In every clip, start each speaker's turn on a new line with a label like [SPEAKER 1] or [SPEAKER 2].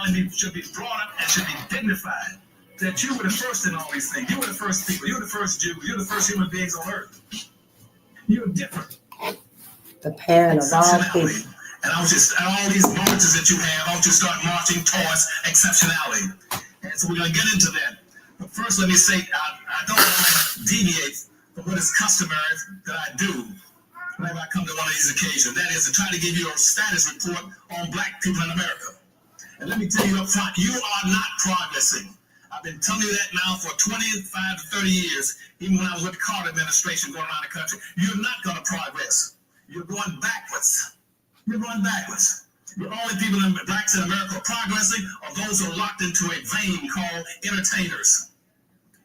[SPEAKER 1] sexuality should be brought up and should be dignified. That you were the first in all these things. You were the first people. You were the first Jew. You're the first human beings on earth. You're different.
[SPEAKER 2] The parent of all people.
[SPEAKER 1] And I want you, all these marches that you have, I want you to start marching towards exceptionality. And so we're going to get into that. But first, let me say, I don't want to deviate from what is customary that I do whenever I come to one of these occasions. That is to try to give you a status report on black people in America. And let me tell you up front, you are not progressing. I've been telling you that now for 25 to 30 years, even when I was with the Carter administration going around the country. You're not going to progress. You're going backwards. You're going backwards. The only people, blacks in America, are progressing are those who are locked into a vein called entertainers.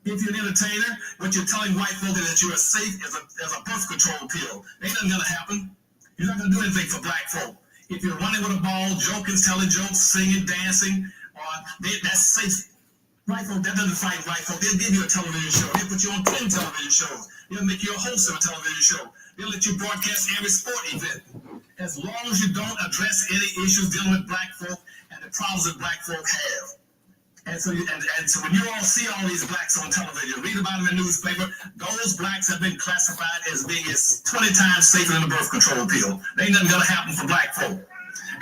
[SPEAKER 1] If you're an entertainer, what you're telling white folk is that you are safe as a birth control pill. Ain't nothing going to happen. You're not going to do anything for black folk. If you're running with a ball, joking, telling jokes, singing, dancing, that's safe. White folk, that doesn't fight white folk. They'll give you a television show. They'll put you on 10 television shows. They'll make you a host of a television show. They'll let you broadcast every sport event. As long as you don't address any issues dealing with black folk and the problems that black folk have. And so when you all see all these blacks on television, read about them in the newspaper, those blacks have been classified as being 20 times safer than a birth control pill. There ain't nothing going to happen for black folk.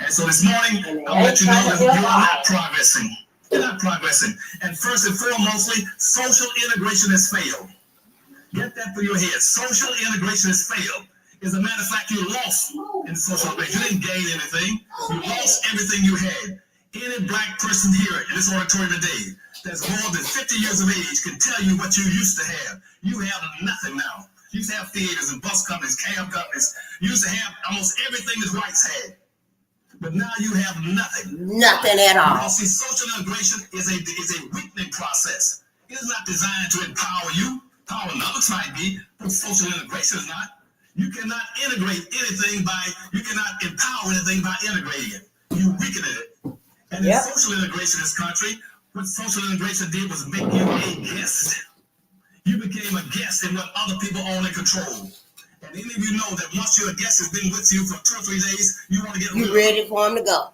[SPEAKER 1] And so this morning, I'll let you know that you are not progressing. You're not progressing. And first and foremostly, social integration has failed. Get that through your head. Social integration has failed. As a matter of fact, you lost in social integration. You didn't gain anything. You lost everything you had. Any black person here in this auditorium today that's more than 50 years of age can tell you what you used to have. You have nothing now. You used to have theaters and bus companies, cab companies. You used to have almost everything that whites had. But now you have nothing.
[SPEAKER 2] Nothing at all.
[SPEAKER 1] Because see, social integration is a weakening process. It is not designed to empower you. Power numbers might be, but social integration is not. You cannot integrate anything you cannot empower anything by integrating it. You weaken it. And in social integration in this country, what social integration did was make you a guest. You became a guest in what other people own and control. And any of you know that once your guest has been with you for 2 or 3 days, you want to get rid of them.
[SPEAKER 2] You're ready for them to go.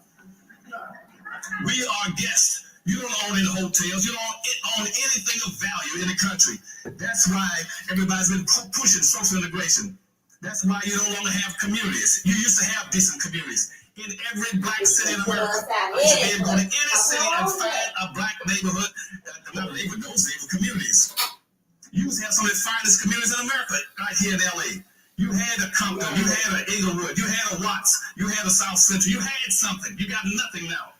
[SPEAKER 1] We are guests. You don't own any hotels. You don't own anything of value in the country. That's why everybody's been pushing social integration. That's why you no longer have communities. You used to have decent communities. In every black city in America, I used to be able to go to any city and find a black neighborhood, not a neighborhood, those neighborhood communities. You used to have some of the finest communities in America right here in LA. You had a Compton, you had an Inglewood, you had a Watts, you had a South Central, you had something. You got nothing now.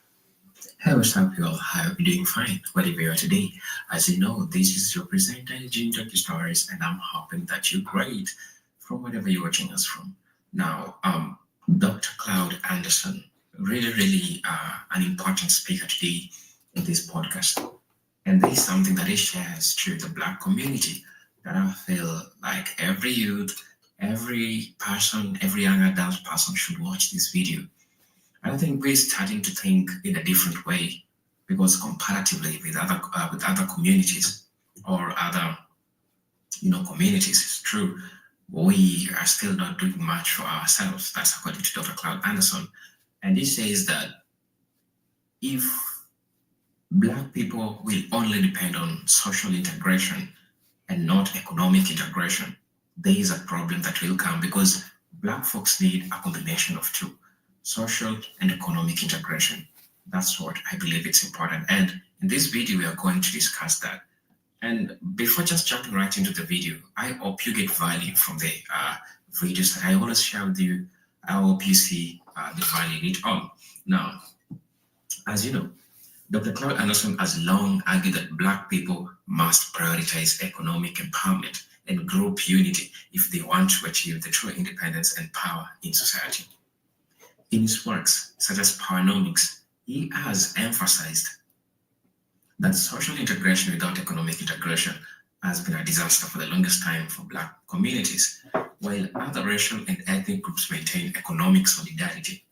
[SPEAKER 3] Hey, what's up, y'all? I hope you're doing fine, wherever you are today. As you know, this is your presenter, Ginger Stories, and I'm hoping that you're great from wherever you're watching us from. Now, Dr. Cloud Anderson, really an important speaker today in this podcast. And this is something that he shares to the black community that I feel like every youth, every person, every young adult person should watch this video. I think we're starting to think in a different way because comparatively with other communities or other communities, it's true, we are still not doing much for ourselves. That's according to Dr. Cloud Anderson. And he says that if black people will only depend on social integration and not economic integration, there is a problem that will come because black folks need a combination of two, social and economic integration. That's what I believe it's important. And in this video, we are going to discuss that. And before just jumping right into the video, I hope you get value from the videos that I always share with you. I hope you see the value in it all. Now, as you know, Dr. Cloud Anderson has long argued that black people must prioritize economic empowerment and group unity if they want to achieve the true independence and power in society. In his works, such as Powernomics, he has emphasized that social integration without economic integration has been a disaster for the longest time for black communities, while other racial and ethnic groups maintain economic solidarity,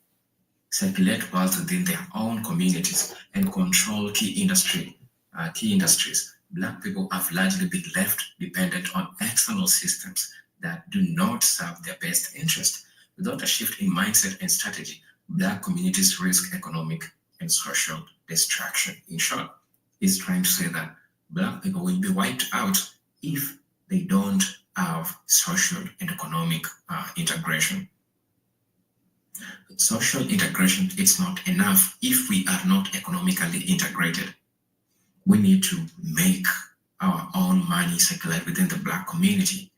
[SPEAKER 3] circulate wealth within their own communities, and control key industries. Black people have largely been left dependent on external systems that do not serve their best interest. Without a shift in mindset and strategy, black communities risk economic and social distraction. In short, he's trying to say that black people will be wiped out if they don't have social and economic integration. Social integration is not enough if we are not economically integrated. We need to make our own money circulate within the black community.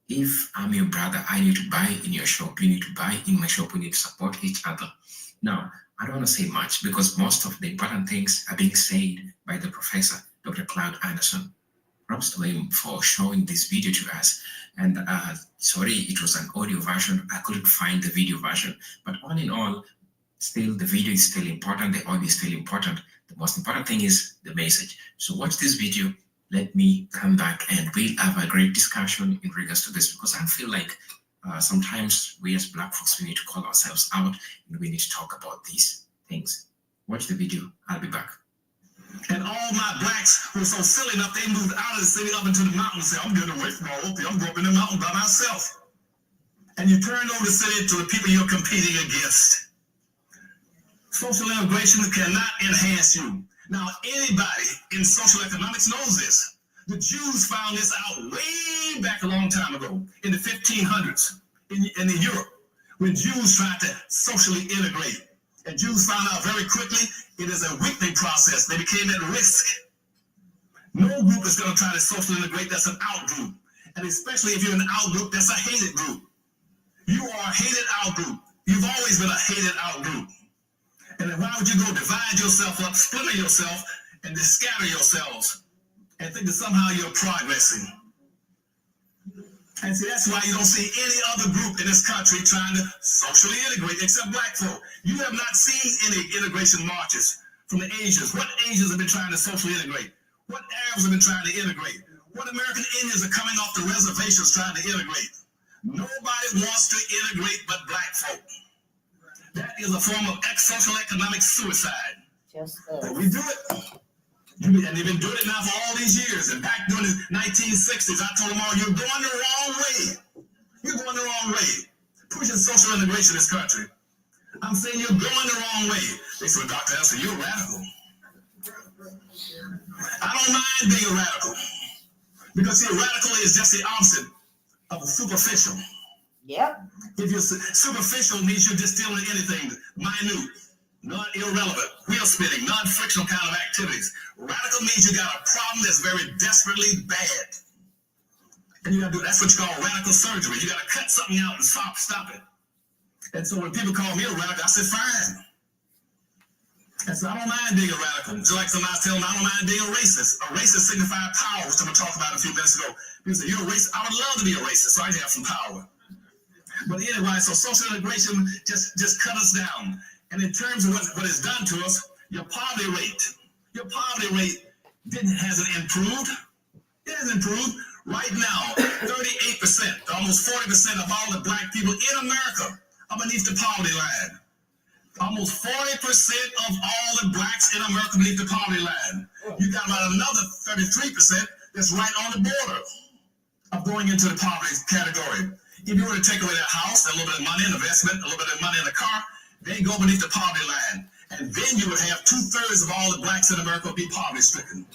[SPEAKER 3] If I'm your brother, I need to buy in your shop, you need to buy in my shop, we need to support each other. Now, I don't want to say much because most of the important things are being said by the professor, Dr. Cloud Anderson. Props to him for showing this video to us. And sorry, it was an audio version. I couldn't find the video version. But all in all, still the video is still important. The audio is still important. The most important thing is the message. So watch this video. Let me come back and we'll have a great discussion in regards to this, because I feel like sometimes we as black folks, we need to call ourselves out and we need to talk about these things. Watch the video. I'll be back.
[SPEAKER 1] And all my blacks who were so silly enough, they moved out of the city up into the mountains and said, I'm getting away from all of you. I'm going up in the mountain by myself. And you turn over the city to the people you're competing against. Social integration cannot enhance you. Now, anybody in social economics knows this. The Jews found this out way back a long time ago, in the 1500s, in Europe, when Jews tried to socially integrate. And Jews found out very quickly it is a weakening process. They became at risk. No group is going to try to socially integrate that's an out group. And especially if you're an out group, that's a hated group. You are a hated out group. You've always been a hated out group. And then why would you go divide yourself up, splinter yourself, and then scatter yourselves and think that somehow you're progressing? And see, that's why you don't see any other group in this country trying to socially integrate except black folk. You have not seen any integration marches from the Asians. What Asians have been trying to socially integrate? What Arabs have been trying to integrate? What American Indians are coming off the reservations trying to integrate? Nobody wants to integrate but black folk. That is a form of social economic suicide. But we do it. And they've been doing it now for all these years. And back during the 1960s, I told them all, you're going the wrong way. You're going the wrong way. Pushing social integration in this country. I'm saying you're going the wrong way. They said, Dr. Elson, you're radical. I don't mind being a radical. Because see, radical is just the opposite of superficial.
[SPEAKER 2] Yep.
[SPEAKER 1] If you're superficial, means you're just dealing with anything minute, non-irrelevant, wheel spinning, non-frictional kind of activities. Radical means you got a problem that's very desperately bad. And you got to do, that's what you call radical surgery. You got to cut something out and stop it. And so when people call me a radical, I said, fine. And so I don't mind being a radical. Just like somebody telling me I don't mind being a racist. A racist signifies power, which I'm going to talk about a few minutes ago. People say, you're a racist. I would love to be a racist, so I have some power. But anyway, so social integration just cut us down. And in terms of what is done to us, your poverty rate hasn't improved. It hasn't improved. Right now, 38%, almost 40% of all the black people in America are beneath the poverty line. Almost 40% of all the blacks in America beneath the poverty line. You got about another 33% that's right on the border of going into the poverty category. If you were to take away their house, a little bit of money in investment, a little bit of money in the car, they go beneath the poverty line. And then you would have 2/3 of all the blacks in America be poverty stricken.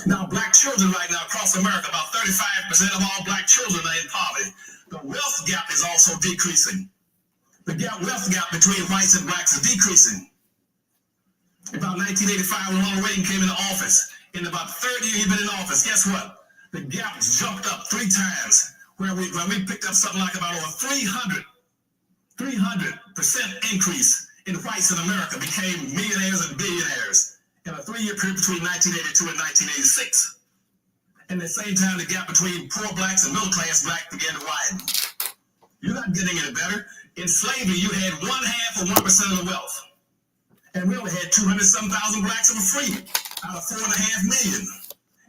[SPEAKER 1] Now, black children right now across America, about 35% of all black children are in poverty. The wealth gap is also decreasing. The wealth gap between whites and blacks is decreasing. About 1985, when Ronald Reagan came into office, in about 30 years he'd been in office, guess what? The gap jumped up 3 times. Where we picked up something like about over 300% increase in whites in America became millionaires and billionaires in a 3-year period between 1982 and 1986. And at the same time, the gap between poor blacks and middle class blacks began to widen. You're not getting any better. In slavery, you had 1/2 of 1% of the wealth. And we only had 200,000 blacks that were free out of 4.5 million.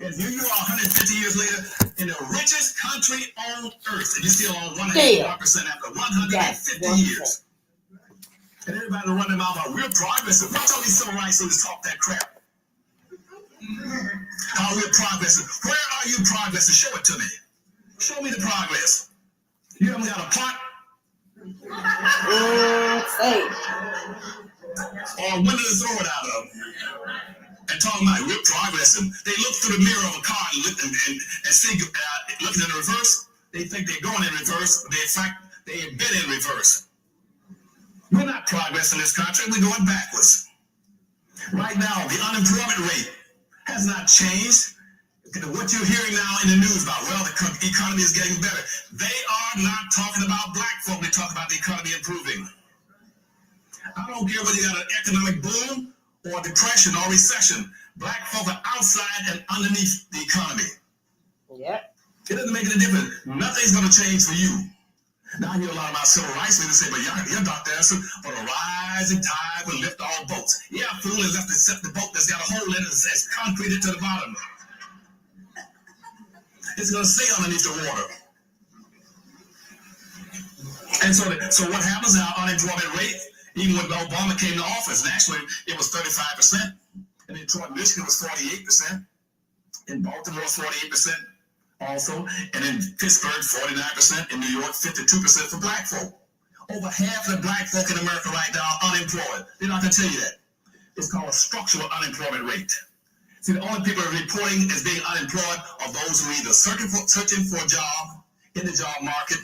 [SPEAKER 1] And here you are 150 years later in the richest country on earth, and you still own 1.5% after 150 years. And everybody running their mouth about real progress. Watch all these civil rights leaders talk that crap. How we're progressing. Where are you progressing? Show it to me. Show me the progress. You haven't got a plot. or a window to throw it out of. And talking about we're progressing. They look through the mirror of a car and see, looking in reverse. They think they're going in reverse, but in fact, they have been in reverse. We're not progressing in this country, we're going backwards. Right now, the unemployment rate has not changed. What you're hearing now in the news about, well, the economy is getting better. They are not talking about black folk, they talk about the economy improving. I don't care whether you got an economic boom or depression or recession. Black folk are outside and underneath the economy.
[SPEAKER 2] Yep.
[SPEAKER 1] It doesn't make any difference. Nothing's going to change for you. Now I hear a lot of my civil rights leaders say, but you're Dr. Anderson, but a rising tide will lift all boats. Yeah, fool, is left except the boat that's got a hole in it that's concreted to the bottom. It's going to stay underneath the water. And so what happens now, unemployment rate, even when Obama came to office, nationally, it was 35%. In Detroit, Michigan, was 48%. In Baltimore, 48% also. And in Pittsburgh, 49%. In New York, 52% for black folk. Over half of the black folk in America right now are unemployed. They're not going to tell you that. It's called a structural unemployment rate. See, the only people reporting as being unemployed are those who are either searching for a job in the job market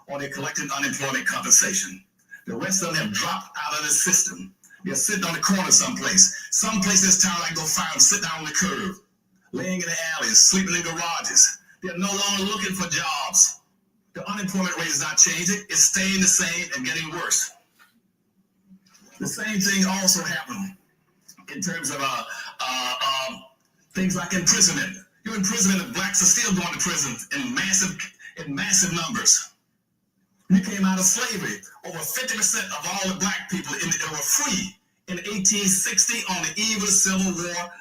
[SPEAKER 1] or they're collecting unemployment compensation. The rest of them have dropped out of the system. They're sitting on the corner someplace. Someplace in this town I can go find them sitting down on the curb, laying in the alleys, sleeping in garages. They're no longer looking for jobs. The unemployment rate is not changing. It's staying the same and getting worse. The same thing also happened in terms of things like imprisonment. Your imprisonment of blacks are still going to prison in massive numbers. You came out of slavery. Over 50% of all the black people were free in 1860 on the eve of the Civil War.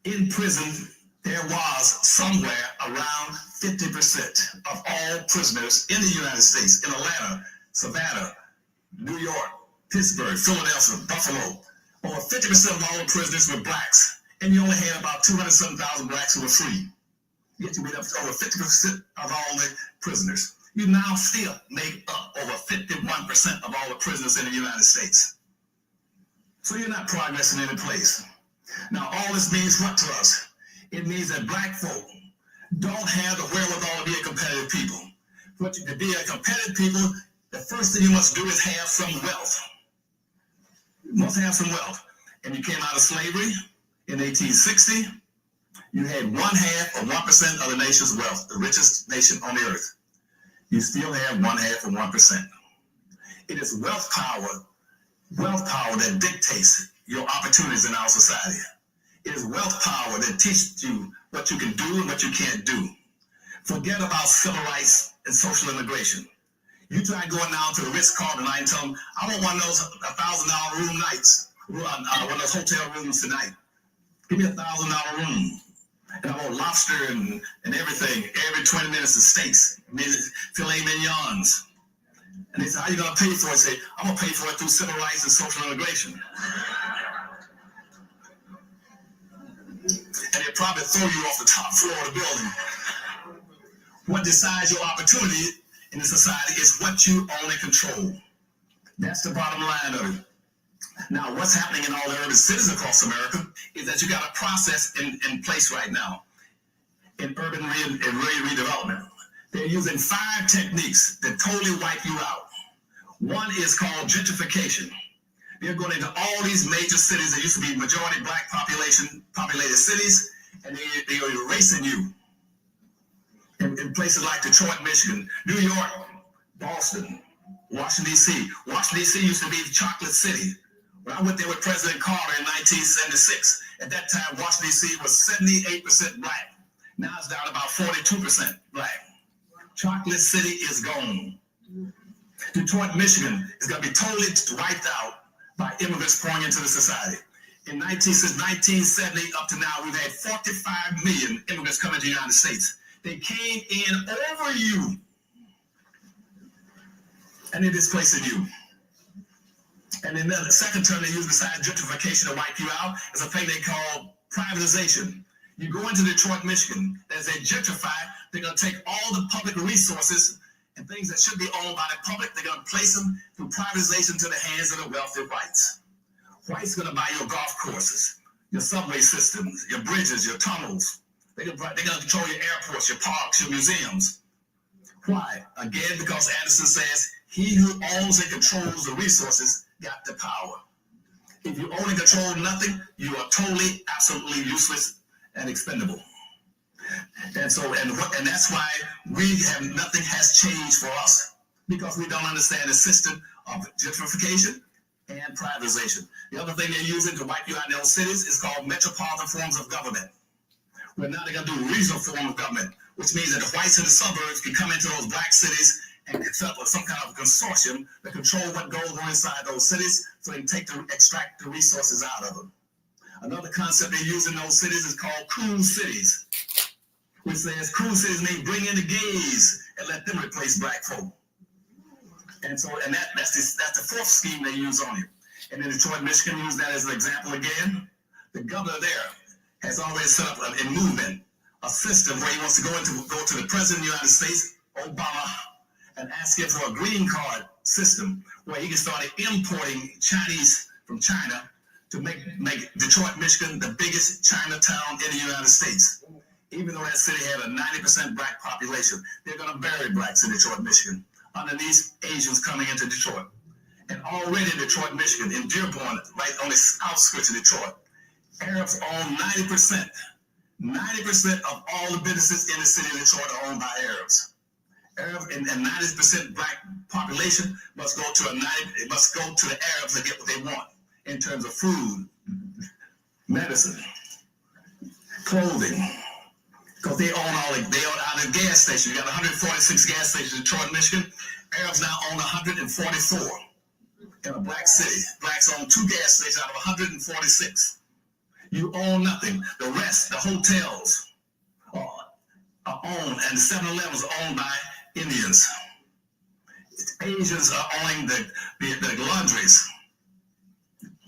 [SPEAKER 1] In prison, there was somewhere around 50% of all prisoners in the United States, in Atlanta, Savannah, New York, Pittsburgh, Philadelphia, Buffalo. Over 50% of all the prisoners were blacks, and you only had about 207,000 blacks who were free. Yet you made up over 50% of all the prisoners. You now still make up over 51% of all the prisoners in the United States. So you're not progressing any place. Now all this means what to us? It means that black folk don't have the wherewithal to be a competitive people. But to be a competitive people, the first thing you must do is have some wealth. You must have some wealth. And you came out of slavery in 1860. You had 1/2 of 1% of the nation's wealth, the richest nation on the earth. You still have 1/2 of 1%. It is wealth power that dictates your opportunities in our society. It is wealth power that teaches you what you can do and what you can't do. Forget about civil rights and social immigration. You try going down to the Ritz-Carlton tonight and tell them, I want one of those $1,000 room nights, one of those hotel rooms tonight. Give me $1,000 room. And I want lobster and everything, every 20 minutes of steaks, filet mignons. And they say, how are you going to pay for it? I say, I'm going to pay for it through civil rights and social immigration. And they'll probably throw you off the top floor of the building. What decides your opportunity in the society is what you own and control. That's the bottom line of it. Now, what's happening in all the urban cities across America is that you got a process in place right now in urban redevelopment. They're using 5 techniques that totally wipe you out. One is called gentrification. They're going into all these major cities that used to be majority black populated cities, and they are erasing you. In places like Detroit, Michigan, New York, Boston, Washington, D.C. Washington, D.C. used to be the chocolate city. When I went there with President Carter in 1976, at that time, Washington, D.C. was 78% black. Now it's down to about 42% black. Chocolate City is gone. Detroit, Michigan is going to be totally wiped out by immigrants pouring into the society. Since 1970 up to now, we've had 45 million immigrants coming to the United States. They came in over you, and they're displacing you. And then the second term they use besides gentrification to wipe you out is a thing they call privatization. You go into Detroit, Michigan, as they gentrify, they're going to take all the public resources And things that should be owned by the public, they're going to place them through privatization to the hands of the wealthy whites. Whites are going to buy your golf courses, your subway systems, your bridges, your tunnels. They're going to control your airports, your parks, your museums. Why? Again, because Anderson says, he who owns and controls the resources got the power. If you own and control nothing, you are totally, absolutely useless and expendable. And so, and that's why nothing has changed for us, because we don't understand the system of gentrification and privatization. The other thing they're using to wipe you out in those cities is called metropolitan forms of government. Well, now they're going to do regional form of government, which means that the whites in the suburbs can come into those black cities and set up some kind of consortium that control what goes on inside those cities, so they can extract the resources out of them. Another concept they use in those cities is called cool cities, which says cool cities may bring in the gays and let them replace black folk. And so, and that's the fourth scheme they use on you. And then Detroit, Michigan, use that as an example again. The governor there has already set up a movement, a system where he wants to go to the president of the United States, Obama, and ask him for a green card system where he can start importing Chinese from China to make Detroit, Michigan the biggest Chinatown in the United States. Even though that city had a 90% black population, they're going to bury blacks in Detroit, Michigan, underneath Asians coming into Detroit. And already in Detroit, Michigan, in Dearborn, right on the outskirts of Detroit, Arabs own 90%. 90% of all the businesses in the city of Detroit are owned by Arabs. Arabs and 90% black population must go to the Arabs to get what they want in terms of food, medicine, clothing. Because they own out of the gas stations. You got 146 gas stations in Detroit, Michigan. Arabs now own 144 in a black city. Blacks own 2 gas stations out of 146. You own nothing. The rest, the hotels, are owned, and the 7-Elevens are owned by Indians. Asians are owning the laundries.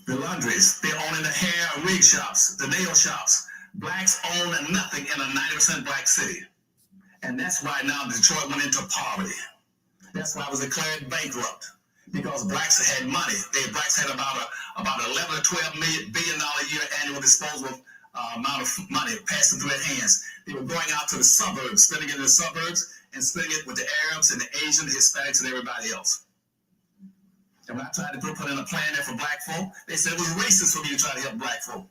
[SPEAKER 1] The laundries. They're owning the hair and wig shops, the nail shops. Blacks own nothing in a 90% black city. And that's why now Detroit went into poverty. That's why it was declared bankrupt. Because blacks had money. Blacks had about 11 or 12 billion a year annual disposable amount of money passing through their hands. They were going out to the suburbs, spending it in the suburbs, and spending it with the Arabs and the Asians, the Hispanics, and everybody else. And when I tried to put in a plan there for black folk, they said it was racist for me to try to help black folk.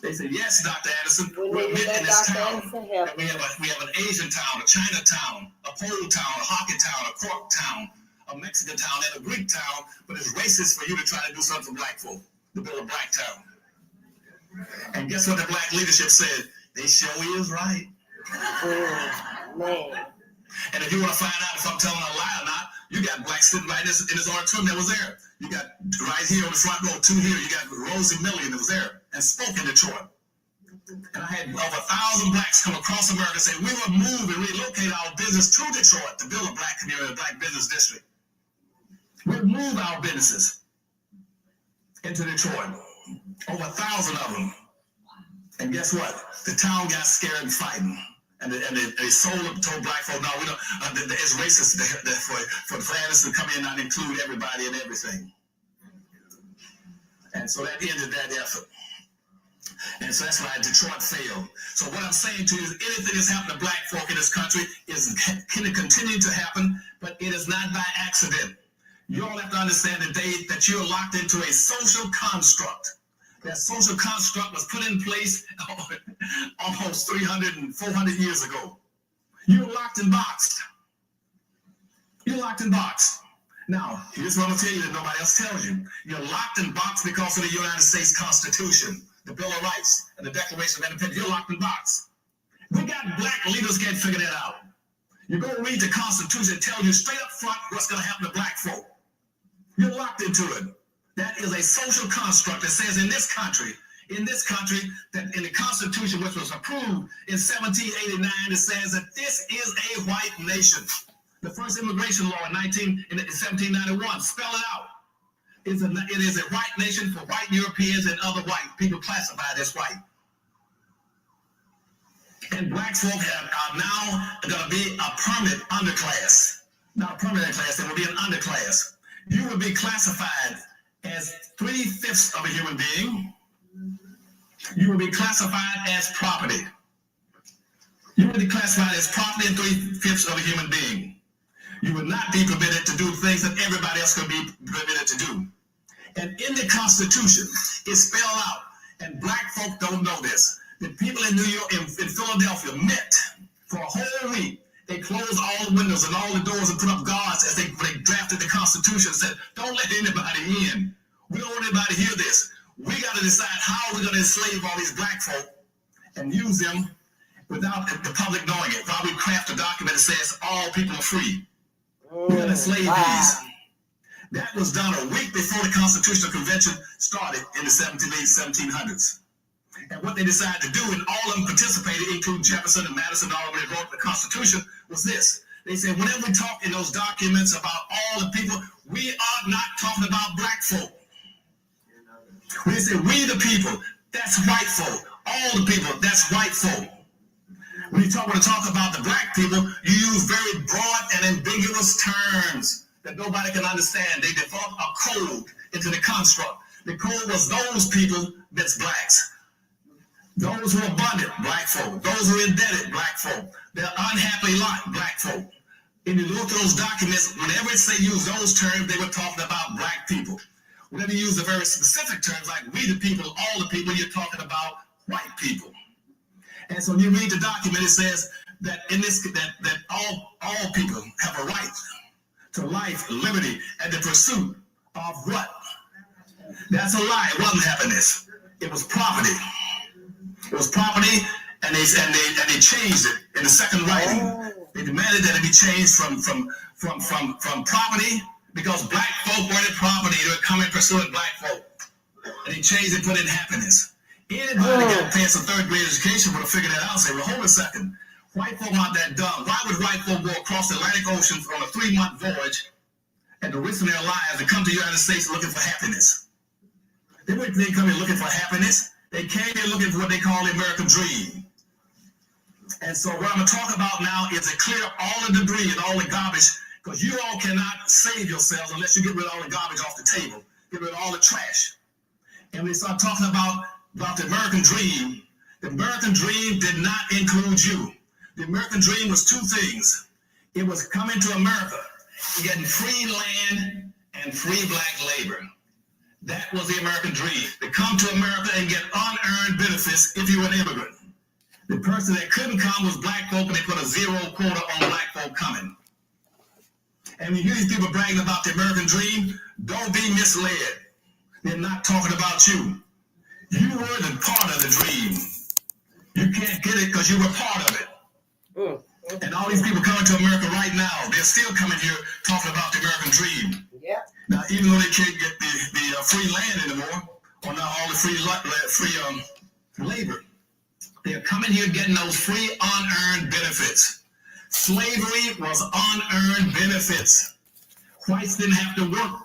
[SPEAKER 1] They said, yes, Dr. Anderson, we're in this town. And we have an Asian town, a Chinatown, a Pole town, a hockey town, a Cork town, a Mexican town, and a Greek town, but it's racist for you to try to do something for black folk, to build a black town. And guess what the black leadership said? They sure is right.
[SPEAKER 2] Oh, man.
[SPEAKER 1] And if you want to find out if I'm telling a lie or not, you got blacks sitting right in this auditorium that was there. You got right here on the front row, 2 here, you got Rosie Million that was there and spoke in Detroit. And I had over 1,000 blacks come across America and say, we will move and relocate our business to Detroit to build a black community, a black business district. We'll move our businesses into Detroit. Over 1,000 of them. And guess what? The town got scared and fighting. And they told black folk, no, we don't. It's racist for Anderson to come in and include everybody and everything. And so that ended that effort. And so that's why Detroit failed. So what I'm saying to you is anything that's happened to black folk in this country can continue to happen, but it is not by accident. You all have to understand today that you're locked into a social construct. That social construct was put in place almost 300 and 400 years ago. You're locked and boxed. You're locked and boxed. Now, here's what I'm going to tell you that nobody else tells you. You're locked and boxed because of the United States Constitution, the Bill of Rights, and the Declaration of Independence. You're locked and boxed. We got black leaders can't figure that out. You go read the Constitution, it tells you straight up front what's going to happen to black folk. You're locked into it. That is a social construct that says in this country, that in the Constitution, which was approved in 1789, it says that this is a white nation. The first immigration law in 1791, spell it out. It is a white nation for white Europeans and other white people classified as white. And black folk are now going to be a permanent underclass. not a permanent class, there would be an underclass. You would be classified as 3/5 of a human being. You would be classified as property. You would be classified as property and 3/5 of a human being. You would not be permitted to do things that everybody else could be permitted to do. And in the Constitution, it's spelled out, and black folk don't know this, that people in New York, in Philadelphia, met for a whole week. They closed all the windows and all the doors and put up guards as they drafted the Constitution and said, don't let anybody in. We don't want anybody to hear this. We got to decide how we're going to enslave all these black folk and use them without the public knowing it. While we craft a document that says all people are free. We're going to enslave these. That was done a week before the Constitutional Convention started in the late 1700s. And what they decided to do, and all of them participated, including Jefferson and Madison, all of them that wrote the Constitution, was this. They said, whenever we talk in those documents about all the people, we are not talking about black folk. We say, we the people, that's white folk. All the people, that's white folk. When you want to talk about the black people, you use very broad and ambiguous terms that nobody can understand. They develop a code into the construct. The code was those people that's blacks. Those who are abundant, black folk. Those who are indebted, black folk. They're unhappy lot, black folk. And you look at those documents, whenever it say use those terms, they were talking about black people. Whenever you use the very specific terms like we the people, all the people, you're talking about white people. And so when you read the document, it says that in this that all people have a right to life, liberty, and the pursuit of what? That's a lie. It wasn't happiness. It was property. It was property, and they changed it in the second writing. They demanded that it be changed from property, because black folk wanted property. They were coming pursuing black folk. And they changed it, put in happiness. Anybody that got past a third grade education would have figured that out and say, well, hold a second. White folk aren't that dumb. Why would white folk go across the Atlantic Ocean on a 3-month voyage and to risk their lives to come to the United States looking for happiness? They didn't come here looking for happiness. They came here looking for what they call the American dream. And so what I'm going to talk about now is to clear all the debris and all the garbage, because you all cannot save yourselves unless you get rid of all the garbage off the table, get rid of all the trash. And we start talking about the American dream. The American dream did not include you. The American dream was two things. It was coming to America, getting free land and free black labor. That was the American dream. To come to America and get unearned benefits if you were an immigrant. The person that couldn't come was black folk, and they put a 0 quota on black folk coming. And when you hear these people bragging about the American dream, don't be misled. They're not talking about you. You were the part of the dream. You can't get it because you were part of it. And all these people coming to America right now, they're still coming here talking about the American dream. Yeah. Now, even though they can't get the free land anymore, or not all the free labor, they're coming here getting those free unearned benefits. Slavery was unearned benefits. Whites didn't have to work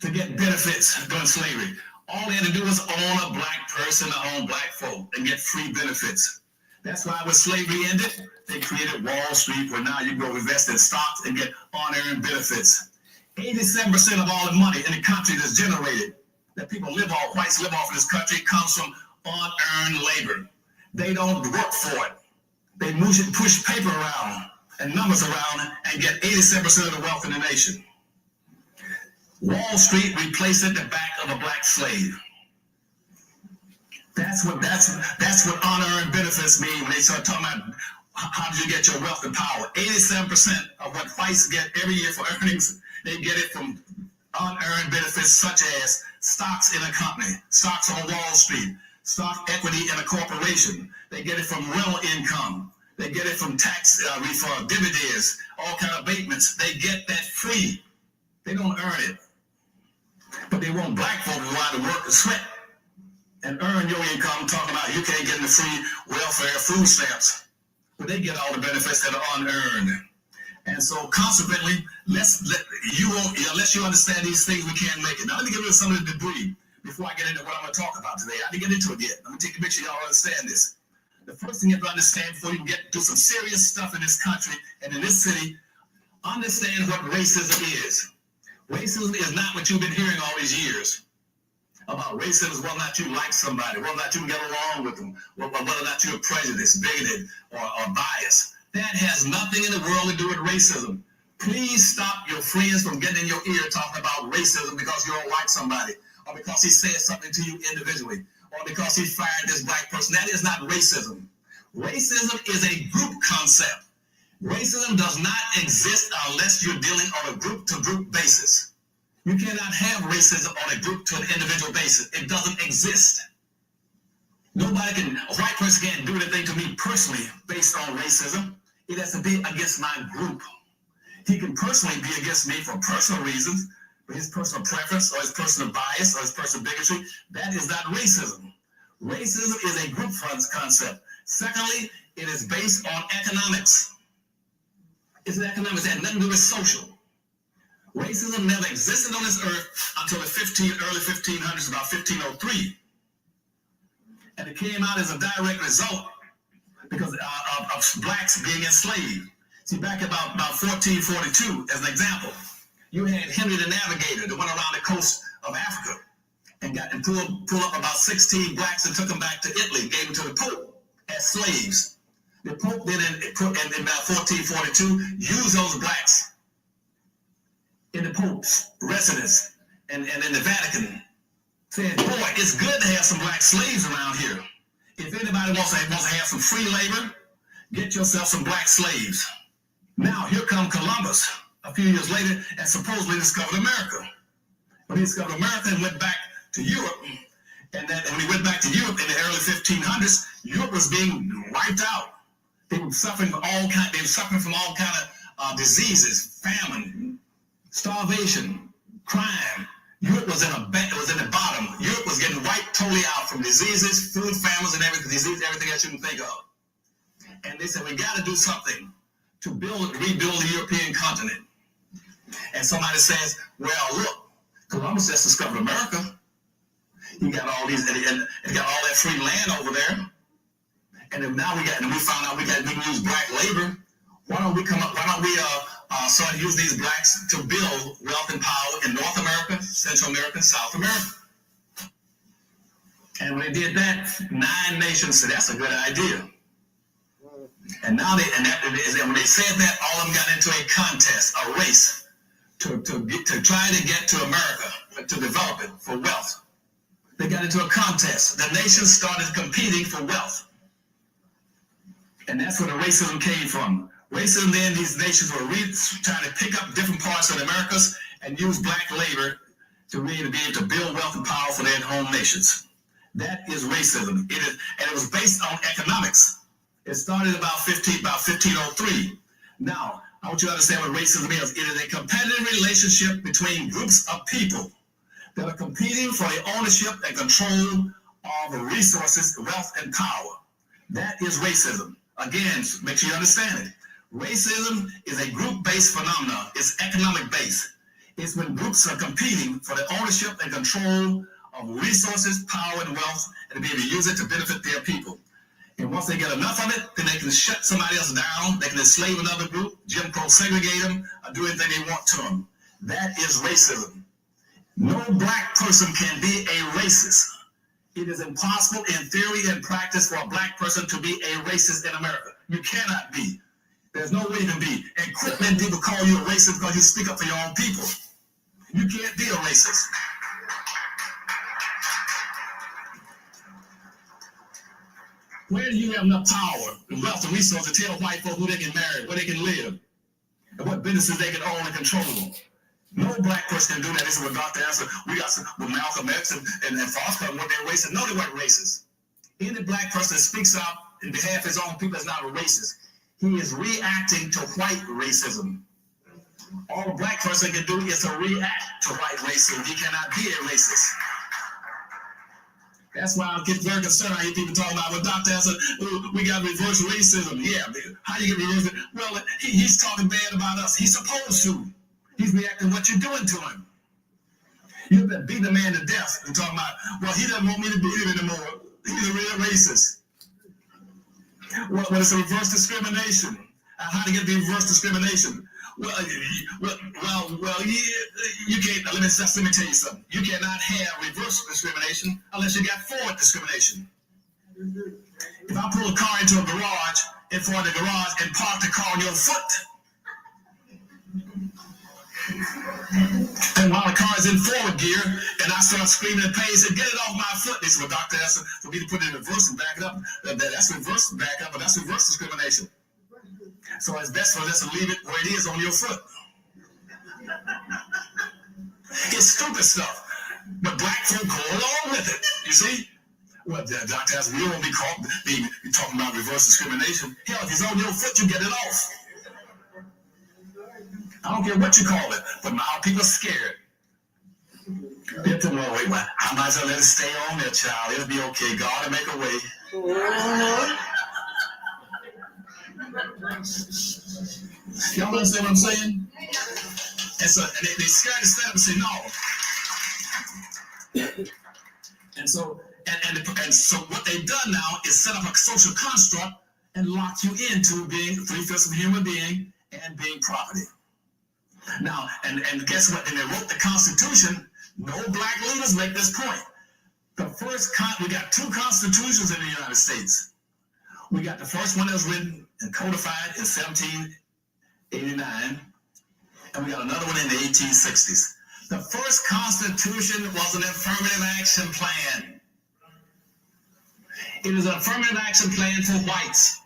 [SPEAKER 1] to get benefits during slavery. All they had to do was own a black person to own black folk and get free benefits. That's why when slavery ended, they created Wall Street, where now you go invest in stocks and get unearned benefits. 87% of all the money in the country that's generated, that people live off, whites live off in this country, comes from unearned labor. They don't work for it. They push paper around and numbers around and get 87% of the wealth in the nation. Wall Street replaced the back of a black slave. That's what unearned benefits mean when they start talking about how did you get your wealth and power. 87% of what whites get every year for earnings, they get it from unearned benefits such as stocks in a company, stocks on Wall Street, stock equity in a corporation. They get it from rental income. They get it from tax refund, dividends, all kind of abatements. They get that free. They don't earn it. But they want black folk to go out to work and sweat and earn your income, talking about you can't get in the free welfare food stamps. But they get all the benefits that are unearned. And so consequently, unless you understand these things, we can't make it. Now let me get rid of some of the debris before I get into what I'm going to talk about today. I didn't get into it yet. Let me make sure y'all understand this. The first thing you have to understand before you can do some serious stuff in this country and in this city, Understand what racism is. Racism is not what you've been hearing all these years about racism is whether or not you like somebody, whether or not you can get along with them, whether or not you're prejudiced, bigoted, or biased. That has nothing in the world to do with racism. Please stop your friends from getting in your ear talking about racism because you don't like somebody, or because he said something to you individually, or because he fired this black person. That is not racism. Racism is a group concept. Racism does not exist unless you're dealing on a group-to-group basis. You cannot have racism on a group to an individual basis. It doesn't exist. A white person can't do anything to me personally based on racism. It has to be against my group. He can personally be against me for personal reasons, for his personal preference, or his personal bias, or his personal bigotry. That is not racism. Racism is a group concept. Secondly, it is based on economics. It's economics. It has nothing to do with social. Racism never existed on this earth until the early 1500s, about 1503. And it came out as a direct result because of blacks being enslaved. See, back about 1442, as an example, you had Henry the Navigator that went around the coast of Africa and pulled up about 16 blacks and took them back to Italy, gave them to the Pope as slaves. The Pope then, in about 1442, used those blacks in the Pope's residence and in the Vatican. Said, boy, it's good to have some black slaves around here. If anybody wants to have some free labor, get yourself some black slaves. Now, here come Columbus a few years later and supposedly discovered America. When he discovered America and went back to Europe, and when he went back to Europe in the early 1500s, Europe was being wiped out. They were suffering from all kind of diseases, famine, starvation, crime. Europe was in the bottom. Europe was getting wiped totally out from diseases, food famines, and everything else you can think of. And they said, we got to do something to rebuild the European continent. And somebody says, well, look, Columbus just discovered America. He got all these, and got all that free land over there. And then now we found out we can use black labor. Why don't we start to use these blacks to build wealth and power in North America, Central America, and South America? And when they did that, 9 nations said, that's a good idea. And now when they said that, all of them got into a contest, a race, to try to get to America, to develop it for wealth. They got into a contest. The nations started competing for wealth. And that's where the racism came from. Racism, then, these nations were trying to pick up different parts of the Americas and use black labor to be able to build wealth and power for their home nations. That is racism. And it was based on economics. It started about 1503. Now, I want you to understand what racism is. It is a competitive relationship between groups of people that are competing for the ownership and control of the resources, wealth, and power. That is racism. Again, make sure you understand it. Racism is a group-based phenomenon. It's economic-based. It's when groups are competing for the ownership and control of resources, power, and wealth, and to be able to use it to benefit their people. And once they get enough of it, then they can shut somebody else down. They can enslave another group, Jim Crow segregate them, or do anything they want to them. That is racism. No black person can be a racist. It is impossible in theory and practice for a black person to be a racist in America. You cannot be. There's no way to be. And quit letting people call you a racist because you speak up for your own people. You can't be a racist. Where do you have enough power and wealth and resources to tell white folk who they can marry, where they can live, and what businesses they can own and control? No black person can do that. This is what Dr. Answer. We got with Malcolm X and Foster, what they're racist. No, they weren't racist. Any black person that speaks out in behalf of his own people is not a racist. He is reacting to white racism. All a black person can do is to react to white racism. He cannot be a racist. That's why I get very concerned. I hear people talking about, well, Dr. Answer, we got reverse racism. Yeah, how do you get reverse? Well, he's talking bad about us. He's supposed to. He's reacting to what you're doing to him. You've been beating a man to death and talking about, well, he doesn't want me to beat him anymore. He's a real racist. Well, it's a reverse discrimination. How to get the reverse discrimination? You can't. Let me tell you something. You cannot have reverse discrimination unless you got forward discrimination. If I pull a car into a garage, in front of the garage, and park the car on your foot, and while the car is in forward gear, and I start screaming in pain, say, "Get it off my foot!" They said, "Well, doctor, that's for me to put it in reverse and back it up. That's reverse back up, but that's reverse discrimination. So it's best for us to leave it where it is on your foot." It's stupid stuff, but black folk go along with it. You see? Well, doctor, we won't be talking about reverse discrimination. Hell, if it's on your foot, you get it off. I don't care what you call it, but now people are scared. They tell me, "Wait, well, I might as well let it stay on there, child. It'll be okay. God will make a way." Y'all understand what I'm saying? And so they scared to stand up and say no. And so what they've done now is set up a social construct and lock you into being 3/5 of a human being and being property. Now, and guess what? When they wrote the Constitution, no black leaders make this point. We got two constitutions in the United States. We got the first one that was written and codified in 1789, and we got another one in the 1860s. The first Constitution was an affirmative action plan. It is an affirmative action plan for whites.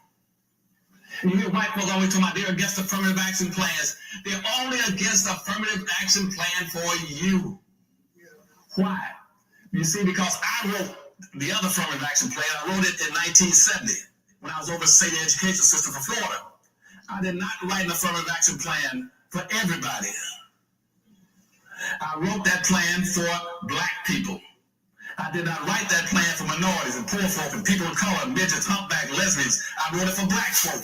[SPEAKER 1] And you hear white folks always talking about they're against affirmative action plans. They're only against affirmative action plan for you. Why? You see, because I wrote the other affirmative action plan. I wrote it in 1970 when I was overseeing the education system for Florida. I did not write an affirmative action plan for everybody. I wrote that plan for black people. I did not write that plan for minorities and poor folk and people of color, midgets, humpback, lesbians. I wrote it for black folk.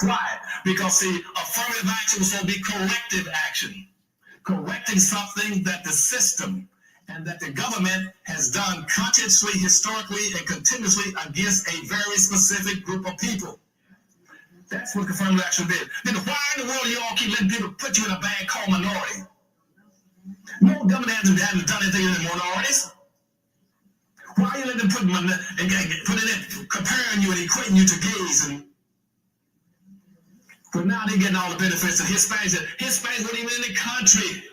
[SPEAKER 1] Why? Because, see, affirmative action was going to be corrective action. Correcting something that the system and that the government has done consciously, historically, and continuously against a very specific group of people. That's what affirmative action did. Then why in the world do y'all keep letting people put you in a bag called minority? No government hasn't done anything to the minorities. Why are you letting them put it in, comparing you and equating you to gays? But now they're getting all the benefits of Hispanics. Hispanics weren't even in the country.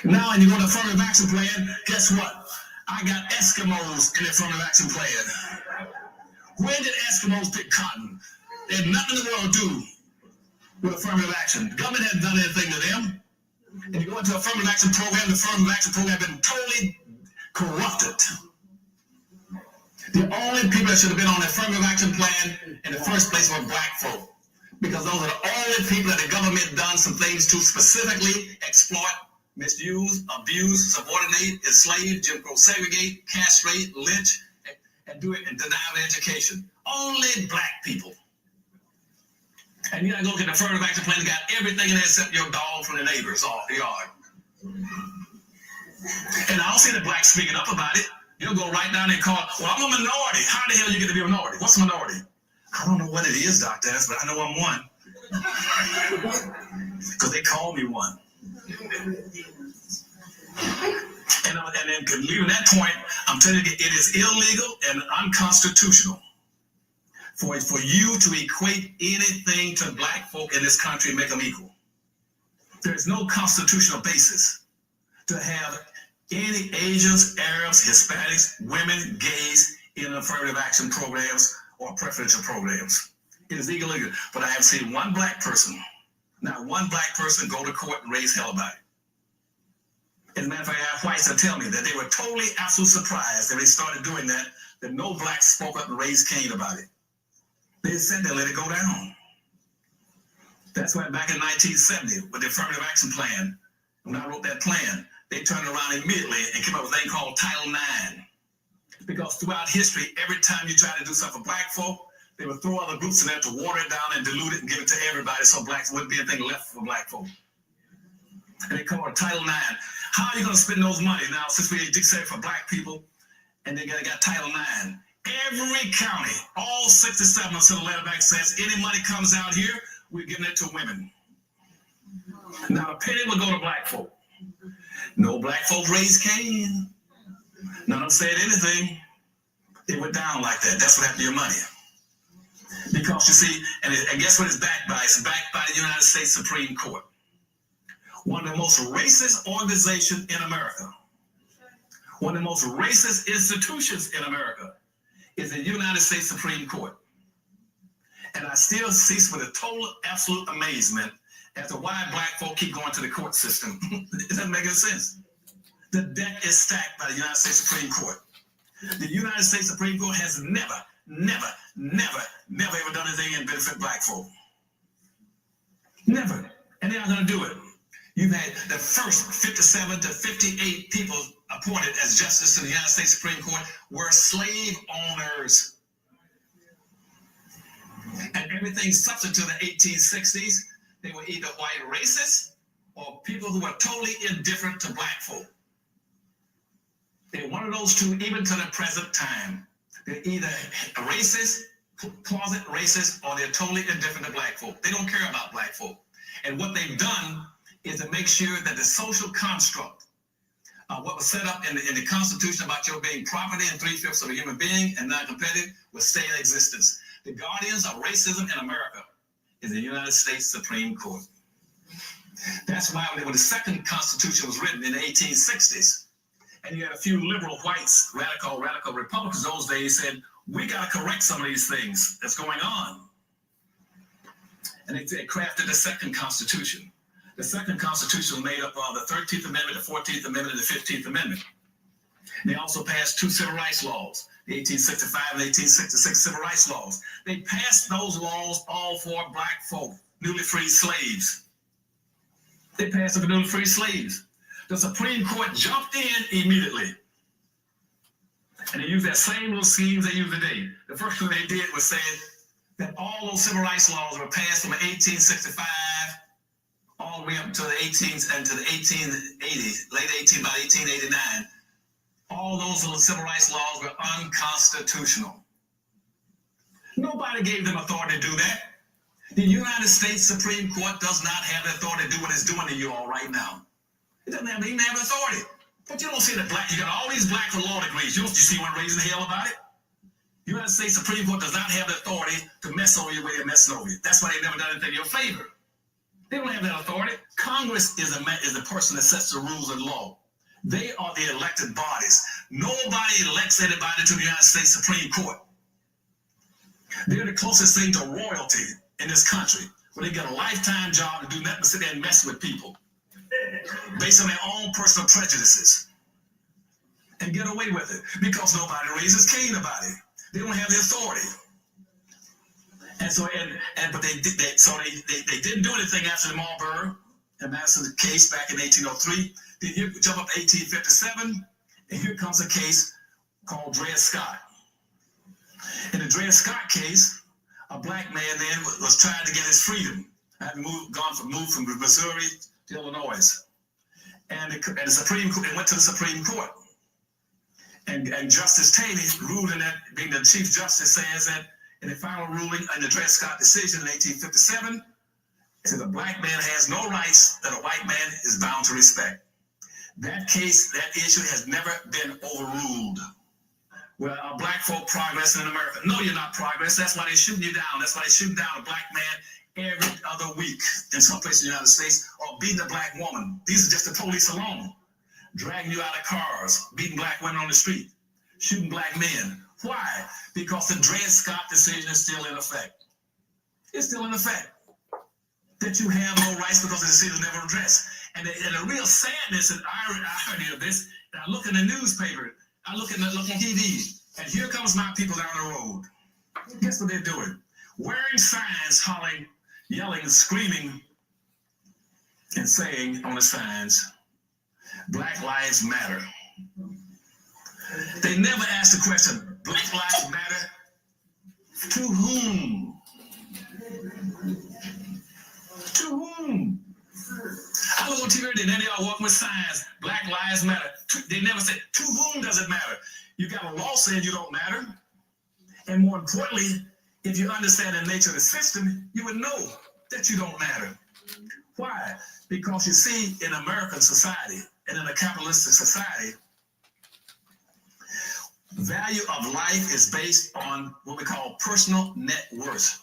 [SPEAKER 1] Now, when you go to the affirmative action plan, guess what? I got Eskimos in the affirmative action plan. When did Eskimos pick cotton? They had nothing in the world to do with affirmative action. The government hadn't done anything to them. And you go into the affirmative action program, the affirmative action program has been totally corrupted. The only people that should have been on the affirmative action plan in the first place were black folk. Because those are the only people that the government done some things to specifically exploit, misuse, abuse, subordinate, enslave, Jim Crow, segregate, castrate, lynch, and do it and deny them education. Only black people. And you gotta go look at the affirmative action plan, they got everything in there except your dog from the neighbor's yard. And I don't see the blacks speaking up about it. You'll go right down and call, "Well, I'm a minority." How the hell you get to be a minority? What's a minority? I don't know what it is, Dr. S, but I know I'm one. Because they call me one. And then leaving that point, I'm telling you, it is illegal and unconstitutional for you to equate anything to black folk in this country and make them equal. There's no constitutional basis to have any Asians, Arabs, Hispanics, women, gays in affirmative action programs or preferential programs. It is illegal. But I have seen one black person, not one black person, go to court and raise hell about it. As a matter of fact, I have whites that tell me that they were totally, absolutely surprised that they started doing that no blacks spoke up and raised Cain about it. They said they let it go down. That's why back in 1970, with the affirmative action plan, when I wrote that plan, they turned around immediately and came up with a thing called Title IX. Because throughout history, every time you try to do something for black folk, they would throw other groups in there to water it down and dilute it and give it to everybody so blacks wouldn't be anything left for black folk. And they call it Title IX. How are you going to spend those money now since we dictate for black people and they got Title IX? Every county, all 67 will send a letter back says any money comes out here, we're giving it to women. Not a penny will go to black folk. No black folk raised Cain. None of them said anything. It went down like that. That's what happened to your money. Because you see, and guess what it's backed by? It's backed by the United States Supreme Court. One of the most racist organizations in America. One of the most racist institutions in America is the United States Supreme Court. And I still cease with a total, absolute amazement as to why black folk keep going to the court system. It doesn't make any sense. The deck is stacked by the United States Supreme Court. The United States Supreme Court has never ever done anything and benefit black folk. Never. And they're not going to do it. You've had the first 57 to 58 people appointed as justice to the United States Supreme Court were slave owners. And everything subsequent to the 1860s, they were either white racists or people who were totally indifferent to black folk. They're one of those two, even to the present time. They're either racist, closet racist, or they're totally indifferent to black folk. They don't care about black folk. And what they've done is to make sure that the social construct, what was set up in the Constitution about your being property and 3/5 of a human being and non-competitive, will stay in existence. The guardians of racism in America is the United States Supreme Court. That's why when the second Constitution was written in the 1860s, and you had a few liberal whites, radical Republicans those days said, we got to correct some of these things that's going on. And they crafted the second Constitution. The second Constitution was made up of the 13th Amendment, the 14th Amendment, and the 15th Amendment. They also passed two civil rights laws, the 1865 and 1866 civil rights laws. They passed those laws all for black folk, newly freed slaves. They passed them for newly freed slaves. The Supreme Court jumped in immediately. And they used that same little schemes they use today. The first thing they did was say that all those civil rights laws were passed from 1865 all the way up to the 1880s, late 18, by 1889. All those little civil rights laws were unconstitutional. Nobody gave them authority to do that. The United States Supreme Court does not have the authority to do what it's doing to you all right now. It doesn't even have authority. But you don't see the black, you got all these black law degrees. You see one raising hell about it? The United States Supreme Court does not have the authority to mess over you where they're messing over you. That's why they've never done anything in your favor. They don't have that authority. Congress is the person that sets the rules of law. They are the elected bodies. Nobody elects anybody to the United States Supreme Court. They're the closest thing to royalty in this country, where they get a lifetime job to do nothing but sit there and mess with people based on their own personal prejudices and get away with it because nobody raises Cain about it. They don't have the authority. And so, but they didn't do anything after the Marlborough and Madison case back in 1803. Then here jump up to 1857, and here comes a case called Dred Scott. In the Dred Scott case, a black man then was trying to get his freedom. Had moved from Missouri to Illinois, and the Supreme Court, it went to the Supreme Court, and Justice Taney ruled in that, being the Chief Justice, says that in the final ruling in the Dred Scott decision in 1857, it said a black man has no rights that a white man is bound to respect. That case, that issue has never been overruled. Well, are black folk progressing in America? No, you're not progress. That's why they're shooting you down. That's why they're shooting down a black man every other week in some places in the United States, or beating a black woman. These are just the police alone. Dragging you out of cars, beating black women on the street, shooting black men. Why? Because the Dred Scott decision is still in effect. It's still in effect. That you have no rights because the decision is never addressed. And the real sadness and irony of this, and I look in the newspaper, I look on TV, and here comes my people down the road. Guess what they're doing? Wearing signs, hollering, yelling, and screaming, and saying on the signs, Black Lives Matter. They never ask the question, Black Lives Matter? To whom? To whom? I look on TV and then they are walking with signs, Black Lives Matter. They never say, to whom does it matter? You got a law saying you don't matter. And more importantly, if you understand the nature of the system, you would know that you don't matter. Why? Because you see, in American society and in a capitalistic society, value of life is based on what we call personal net worth.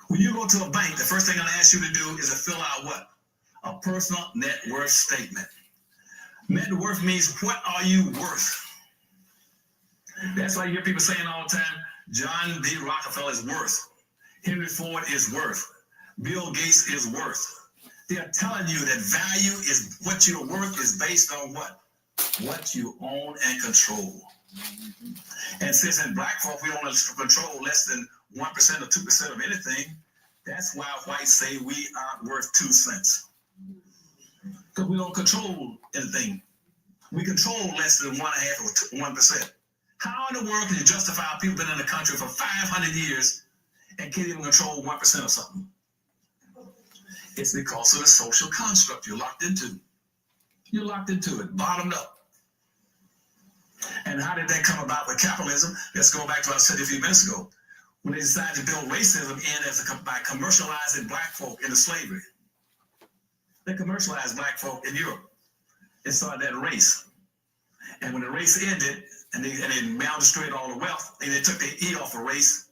[SPEAKER 1] When you go to a bank, the first thing I'm gonna ask you to do is to fill out what? A personal net worth statement. Net worth means what are you worth? That's why you hear people saying all the time, John D. Rockefeller is worth. Henry Ford is worth. Bill Gates is worth. They're telling you that value is what you're worth is based on what? What you own and control. And since in black folk we don't control less than 1% or 2% of anything, that's why whites say we aren't worth 2 cents. Because we don't control anything. We control less than 1/2 or 1%. How in the world can you justify people been in the country for 500 years and can't even control 1% of something? It's because of the social construct you're locked into. You're locked into it, bottomed up. And how did that come about with capitalism? Let's go back to what I said a few minutes ago. When they decided to build racism in by commercializing black folk into slavery. They commercialized black folk in Europe and started that race. And when the race ended, and they destroyed all the wealth, and they took the E off of race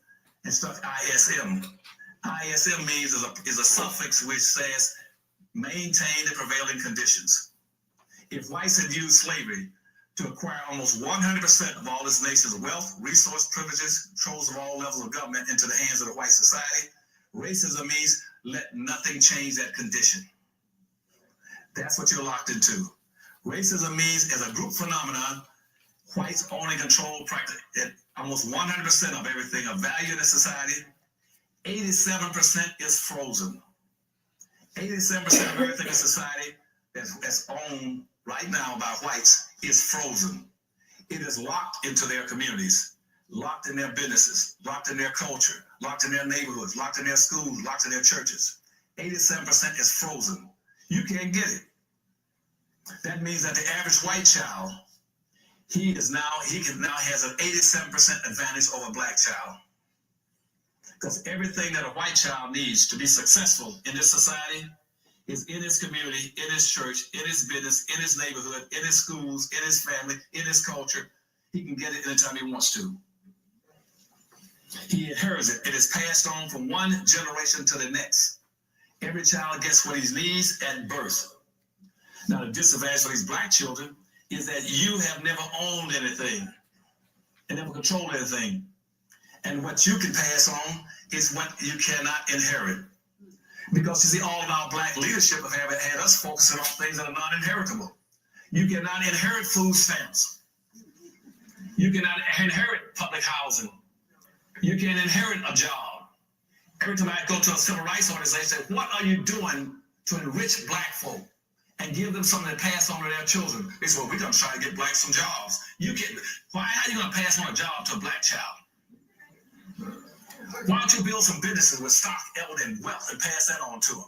[SPEAKER 1] and stuck ISM. ISM means is a suffix which says maintain the prevailing conditions. If whites had used slavery to acquire almost 100% of all this nation's wealth, resource, privileges, controls of all levels of government into the hands of the white society, racism means let nothing change that condition. That's what you're locked into. Racism means, as a group phenomenon, whites only control practically almost 100% of everything of value in the society. 87% is frozen. 87% of everything in society that's owned right now by whites is frozen. It is locked into their communities, locked in their businesses, locked in their culture, locked in their neighborhoods, locked in their schools, locked in their churches. 87% is frozen. You can't get it. That means that the average white child, he now has an 87% advantage over a black child. Because everything that a white child needs to be successful in this society is in his community, in his church, in his business, in his neighborhood, in his schools, in his family, in his culture. He can get it anytime he wants to. He inherits it. It is passed on from one generation to the next. Every child gets what he needs at birth. Now, the disadvantage for these black children is that you have never owned anything and never controlled anything. And what you can pass on is what you cannot inherit. Because you see, all of our black leadership have had us focusing on things that are non-inheritable. You cannot inherit food stamps. You cannot inherit public housing. You can't inherit a job. Every time I go to a civil rights organization, I say, what are you doing to enrich black folk and give them something to pass on to their children? They say, well, we're going to try to get blacks some jobs. How are you going to pass on a job to a black child? Why don't you build some businesses with stock, equity, and wealth and pass that on to them?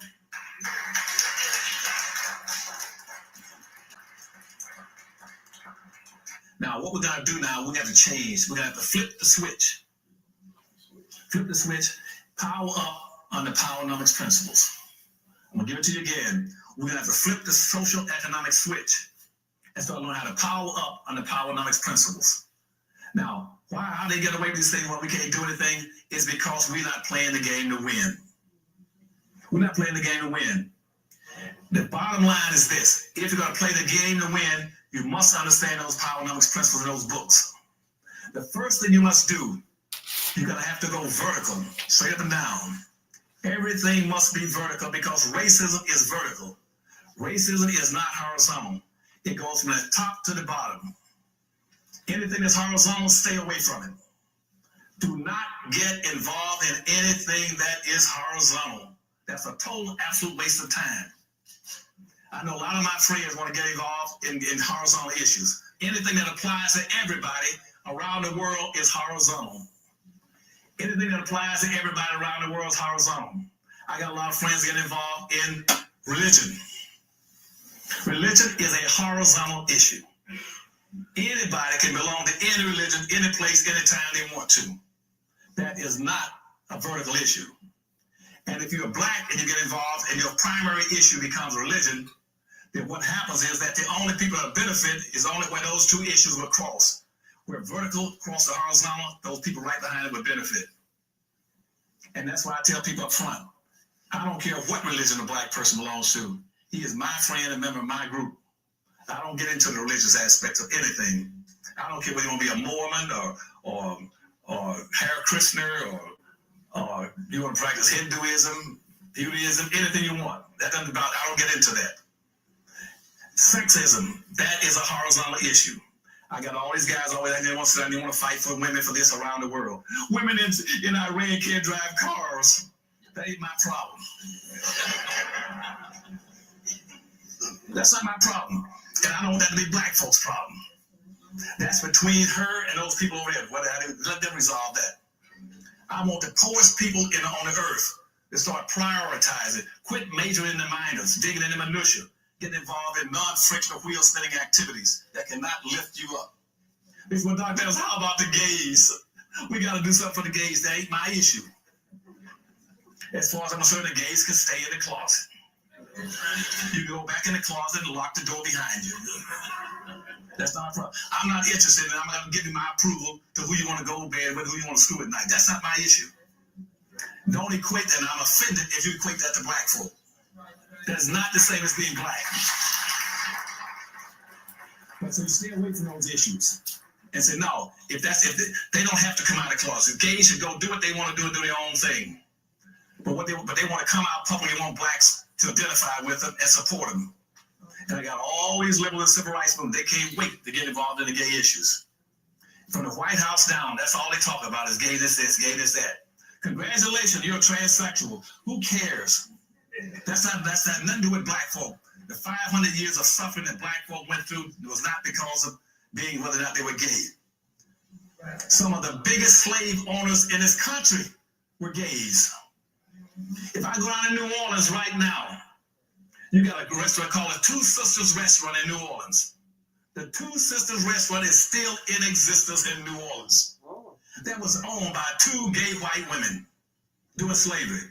[SPEAKER 1] Now, what we're going to do now, we have to change. We're going to have to flip the switch. Flip the switch, power up on the powernomics principles. I'm going to give it to you again. We're going to have to flip the social economic switch and start learning how to power up on the powernomics principles. Now, how they get away with these things when we can't do anything is because we're not playing the game to win. We're not playing the game to win. The bottom line is this. If you're going to play the game to win, you must understand those powernomics principles in those books. The first thing you must do, you're going to have to go vertical, straight up and down. Everything must be vertical because racism is vertical. Racism is not horizontal. It goes from the top to the bottom. Anything that's horizontal, stay away from it. Do not get involved in anything that is horizontal. That's a total, absolute waste of time. I know a lot of my friends want to get involved in horizontal issues. Anything that applies to everybody around the world is horizontal. Anything that applies to everybody around the world is horizontal. I got a lot of friends getting involved in religion. Religion is a horizontal issue. Anybody can belong to any religion, any place, anytime they want to. That is not a vertical issue. And if you're black and you get involved and your primary issue becomes religion, then what happens is that the only people that benefit is only when those two issues will cross. Where vertical cross the horizontal, those people right behind it will benefit. And that's why I tell people up front, I don't care what religion a black person belongs to. He is my friend and member of my group. I don't get into the religious aspects of anything. I don't care whether you want to be a Mormon or Hare Krishna or you want to practice Hinduism, Judaism, anything you want. That doesn't about. I don't get into that. Sexism, that is a horizontal issue. I got all these guys always they want to fight for women for this around the world. Women in Iran can't drive cars. That ain't my problem. That's not my problem. And I don't want that to be black folks' problem. That's between her and those people over there. Let them resolve that. I want the poorest people on the earth to start prioritizing, quit majoring in the minors, digging in the minutia, getting involved in non-frictional wheel-spinning activities that cannot lift you up. Because when Dr. Tells, how about the gays? We got to do something for the gays. That ain't my issue. As far as I'm concerned, the gays can stay in the closet. You go back in the closet and lock the door behind you. That's not a problem. I'm not interested in I'm going to give you my approval to who you want to go to bed with, who you want to screw at night. That's not my issue. Don't equate that, and I'm offended if you equate that to black folk. That's not the same as being black. But so you stay away from those issues and say, no, if they don't have to come out of the closet. Gays should go do what they want to do and do their own thing. But they want to come out publicly, want blacks to identify with them and support them. And I got all these liberal and civil rights movements. They can't wait to get involved in the gay issues. From the White House down, that's all they talk about is gayness this, gayness that. Congratulations, you're a transsexual. Who cares? That's not nothing to do with black folk. The 500 years of suffering that black folk went through was not because of being whether or not they were gay. Some of the biggest slave owners in this country were gays. If I go down to New Orleans right now, you got a restaurant called the Two Sisters Restaurant in New Orleans. The Two Sisters Restaurant is still in existence in New Orleans. That was owned by two gay white women during slavery.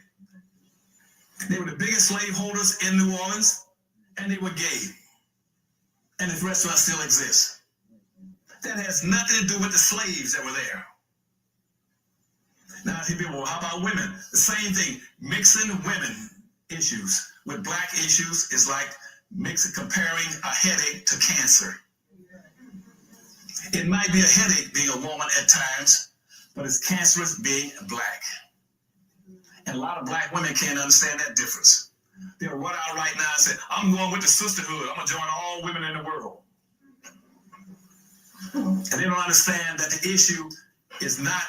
[SPEAKER 1] They were the biggest slaveholders in New Orleans, and they were gay. And this restaurant still exists. That has nothing to do with the slaves that were there. Now, people, well, how about women? The same thing. Mixing women issues with black issues is like comparing a headache to cancer. It might be a headache being a woman at times, but it's cancerous being black. And a lot of black women can't understand that difference. They'll run out right now and say, I'm going with the sisterhood. I'm going to join all women in the world. And they don't understand that the issue is not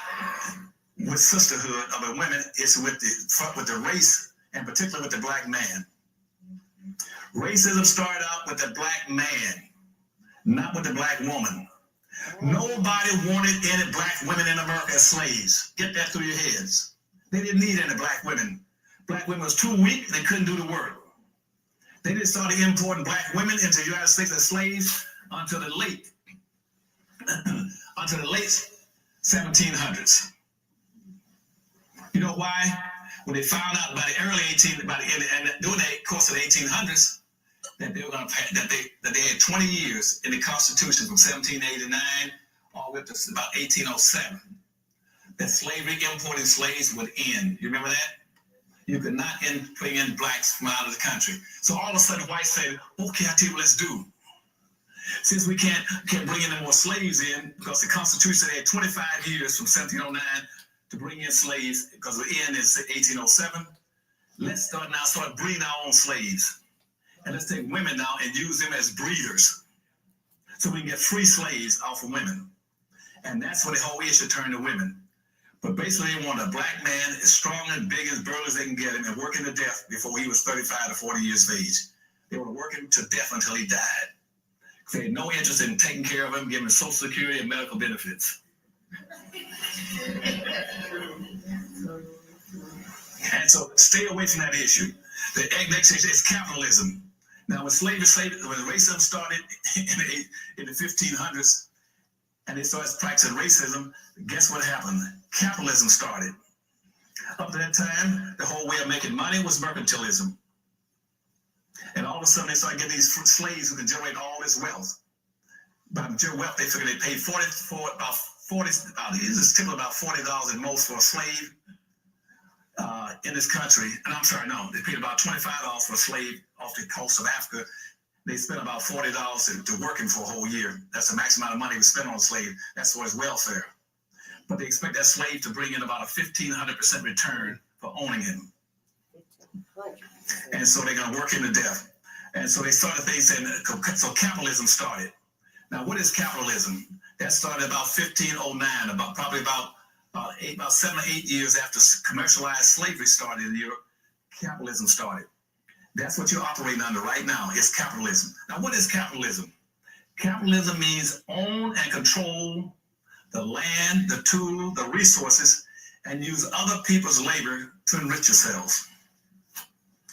[SPEAKER 1] with sisterhood of the women, it's with the race, and particularly with the black man. Racism started out with the black man, not with the black woman. Nobody wanted any black women in America as slaves. Get that through your heads. They didn't need any black women. Black women was too weak, they couldn't do the work. They didn't start importing black women into the United States as slaves until the late 1700s. You know why? When they found out by the early during the course of the 1800s, that they were going to that they had 20 years in the Constitution from 1789 all the way up to about 1807. That slavery, importing slaves would end. You remember that? You could not bring in blacks from out of the country. So all of a sudden, whites said, "Okay, I tell you what, let's do. Since we can't bring in more slaves in, because the Constitution had 25 years from 1709 to bring in slaves, because the end is 1807. Let's start breeding our own slaves. And let's take women now and use them as breeders. So we can get free slaves off of women." And that's when the whole issue turned to women. But basically they want a black man as strong and big as burly as they can get him and work him to death before he was 35 to 40 years of age. They want to work him to death until he died. They had no interest in taking care of him, giving him Social Security and medical benefits. And so stay away from that issue. The next issue is capitalism. Now, when racism started in the 1500s, and they started practicing racism, guess what happened? Capitalism started. Up to that time, the whole way of making money was mercantilism. And all of a sudden, they started getting these slaves who could generate all this wealth. By wealth, they figured they paid about $40 at most for a slave in this country. And I'm sorry, no, they paid about $25 for a slave off the coast of Africa. They spent about $40 to work him for a whole year. That's the maximum amount of money we spend on a slave. That's for his welfare. But they expect that slave to bring in about a 1,500% return for owning him. And so they're going to work him to death. And so they started things saying, so capitalism started. Now, what is capitalism? That started about 1509, probably about 7 or 8 years after commercialized slavery started in Europe. Capitalism started. That's what you're operating under right now, is capitalism. Now, what is capitalism? Capitalism means own and control the land, the tool, the resources, and use other people's labor to enrich yourselves.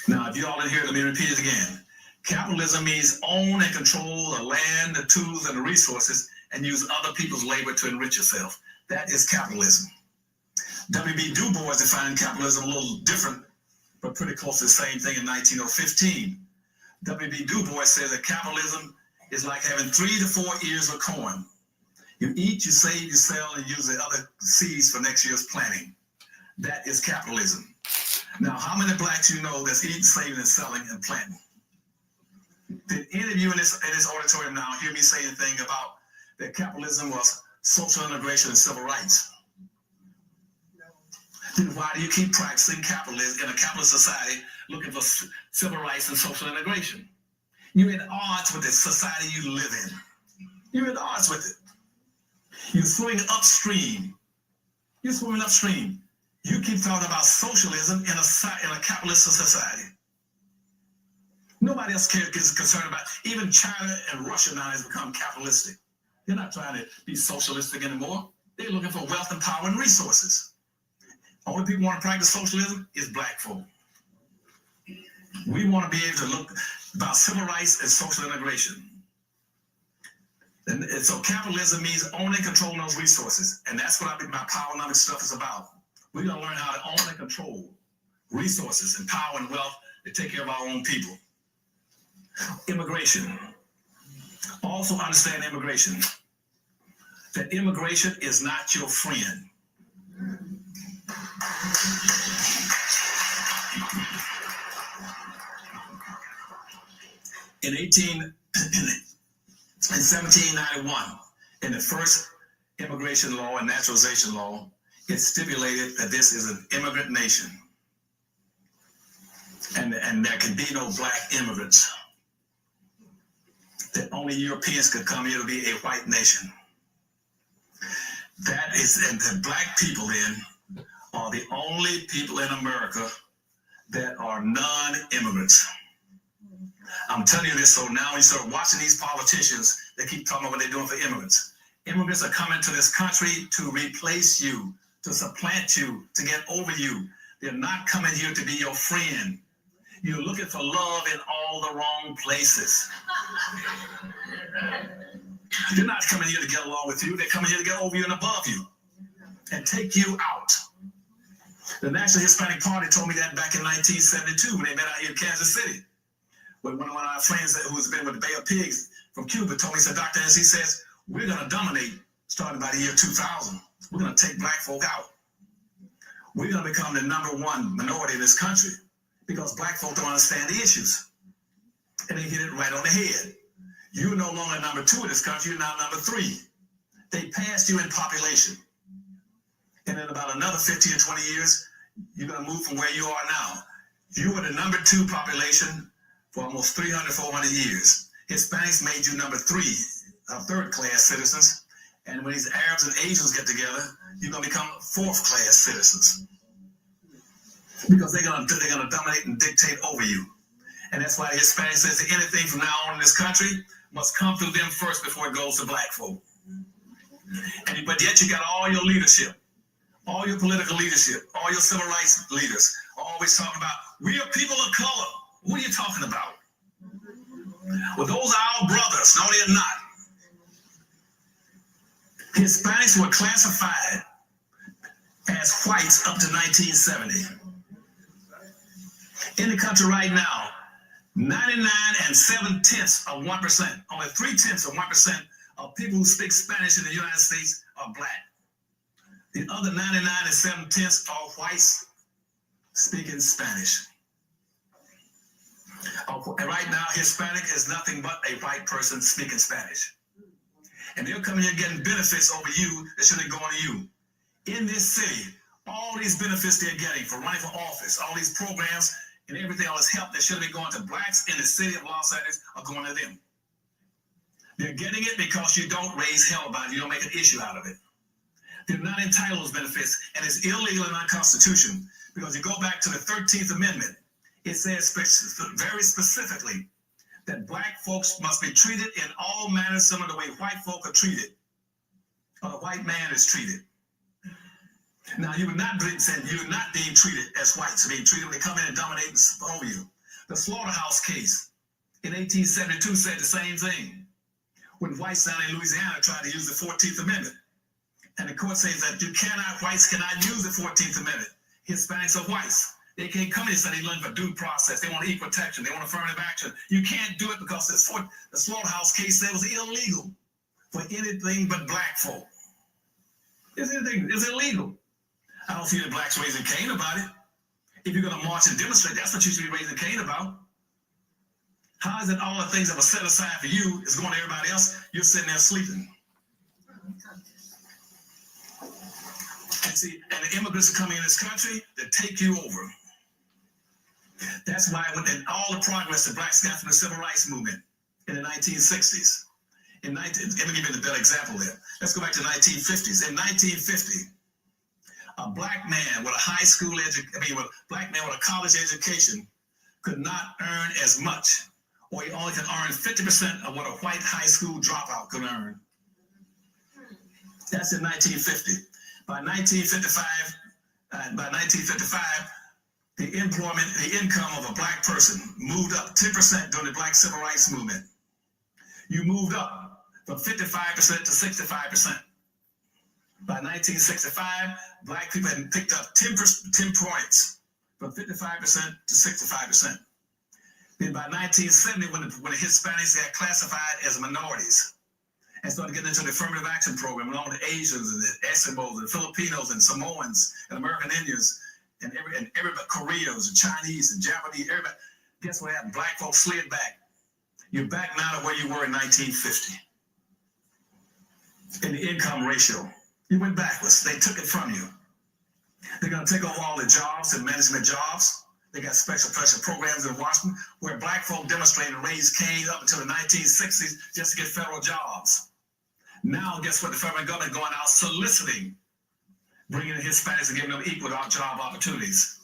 [SPEAKER 1] Now, if you all didn't hear it, let me repeat it again. Capitalism means own and control the land, the tools, and the resources, and use other people's labor to enrich yourself. That is capitalism. W.B. Du Bois defined capitalism a little different, but pretty close to the same thing in 1915. W.B. Du Bois says that capitalism is like having 3 to 4 ears of corn. You eat, you save, you sell, and use the other seeds for next year's planting. That is capitalism. Now, how many blacks you know that's eating, saving, and selling, and planting? Did any of you in this auditorium now hear me say anything about that capitalism was social integration and civil rights? No. Then why do you keep practicing capitalism in a capitalist society looking for civil rights and social integration? You're at odds with the society you live in. You're at odds with it. You're swimming upstream. You're swimming upstream. You keep talking about socialism in a capitalist society. Nobody else is concerned about it. Even China and Russia now has become capitalistic. They're not trying to be socialistic anymore. They're looking for wealth and power and resources. Only people who want to practice socialism is black folk. We want to be able to look about civil rights and social integration. And so capitalism means owning and controlling those resources. And that's what my powernomics stuff is about. We're going to learn how to own and control resources and power and wealth to take care of our own people. Immigration. Also understand immigration. That immigration is not your friend. In 1791, in the first immigration law and naturalization law, it stipulated that this is an immigrant nation. And there can be no black immigrants. That only Europeans could come here to be a white nation. That is, and the black people then are the only people in America that are non-immigrants. I'm telling you this so now when you start watching these politicians, they keep talking about what they're doing for immigrants. Immigrants are coming to this country to replace you, to supplant you, to get over you. They're not coming here to be your friend. You're looking for love in all the wrong places. They're not coming here to get along with you. They're coming here to get over you and above you and take you out. The National Hispanic Party told me that back in 1972 when they met out here in Kansas City. When one of our friends who's been with the Bay of Pigs from Cuba told me, he said, Dr. S, he says, we're going to dominate starting by the year 2000. We're going to take black folk out. We're going to become the #1 minority in this country because black folk don't understand the issues. And they hit it right on the head. You're no longer #2 in this country, you're now #3. They passed you in population. And in about another 15 or 20 years, you're going to move from where you are now. You were the #2 population for almost 300, 400 years. Hispanics made you #3, third-class citizens. And when these Arabs and Asians get together, you're going to become fourth-class citizens. Because they're going to dominate and dictate over you. And that's why the Hispanic says that anything from now on in this country must come through them first before it goes to black folk. But yet you got all your leadership, all your political leadership, all your civil rights leaders always talking about, we are people of color. What are you talking about? Well, those are our brothers. No, they're not. Hispanics were classified as whites up to 1970. In the country right now, 99 and 7/10%, only 0.3% of people who speak Spanish in the United States are black. The other 99 and 7/10 are whites speaking Spanish. And right now, Hispanic is nothing but a white person speaking Spanish. And they're coming here getting benefits over you that shouldn't go to you. In this city, all these benefits they're getting for running for office, all these programs and everything, all this help that should have been going to blacks in the city of Los Angeles are going to them. They're getting it because you don't raise hell about it. You don't make an issue out of it. They're not entitled to those benefits, and it's illegal and unconstitutional because you go back to the 13th Amendment. It says very specifically that black folks must be treated in all manners similar to the way white folk are treated, or the white man is treated. Now, you're not being treated as whites, being treated when they come in and dominate over you. The slaughterhouse case in 1872 said the same thing. When whites down in Louisiana tried to use the 14th Amendment, and the court says that whites cannot use the 14th Amendment. Hispanics are whites. They can't come in and say they learn for due process. They want equal protection. They want affirmative action. You can't do it because the slaughterhouse case said it was illegal for anything but black folk. It's illegal. I don't see the blacks raising Cain about it. If you're going to march and demonstrate, that's what you should be raising Cain about. How is it all the things that were set aside for you is going to everybody else? You're sitting there sleeping. And see, and the immigrants are coming in this country to take you over. That's why when all the progress the blacks got from the civil rights movement in the 1960s. Let me give you the better example there. Let's go back to the 1950s. In 1950, a black man with a black man with a college education could not earn as much, or he only could earn 50% of what a white high school dropout could earn. That's in 1950. By 1955, the income of a black person moved up 10% during the black civil rights movement. You moved up from 55% to 65%. By 1965, black people had picked up 10 points, from 55% to 65%. Then by 1970, when the Hispanics got classified as minorities and started getting into the affirmative action program, along with the Asians and the Eskimos and Filipinos and Samoans and American Indians and everybody, Koreans and Chinese and Japanese, everybody, guess what happened? Black folks slid back. You're back now to where you were in 1950 in the income ratio. You went backwards. They took it from you. They're going to take over all the jobs and management jobs. They got special pressure programs in Washington where black folk demonstrated and raised Cain up until the 1960s just to get federal jobs. Now, guess what? The federal government going out soliciting, bringing in Hispanics and giving them equal job opportunities.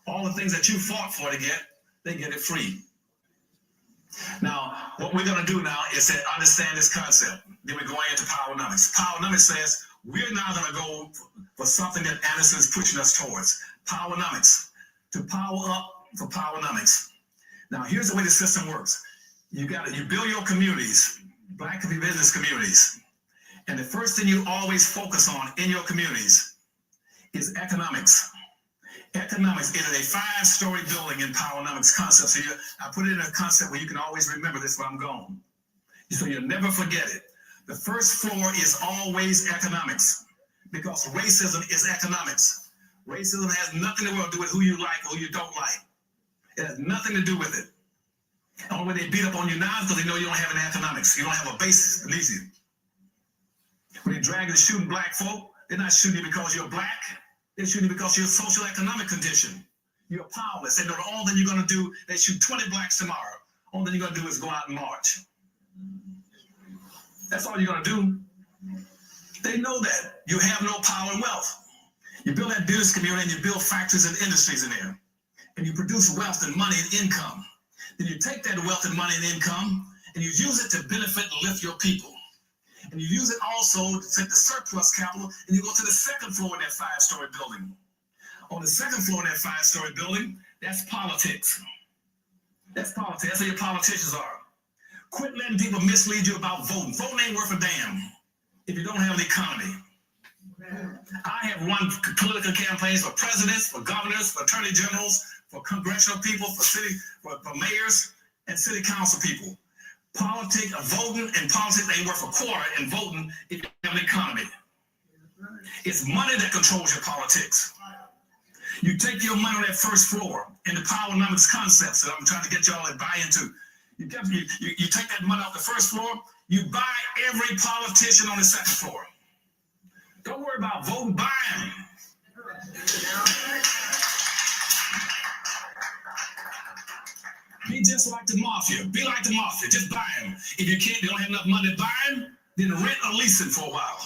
[SPEAKER 1] All the things that you fought for to get, they get it free. Now, what we're going to do now is to understand this concept. Then we're going into powernomics. Powernomics says we're now going to go for something that Anderson's pushing us towards. Powernomics. To power up for powernomics. Now, here's the way the system works. You build your communities, black business communities. And the first thing you always focus on in your communities is economics. Economics is a 5-story building in powernomics concept. So I put it in a concept where you can always remember this when I'm gone. So you'll never forget it. The first floor is always economics because racism is economics. Racism has nothing to do with who you like or who you don't like. It has nothing to do with it. The only way they beat up on you now is because they know you don't have any economics. You don't have a basis beneath you. When they drag and shooting black folk, they're not shooting you because you're black. They're shooting you because of your social economic condition. You're powerless. They know the only thing you're going to do, they shoot 20 blacks tomorrow. Only thing you're going to do is go out and march. That's all you're going to do. They know that. You have no power and wealth. You build that business community and you build factories and industries in there. And you produce wealth and money and income. Then you take that wealth and money and income and you use it to benefit and lift your people. And you use it also to take the surplus capital and you go to the second floor in that 5-story building. On the second floor in that 5-story building, that's politics. That's politics. That's where your politicians are. Quit letting people mislead you about voting. Voting ain't worth a damn. if you don't have an economy. I have run political campaigns for presidents, for governors, for attorney generals, for congressional people, for mayors and city council people. Politics, voting and politics ain't worth a quarter in voting if you have an economy. It's money that controls your politics. You take your money on that first floor in the power numbers concepts that I'm trying to get y'all to buy into. You take that money off the first floor, you buy every politician on the second floor. Don't worry about voting, buy them. Be just like the mafia. Be like the mafia. Just buy them. If you can't, you don't have enough money to buy them, then rent or lease them for a while.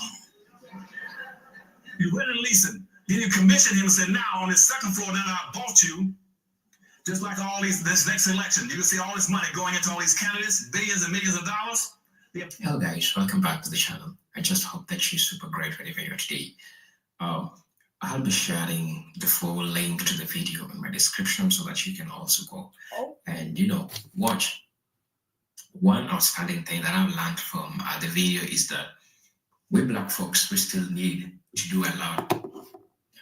[SPEAKER 1] You rent and lease them. Then you commission him and say, now on this second floor, now I bought you. Just like this next election, you can see all this money going into all these candidates, billions and millions of dollars.
[SPEAKER 3] Hello guys, welcome back to the channel. I just hope that you're super great wherever you are today. I'll be sharing the full link to the video in my description so that you can also go and watch. One outstanding thing that I've learned from the video is that we Black folks, we still need to do a lot.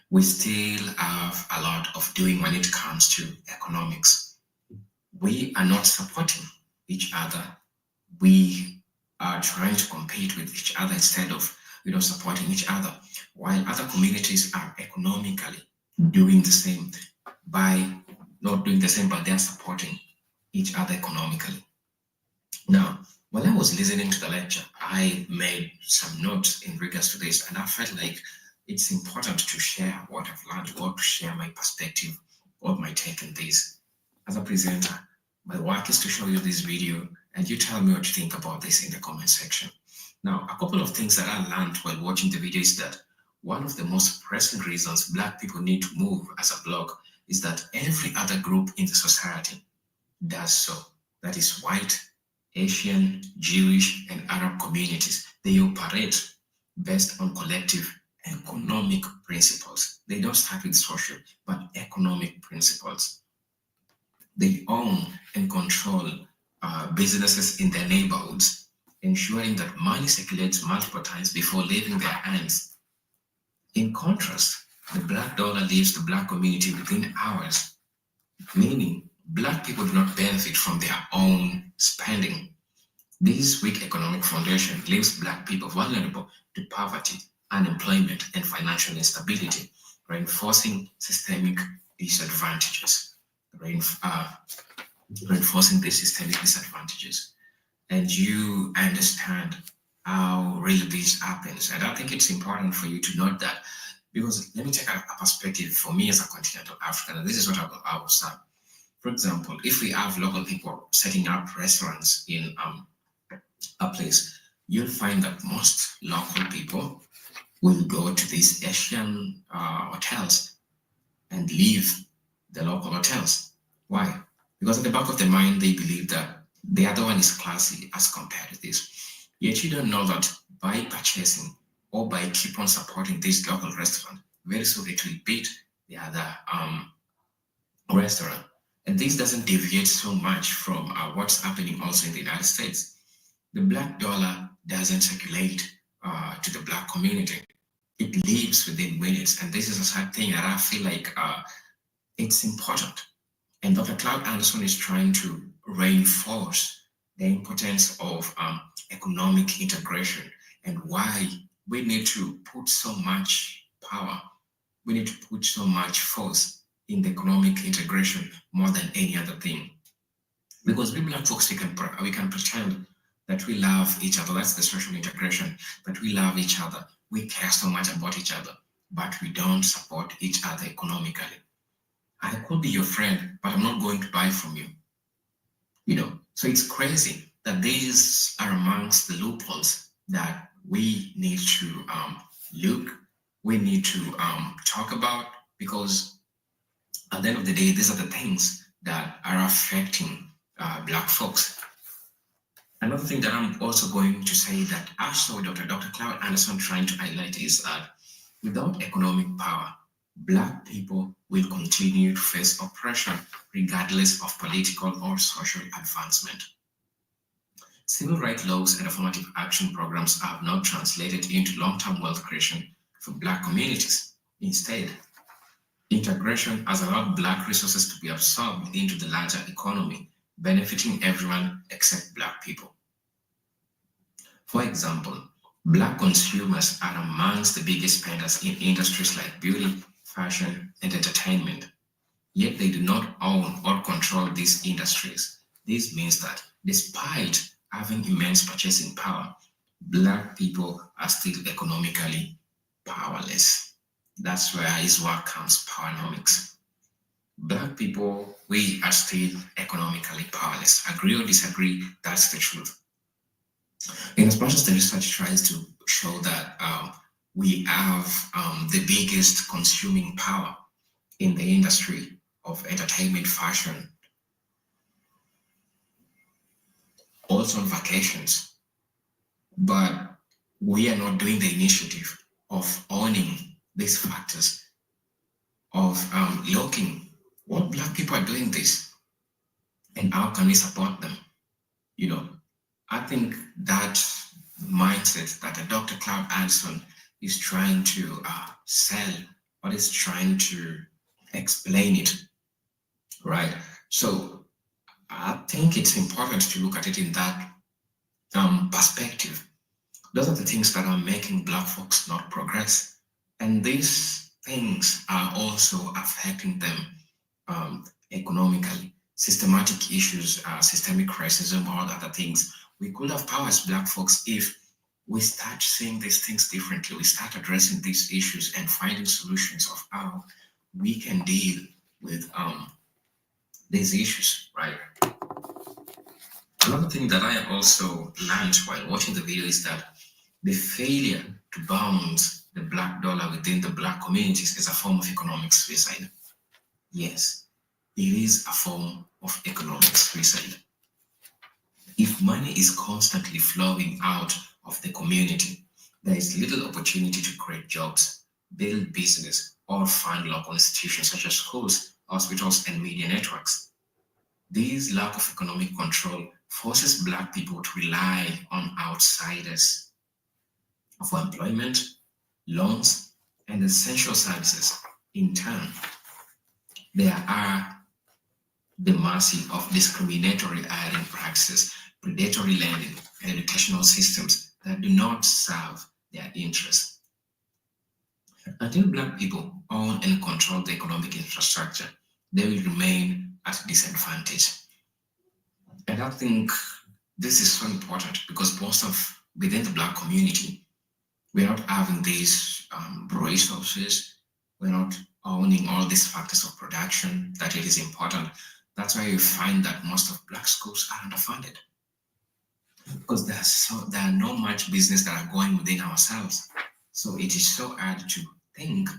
[SPEAKER 3] We still have a lot of doing when it comes to economics. We are not supporting each other. We are trying to compete with each other instead of supporting each other, while other communities are economically doing the same by not doing the same, but they're supporting each other economically. Now, while I was listening to the lecture, I made some notes in regards to this, and I felt like it's important to share what I've learned, or to share my perspective, what my take on this. As a presenter, my work is to show you this video, and you tell me what you think about this in the comment section. Now, a couple of things that I learned while watching the video is that one of the most pressing reasons Black people need to move as a bloc is that every other group in the society does so. That is white, Asian, Jewish, and Arab communities. They operate based on collective economic principles. They don't start with social, but economic principles. They own and control businesses in their neighborhoods, ensuring that money circulates multiple times before leaving their hands. In contrast, the Black dollar leaves the Black community within hours, meaning Black people do not benefit from their own spending. This weak economic foundation leaves Black people vulnerable to poverty, unemployment, and financial instability, reinforcing systemic disadvantages. Reinforcing these systemic disadvantages. And you understand how really this happens. And I think it's important for you to note that, because let me take a perspective for me as a continental African, and this is what I will say. For example, if we have local people setting up restaurants in a place, you'll find that most local people will go to these Asian hotels and leave the local hotels. Why? Because at the back of their mind, they believe that the other one is classy as compared to this. Yet you don't know that by purchasing or by keep on supporting this local restaurant, very soon it will beat the other restaurant. And this doesn't deviate so much from what's happening also in the United States. The Black dollar doesn't circulate to the Black community. It lives within minutes. And this is a sad thing that I feel like it's important. And Dr. Cloud Anderson is trying to reinforce the importance of economic integration and why we need to put so much power, we need to put so much force in the economic integration more than any other thing. Because we Black folks, we can pretend that we love each other. That's the social integration, that we love each other. We care so much about each other, but we don't support each other economically. I could be your friend, but I'm not going to buy from you. So it's crazy that these are amongst the loopholes that we need to we need to talk about, because at the end of the day, these are the things that are affecting Black folks. Another thing that I'm also going to say that I saw Dr. Cloud Anderson trying to highlight is that without economic power, Black people will continue to face oppression regardless of political or social advancement. Civil rights laws and affirmative action programs have not translated into long-term wealth creation for Black communities. Instead, integration has allowed Black resources to be absorbed into the larger economy, benefiting everyone except Black people. For example, Black consumers are amongst the biggest spenders in industries like beauty, fashion, and entertainment. Yet they do not own or control these industries. This means that despite having immense purchasing power, Black people are still economically powerless. That's where his work comes, powernomics. Black people, we are still economically powerless. Agree or disagree, that's the truth. In as much as the research tries to show that we have the biggest consuming power in the industry of entertainment, fashion, also on vacations, but we are not doing the initiative of owning these factors, of looking what Black people are doing this and how can we support them. You know, I think that mindset that Dr. Cloud Anderson is trying to sell, or is trying to explain it, right? So I think it's important to look at it in that perspective. Those are the things that are making Black folks not progress. And these things are also affecting them economically. Systematic issues, systemic racism, all other things. We could have power as Black folks if we start seeing these things differently. We start addressing these issues and finding solutions of how we can deal with these issues, right? Another thing that I also learned while watching the video is that the failure to bounce the Black dollar within the Black communities is a form of economic suicide. Yes, it is a form of economic suicide. If money is constantly flowing out of the community, there is little opportunity to create jobs, build business, or fund local institutions such as schools, hospitals, and media networks. This lack of economic control forces Black people to rely on outsiders for employment, loans, and essential services. In turn, there are the mercy of discriminatory hiring practices, predatory lending, and educational systems that do not serve their interests. Until Black people own and control the economic infrastructure, they will remain at a disadvantage. And I think this is so important because most of within the Black community, we're not having these resources, we're not owning all these factors of production that it is important. That's why you find that most of Black schools are underfunded because there are no much business that are going within ourselves. So it is so hard to think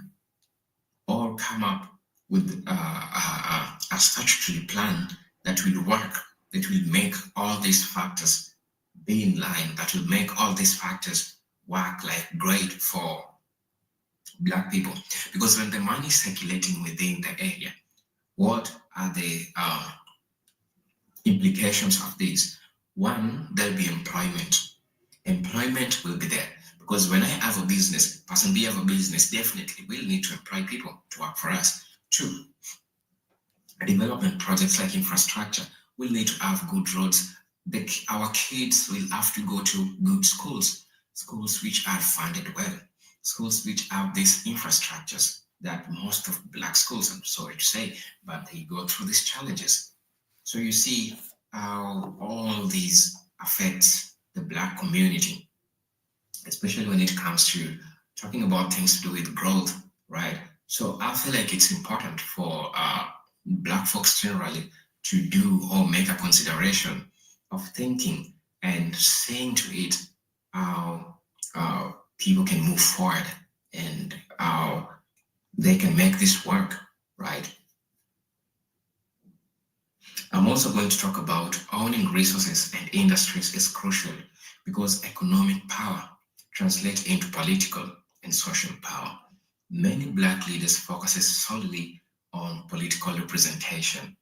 [SPEAKER 3] or come up with a statutory plan that will work, that will make all these factors be in line, that will make all these factors work like great for Black people. Because when the money is circulating within the area, what are the implications of this? One, there'll be employment. Employment will be there because when I have a business, person B have a business, definitely we'll need to employ people to work for us. Two, development projects like infrastructure, we'll need to have good roads. Our kids will have to go to good schools, schools which are funded well, schools which have these infrastructures that most of Black schools, I'm sorry to say, but they go through these challenges. So you see how all these affects the Black community, especially when it comes to talking about things to do with growth, right? So I feel like it's important for Black folks generally to do or make a consideration of thinking and saying to it how people can move forward and how they can make this work, right? I'm also going to talk about owning resources and industries is crucial because economic power translates into political and social power. Many Black leaders focus solely on political representation,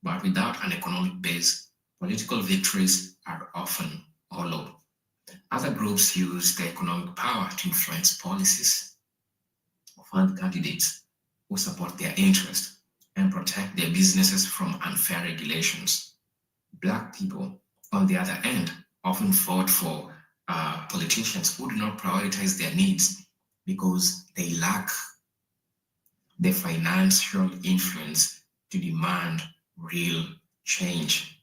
[SPEAKER 3] but without an economic base, political victories are often or low. Other groups use their economic power to influence policies, fund candidates who support their interests, and protect their businesses from unfair regulations. Black people, on the other hand, often vote for politicians who do not prioritize their needs because they lack the financial influence to demand real change.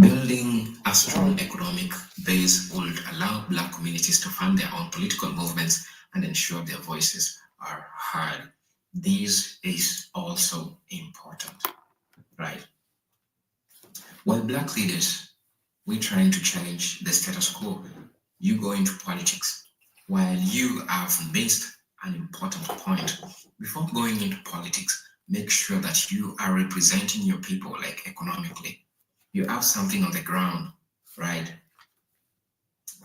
[SPEAKER 3] Building a strong economic base would allow Black communities to fund their own political movements and ensure their voices are heard. This is also important, right? While Black leaders, we're trying to change the status quo, you go into politics. While you have missed an important point, before going into politics, make sure that you are representing your people, like economically. You have something on the ground, right?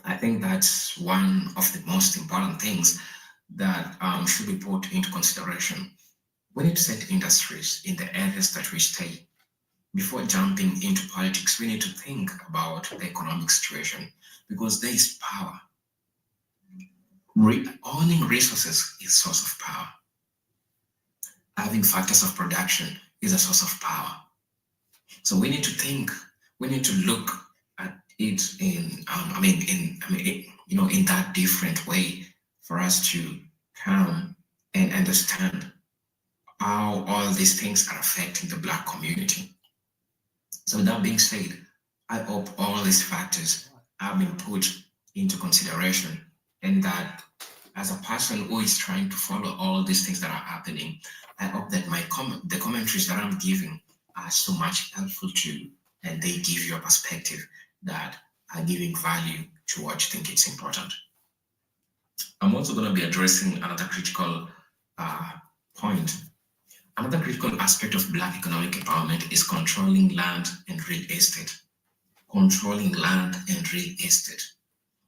[SPEAKER 3] I think that's one of the most important things that should be put into consideration. We need to set industries in the areas that we stay. Before jumping into politics, we need to think about the economic situation because there is power. Owning resources is a source of power. Having factors of production is a source of power. So we need to think. We need to look at it in that different way for us to come and understand how all these things are affecting the Black community. So with that being said, I hope all these factors have been put into consideration, and that as a person who is trying to follow all these things that are happening, I hope that the commentaries that I'm giving are so much helpful to you, and they give you a perspective that are giving value to what you think it's important. I'm also going to be addressing another critical point. Another critical aspect of Black economic empowerment is controlling land and real estate. Controlling land and real estate.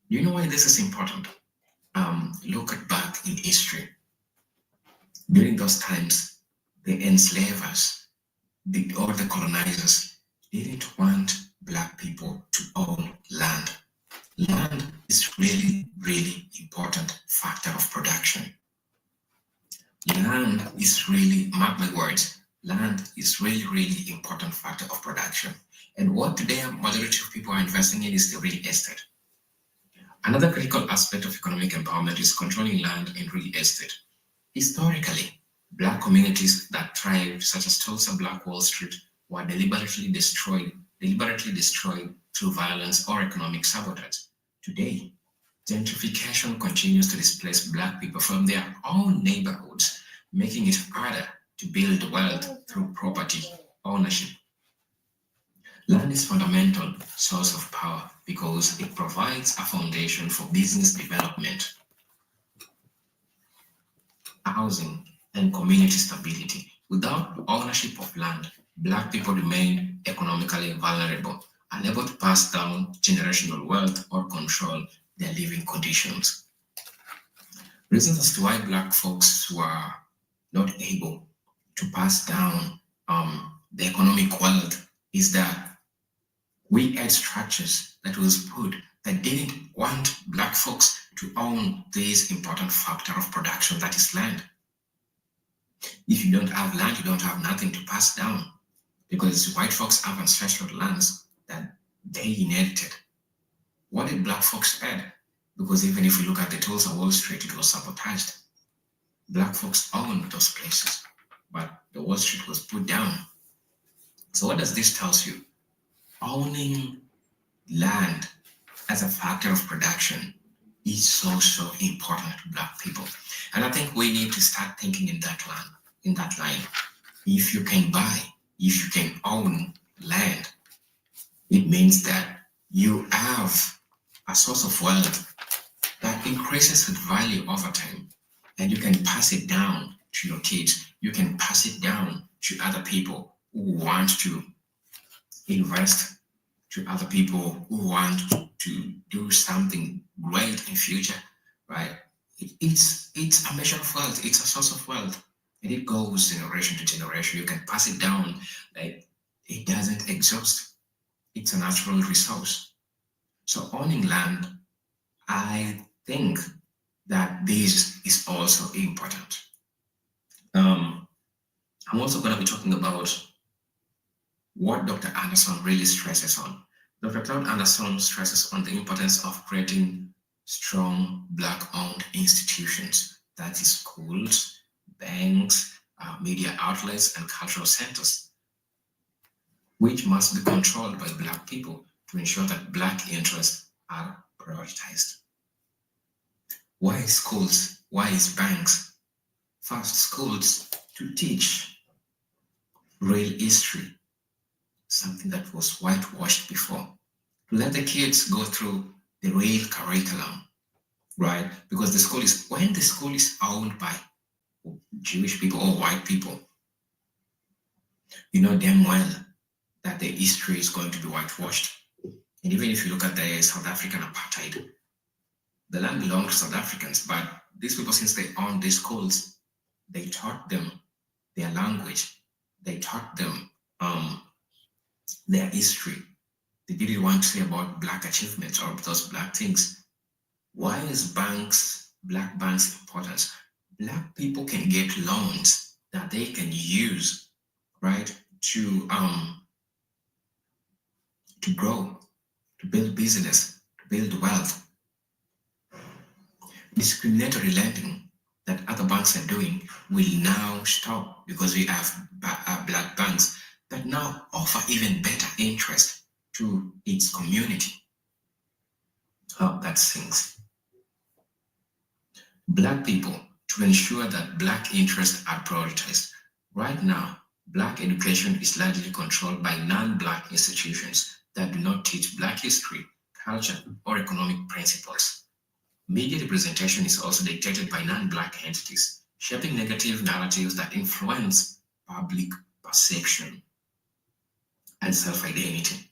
[SPEAKER 3] Do you know why this is important? Look at back in history. During those times, the enslavers, or the colonizers, didn't want Black people to own land. Land is really, really important factor of production. Land is really, mark my words, land is really, really important factor of production. And what today a majority of people are investing in is the real estate. Another critical aspect of economic empowerment is controlling land and real estate. Historically, Black communities that thrived, such as Tulsa, Black Wall Street, were deliberately destroyed through violence or economic sabotage. Today, gentrification continues to displace Black people from their own neighborhoods, making it harder to build wealth through property ownership. Land is a fundamental source of power because it provides a foundation for business development, housing, and community stability. Without ownership of land, Black people remain economically vulnerable, unable to pass down generational wealth or control their living conditions. Reasons as to why Black folks were not able to pass down the economic wealth is that we had structures that was put that didn't want Black folks to own this important factor of production that is land. If you don't have land, you don't have nothing to pass down, because white folks have ancestral lands that they inherited. What did Black folks add? Because even if you look at the Tulsa Wall Street, it was sabotaged. Black folks owned those places, but the Wall Street was put down. So what does this tell you? Owning land as a factor of production is so important to Black people. And I think we need to start thinking in that line. If you can buy, if you can own land, it means that you have a source of wealth that increases with value over time, and you can pass it down to your kids. You can pass it down to other people who want to invest, to other people who want to do something great in future, right? It's a measure of wealth. It's a source of wealth, and it goes generation to generation. You can pass it down, like it doesn't exhaust. It's a natural resource. So owning land, I think that this is also important. I'm also going to be talking about what Dr. Anderson really stresses on. Dr. Claude Anderson stresses on the importance of creating strong Black-owned institutions, that is schools, banks, media outlets, and cultural centers, which must be controlled by Black people to ensure that Black interests are prioritized. Why schools? Why is banks? First, schools to teach real history, something that was whitewashed before. To let the kids go through the real curriculum, right? Because when the school is owned by Jewish people or white people, you know damn well that the history is going to be whitewashed. And even if you look at the South African apartheid, the land belonged to South Africans, but these people, since they owned these schools, they taught them their language, they taught them their history. They didn't want to say about Black achievements or those Black things. Why is Black banks important? Black people can get loans that they can use, right, to grow, to build business, to build wealth. Discriminatory lending that other banks are doing will now stop because we have Black banks that now offer even better interest to its community. Oh, that sings. Black people, to ensure that Black interests are prioritized. Right now, Black education is largely controlled by non-Black institutions that do not teach Black history, culture, or economic principles. Media representation is also dictated by non-Black entities, shaping negative narratives that influence public perception and self-identity.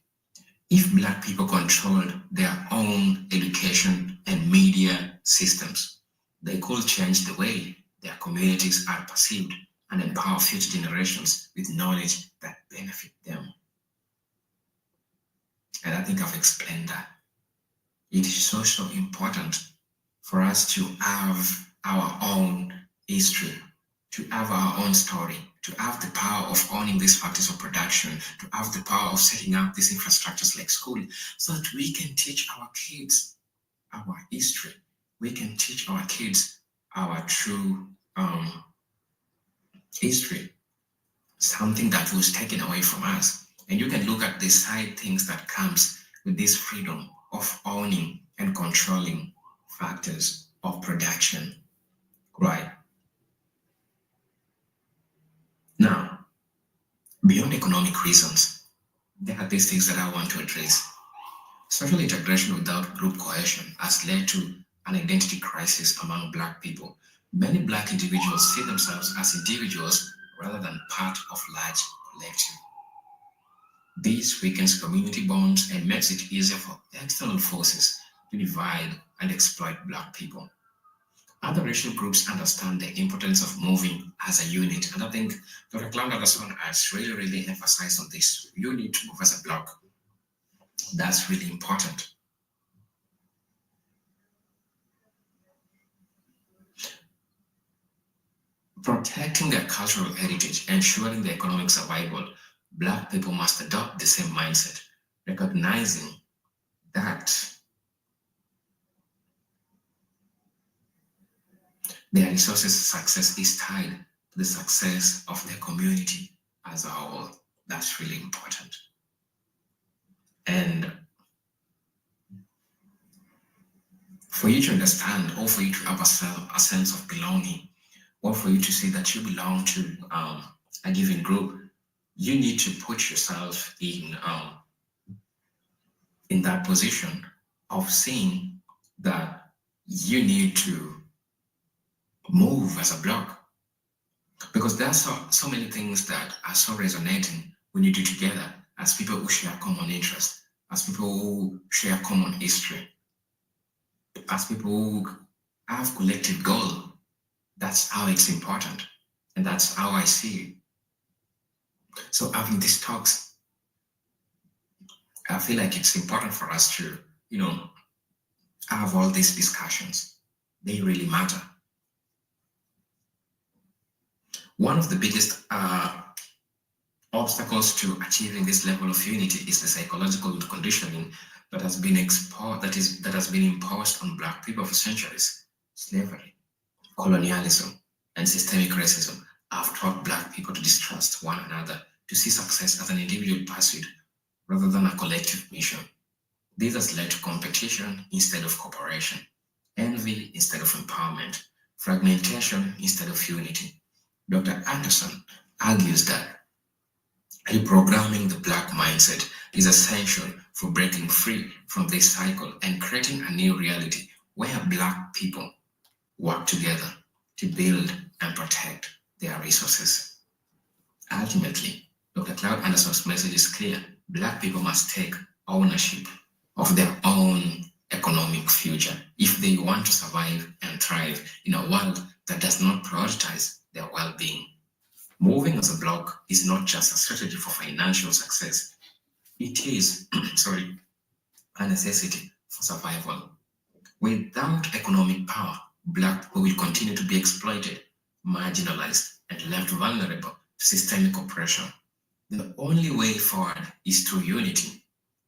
[SPEAKER 3] If Black people controlled their own education and media systems, they could change the way their communities are perceived and empower future generations with knowledge that benefit them. And I think I've explained that. It is so important for us to have our own history, to have our own story, to have the power of owning these factors of production, to have the power of setting up these infrastructures like school, so that we can teach our kids our history. We can teach our kids our true history, something that was taken away from us. And you can look at the side things that comes with this freedom of owning and controlling factors of production, right? Now, beyond economic reasons, there are these things that I want to address. Social integration without group cohesion has led to an identity crisis among Black people. Many Black individuals see themselves as individuals rather than part of large collective. This weakens community bonds and makes it easier for external forces to divide and exploit Black people. Other racial groups understand the importance of moving as a unit, and I think Dr. Claude Anderson has really emphasized on this. You need to move as a block. That's really important. Protecting their cultural heritage, ensuring their economic survival, Black people must adopt the same mindset, recognizing that their resources success is tied to the success of their community as a whole. That's really important. And for you to understand, or for you to have a sense of belonging, or for you to say that you belong to a given group, you need to put yourself in that position of seeing that you need to move as a block, because there are so many things that are so resonating when you do together as people who share common interests, as people who share common history, as people who have collective goal. That's how it's important, and that's how I see it. So having these talks, I feel like it's important for us to have all these discussions. They really matter. One of the biggest obstacles to achieving this level of unity is the psychological conditioning that has been imposed on Black people for centuries. Slavery, colonialism, and systemic racism have taught Black people to distrust one another, to see success as an individual pursuit rather than a collective mission. This has led to competition instead of cooperation, envy instead of empowerment, fragmentation instead of unity. Dr. Anderson argues that reprogramming the Black mindset is essential for breaking free from this cycle and creating a new reality where Black people work together to build and protect their resources. Ultimately, Dr. Cloud Anderson's message is clear. Black people must take ownership of their own economic future if they want to survive and thrive in a world that does not prioritize their well-being. Moving as a block is not just a strategy for financial success. It is, a necessity for survival. Without economic power, Black people will continue to be exploited, marginalized, and left vulnerable to systemic oppression. The only way forward is through unity,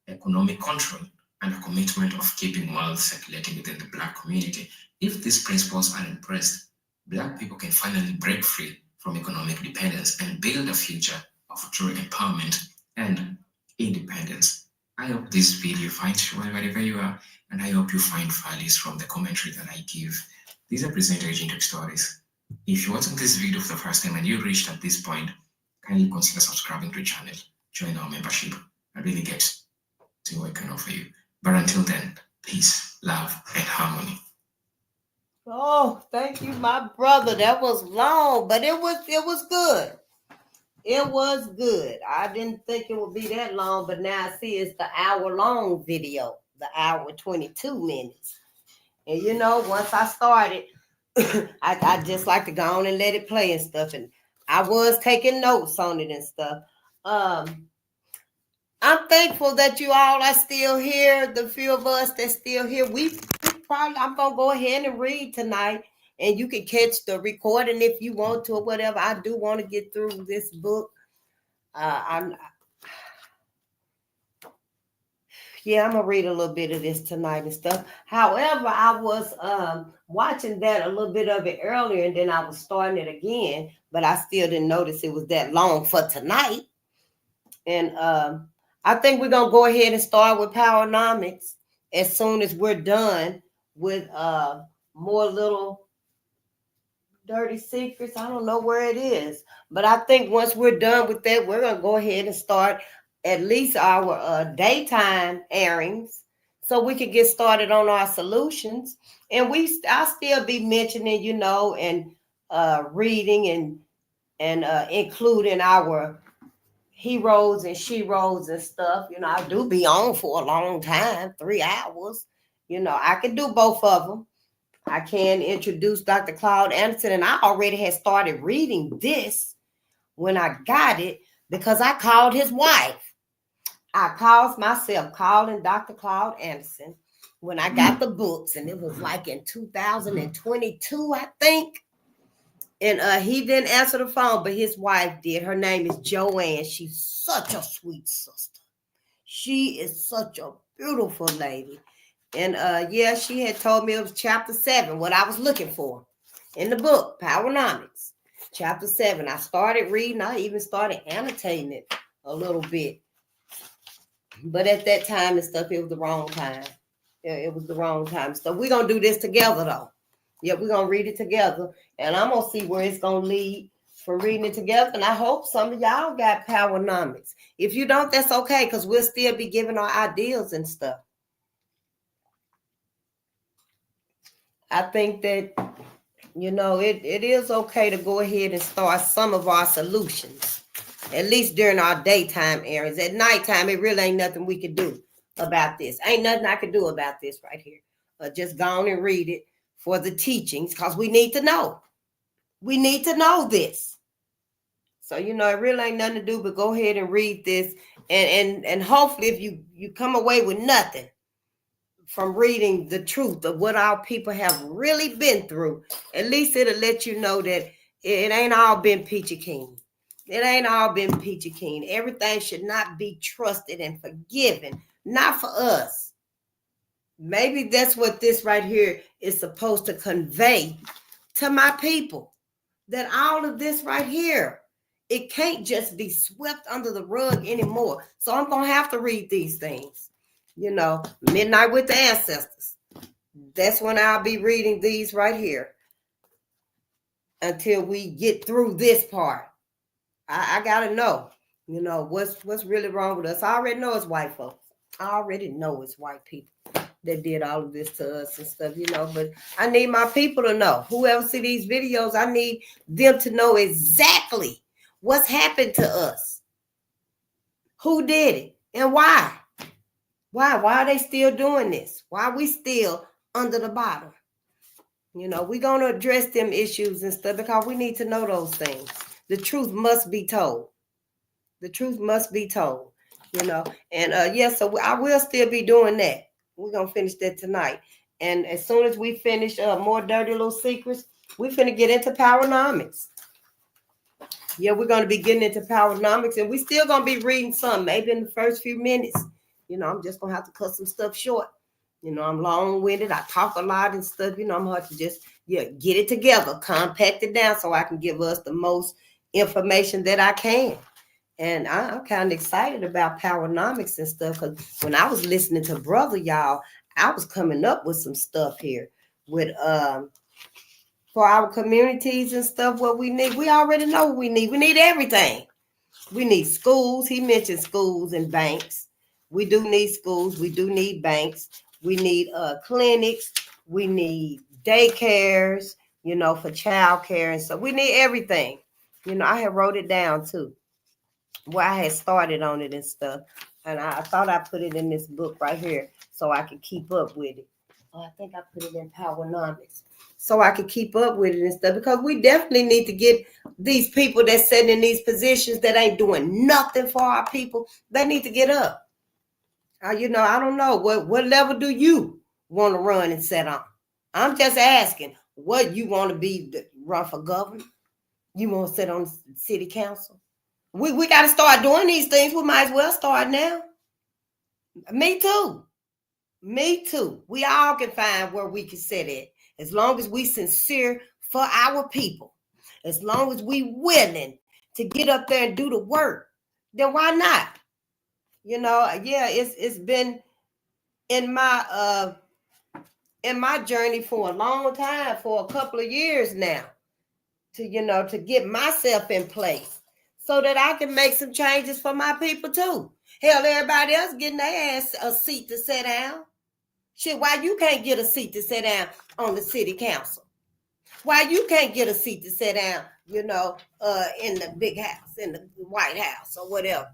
[SPEAKER 3] economic control, and a commitment of keeping wealth circulating within the Black community. If these principles are embraced, Black people can finally break free from economic dependence and build a future of true empowerment and independence. I hope this video finds you wherever you are, and I hope you find values from the commentary that I give. These are presenter Agent Tech Stories. If you're watching this video for the first time and you reached at this point, kindly consider subscribing to the channel, join our membership. I really get to see what I can offer you. But until then, peace, love, and harmony.
[SPEAKER 2] Oh, thank you, my brother. That was long, but it was good. It was good. I didn't think it would be that long, but now I see it's the hour-long video, the hour 22 minutes. And once I started, I just like to go on and let it play and stuff. And I was taking notes on it and stuff. I'm thankful that you all are still here. The few of us that's still here, I'm gonna go ahead and read tonight, and you can catch the recording if you want to or whatever. I do want to get through this book. I'm gonna read a little bit of this tonight and stuff. However, I was watching that a little bit of it earlier, and then I was starting it again, but I still didn't notice it was that long for tonight. And I think we're gonna go ahead and start with Powernomics as soon as we're done with more little dirty secrets. I don't know where it is, but I think once we're done with that, we're gonna go ahead and start at least our daytime airings, so we can get started on our solutions. And I'll still be mentioning, and reading and including our heroes and sheroes and stuff. I do be on for a long time, 3 hours. I can do both of them. I can introduce Dr. Claude Anderson, and I already had started reading this when I got it because I called his wife. I called myself calling Dr. Claude Anderson when I got the books, and it was like in 2022, I think. And he didn't answer the phone, but his wife did. Her name is Joanne. She's such a sweet sister. She is such a beautiful lady. And she had told me it was chapter 7, what I was looking for in the book, Powernomics. Chapter 7. I started reading. I even started annotating it a little bit. But at that time and stuff, it was the wrong time. It was the wrong time. So we're going to do this together, though. Yeah, we're going to read it together. And I'm going to see where it's going to lead for reading it together. And I hope some of y'all got Powernomics. If you don't, that's okay, because we'll still be giving our ideas and stuff. I think that, it is okay to go ahead and start some of our solutions, at least during our daytime areas. At nighttime, it really ain't nothing we can do about this. Ain't nothing I can do about this right here. Just go on and read it for the teachings, because we need to know. We need to know this. So, it really ain't nothing to do but go ahead and read this. And hopefully if you come away with nothing, from reading the truth of what our people have really been through, at least it'll let you know that it ain't all been peachy keen. It ain't all been peachy keen. Everything should not be trusted and forgiven. Not for us. Maybe that's what this right here is supposed to convey to my people. That all of this right here, it can't just be swept under the rug anymore. So I'm going to have to read these things. You know, Midnight with the Ancestors. That's when I'll be reading these right here until we get through this part. I gotta know, you know, what's really wrong with us. I already know it's white folks. I already know it's white people that did all of this to us and stuff, you know, but I need my people to know. Whoever see these videos, I need them to know exactly what's happened to us. Who did it and why? Why are they still doing this? Why are we still under the bottom? You know, we're going to address them issues and stuff because we need to know those things. The truth must be told. The truth must be told, you know. And so I will still be doing that. We're going to finish that tonight. And as soon as we finish more Dirty Little Secrets, we're finna get into Powernomics. Yeah, we're going to be getting into Powernomics, and we still going to be reading some, maybe in the first few minutes. You know, I'm just going to have to cut some stuff short. You know, I'm long-winded. I talk a lot and stuff. You know, I'm going to have to just, get it together, compact it down so I can give us the most information that I can. And I'm kind of excited about Powernomics and stuff because when I was listening to Brother, y'all, I was coming up with some stuff here with for our communities and stuff, what we need. We already know what we need. We need everything. We need schools. He mentioned schools and banks. We do need schools. We do need banks. We need clinics. We need daycares, you know, for child care and stuff. We need everything. You know, I have wrote it down too, where I had started on it and stuff. And I thought I put it in this book right here so I could keep up with it. Oh, I think I put it in Powernomics so I could keep up with it and stuff because we definitely need to get these people that's sitting in these positions that ain't doing nothing for our people. They need to get up. You know, I don't know. What level do you want to run and sit on? I'm just asking, what you want to be, run for governor? You want to sit on city council? We got to start doing these things. We might as well start now. Me too. Me too. We all can find where we can sit at. As long as we sincere for our people. As long as we willing to get up there and do the work. Then why not? You know, yeah, it's been in my journey for a long time, for a couple of years now, to get myself in place so that I can make some changes for my people too. Hell, everybody else getting their ass a seat to sit down. Shit, why you can't get a seat to sit down on the city council? Why you can't get a seat to sit down, in the big house, in the White House or whatever,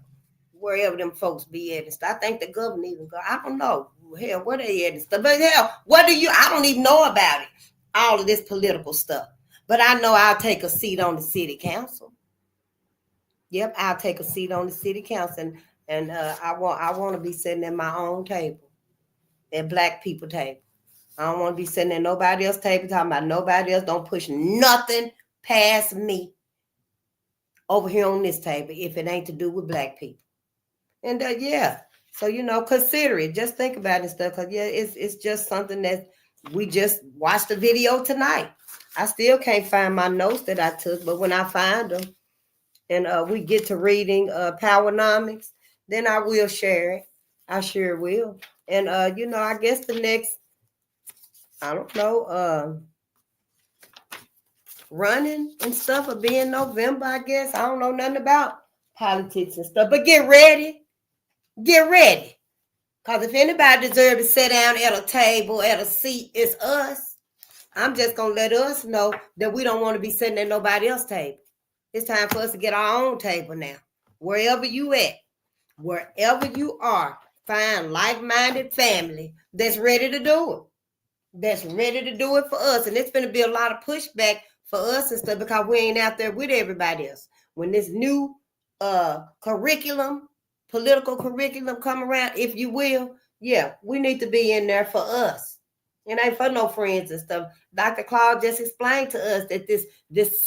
[SPEAKER 2] wherever them folks be at and stuff. I think the governor even go, I don't know. Hell, where they at and stuff. But hell, I don't even know about it. All of this political stuff. But I know I'll take a seat on the city council. Yep, I'll take a seat on the city council. And I want to be sitting at my own table. At Black people table. I don't want to be sitting at nobody else's table talking about nobody else. Don't push nothing past me over here on this table if it ain't to do with Black people. And so consider it. Just think about it and stuff. Cause it's just something that we just watched the video tonight. I still can't find my notes that I took, but when I find them and we get to reading Powernomics, then I will share it. I sure will. And I guess the next, I don't know, running and stuff will be in November, I guess. I don't know nothing about politics and stuff, but get ready. Get ready. Because if anybody deserves to sit down at a table, at a seat, it's us. I'm just going to let us know that we don't want to be sitting at nobody else's table. It's time for us to get our own table now. Wherever you at, wherever you are, find like-minded family that's ready to do it. That's ready to do it for us. And it's going to be a lot of pushback for us and stuff because we ain't out there with everybody else. When this new political curriculum come around, if you will, Yeah, we need to be in there for us. It ain't for no friends and stuff. Dr. Claude just explained to us that this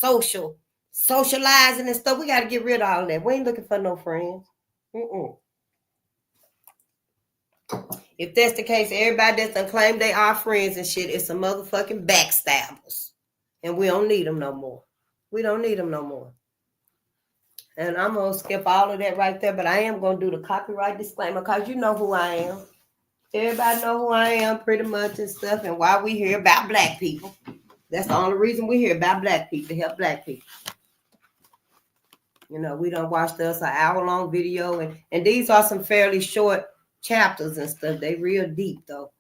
[SPEAKER 2] socializing and stuff, we got to get rid of all that. We ain't looking for no friends. Mm-mm. If that's the case, everybody that's done claim they are friends and shit is some motherfucking backstabbers. And we don't need them no more. We don't need them no more. And I'm going to skip all of that right there, but I am going to do the copyright disclaimer because you know who I am. Everybody know who I am pretty much and stuff and why we hear about black people. That's the only reason we hear about black people, to help black people. You know, we done watched us an hour-long video, and these are some fairly short chapters and stuff. They real deep, though.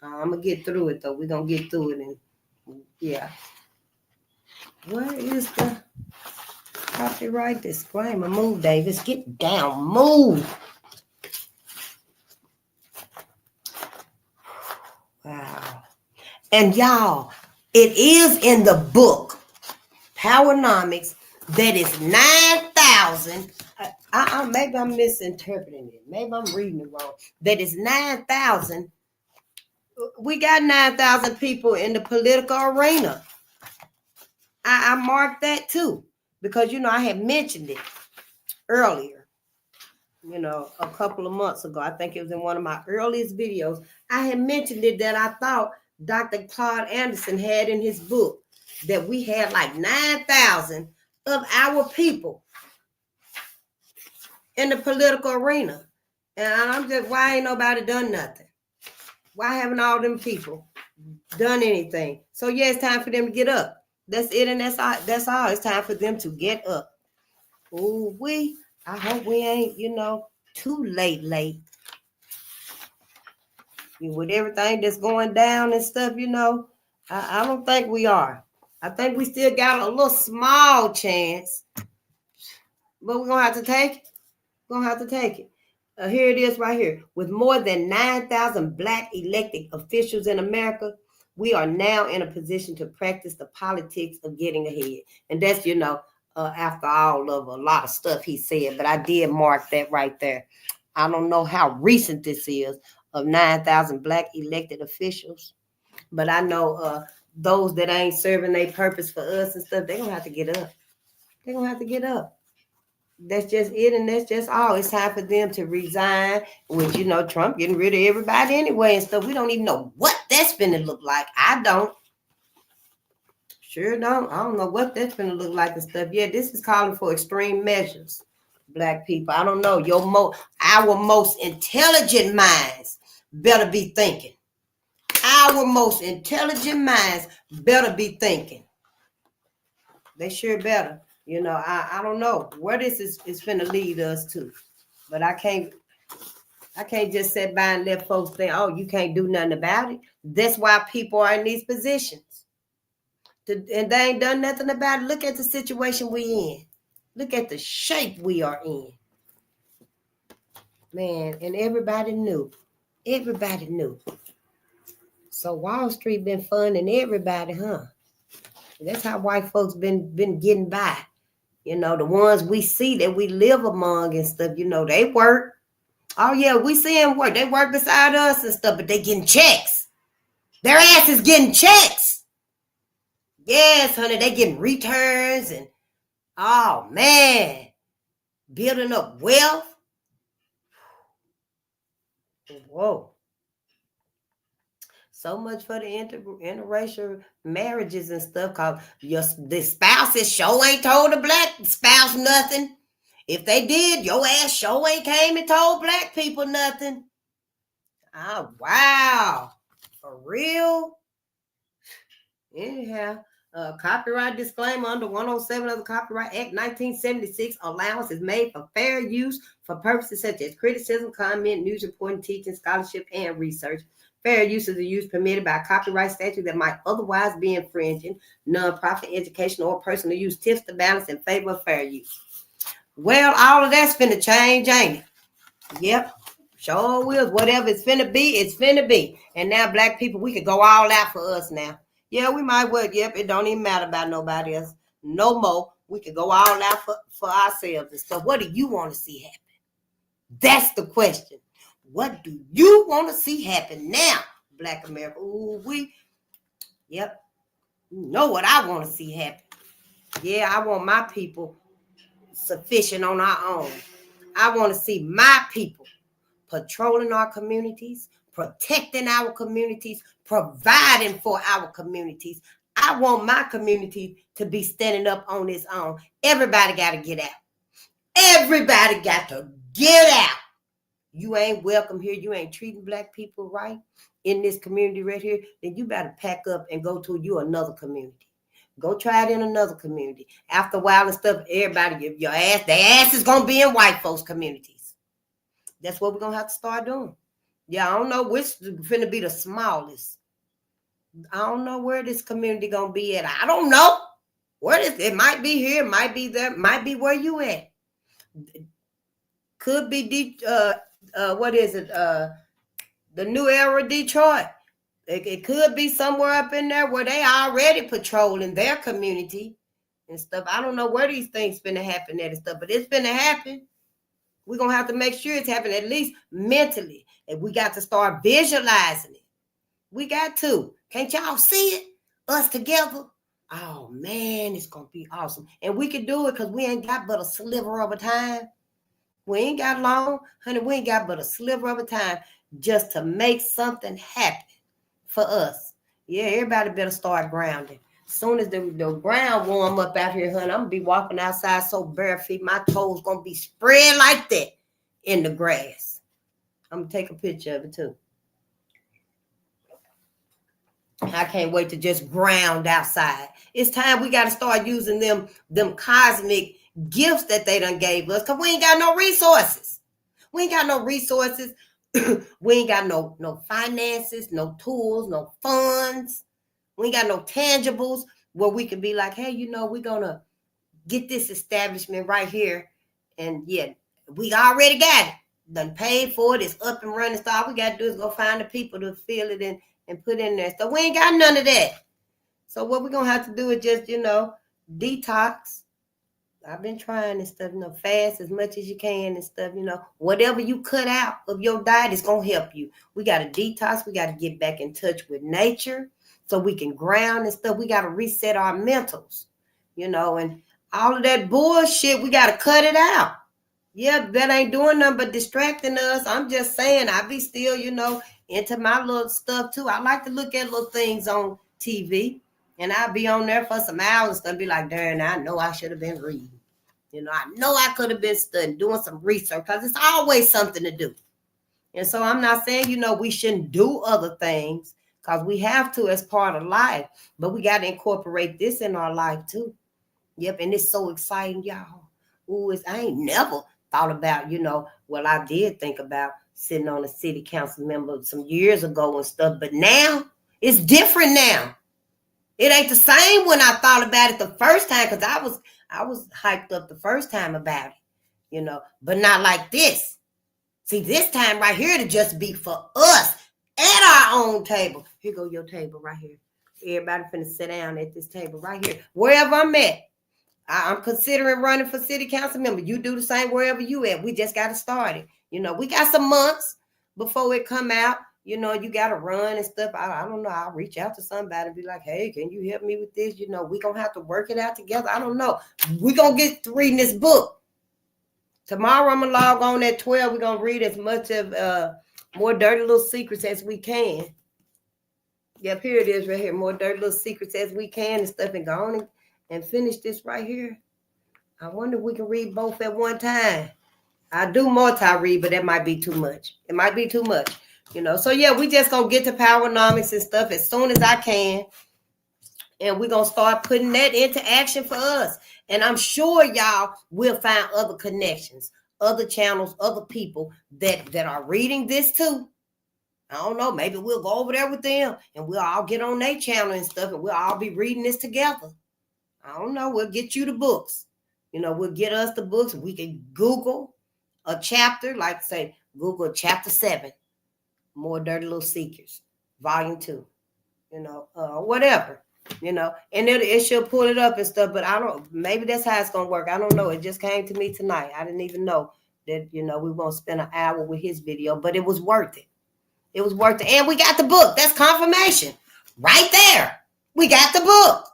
[SPEAKER 2] I'm going to get through it, though. We're going to get through it, and yeah. Where is the copyright disclaimer? Move, Davis. Get down. Move. Wow. And y'all, it is in the book, Powernomics, that is 9,000. Maybe I'm misinterpreting it. Maybe I'm reading it wrong. That is 9,000. We got 9,000 people in the political arena. I marked that too because, you know, I had mentioned it earlier, you know, a couple of months ago. I think it was in one of my earliest videos. I had mentioned it that I thought Dr. Claude Anderson had in his book that we had like 9,000 of our people in the political arena. And I'm just, why ain't nobody done nothing? Why haven't all them people done anything? So yeah, it's time for them to get up. That's it, and that's all. It's time for them to get up. Ooh, I hope we ain't, you know, too late. With everything that's going down and stuff, you know, I don't think we are. I think we still got a little small chance, but we're gonna have to take it. Here it is right here. With more than 9,000 black elected officials in America, we are now in a position to practice the politics of getting ahead. And that's, you know, after all of a lot of stuff he said, but I did mark that right there. I don't know how recent this is of 9,000 black elected officials, but I know those that ain't serving their purpose for us and stuff, they're going to have to get up. They're going to have to get up. That's just it, and that's just all. It's time for them to resign, which, you know, Trump getting rid of everybody anyway and stuff. We don't even know what that's going to look like. I don't. Sure don't. I don't know what that's going to look like and stuff. Yeah, this is calling for extreme measures, black people. I don't know. Our most intelligent minds better be thinking. Our most intelligent minds better be thinking. They sure better. You know, I don't know where this is finna lead us to, but I can't just sit by and let folks think, oh, you can't do nothing about it. That's why people are in these positions. And they ain't done nothing about it. Look at the situation we in. Look at the shape we are in. Man, and everybody knew. Everybody knew. So Wall Street been funding everybody, huh? That's how white folks been getting by. You know, the ones we see that we live among and stuff, you know, they work. Oh, yeah, we see them work. They work beside us and stuff, but they getting checks. Their ass is getting checks. Yes, honey, they getting returns and, oh, man, building up wealth. Whoa. So much for the interracial marriages and stuff, because the spouses sure ain't told the black spouse nothing. If they did, your ass sure ain't came and told black people nothing. Oh, wow. For real? Anyhow, copyright disclaimer under 107 of the Copyright Act 1976, allowance is made for fair use for purposes such as criticism, comment, news reporting, teaching, scholarship, and research. Fair use is the use permitted by a copyright statute that might otherwise be infringing. Nonprofit, educational, or personal use tips the balance in favor of fair use. Well, all of that's finna change, ain't it? Yep. Sure will. Whatever it's finna be, it's finna be. And now black people, we could go all out for us now. Yeah, we might well. Yep, it don't even matter about nobody else. No more. We could go all out for ourselves and stuff. What do you want to see happen? That's the question. What do you want to see happen now, Black America? Ooh, yep. You know what I want to see happen. Yeah, I want my people sufficient on our own. I want to see my people patrolling our communities, protecting our communities, providing for our communities. I want my community to be standing up on its own. Everybody got to get out. Everybody got to get out. You ain't welcome here. You ain't treating Black people right in this community right here. Then you better pack up and go to another community. Go try it in another community. After a while and stuff, everybody, their ass is going to be in white folks' communities. That's what we're going to have to start doing. Yeah, I don't know which is going to be the smallest. I don't know where this community going to be at. I don't know. It might be here, might be there, might be where you at. Could be, what is it? The new era Detroit. It could be somewhere up in there where they already patrolling their community and stuff. I don't know where these things finna happen at and stuff, but it's finna happen. We're going to have to make sure it's happening, at least mentally. And we got to start visualizing it. We got to. Can't y'all see it? Us together. Oh, man, it's going to be awesome. And we can do it because we ain't got but a sliver of a time. We ain't got long. Honey, we ain't got but a sliver of a time just to make something happen for us. Yeah, everybody better start grounding. As soon as the ground warm up out here, honey, I'm going to be walking outside so bare feet, my toes going to be spread like that in the grass. I'm going to take a picture of it, too. I can't wait to just ground outside. It's time we got to start using them cosmic gifts that they done gave us because we ain't got no resources. We ain't got no resources. We ain't got no finances, no tools, no funds. We ain't got no tangibles where we can be like, hey, we're going to get this establishment right here. And yeah, we already got it. Done paid for it. It's up and running. So all we got to do is go find the people to fill it and put in there. So we ain't got none of that. So what we're going to have to do is just, detox. I've been trying and stuff, fast as much as you can and stuff, whatever you cut out of your diet is going to help you. We got to detox. We got to get back in touch with nature so we can ground and stuff. We got to reset our mentals, and all of that bullshit, we got to cut it out. Yeah, that ain't doing nothing but distracting us. I'm just saying, I be still, into my little stuff too. I like to look at little things on TV. And I'll be on there for some hours and stuff, be like, darn, I know I should have been reading. I know I could have been studying, doing some research, because it's always something to do. And so I'm not saying, we shouldn't do other things, because we have to as part of life. But we got to incorporate this in our life too. Yep, and it's so exciting, y'all. Ooh, I ain't never thought about, well, I did think about sitting on a city council member some years ago and stuff. But now, it's different now. It ain't the same when I thought about it the first time, because I was hyped up the first time about it, but not like this. See, this time right here to just be for us at our own table. Here go your table right here. Everybody finna sit down at this table right here. Wherever I'm at, I'm considering running for city council member. You do the same wherever you at. We just got to start it. We got some months before it come out. You got to run and stuff. I don't know. I'll reach out to somebody and be like, hey, can you help me with this? We're going to have to work it out together. I don't know. We're going to get to reading this book. Tomorrow, I'm going to log on at 12. We're going to read as much of More Dirty Little Secrets as we can. Yep, here it is right here. More Dirty Little Secrets as we can and stuff, and go on and finish this right here. I wonder if we can read both at one time. I do multi-read, but that might be too much. It might be too much. So yeah, we just gonna get to Powernomics and stuff as soon as I can, and we're gonna start putting that into action for us. And I'm sure y'all will find other connections, other channels, other people that are reading this too. I don't know, maybe we'll go over there with them and we'll all get on their channel and stuff, and we'll all be reading this together. I don't know, we'll get you the books. We'll get us the books. We can Google a chapter, like say Google chapter 7. More Dirty Little Secrets, volume 2, whatever, and it should pull it up and stuff, but maybe that's how it's going to work. I don't know. It just came to me tonight. I didn't even know that, you know, we won't spend an hour with his video, but it was worth it. It was worth it. And we got the book. That's confirmation. Right there. We got the book.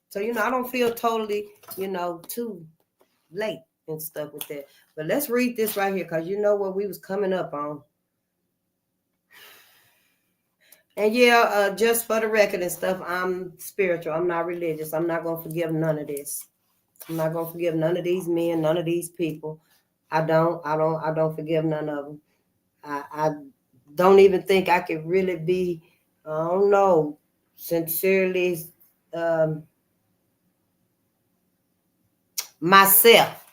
[SPEAKER 2] So, you know, I don't feel totally, you know, too late and stuff with that. But let's read this right here, because you know what we was coming up on. And yeah, just for the record and stuff, I'm spiritual. I'm not religious. I'm not going to forgive none of this. I'm not going to forgive none of these men, none of these people. I don't forgive none of them. I don't even think I could really be, I don't know, sincerely myself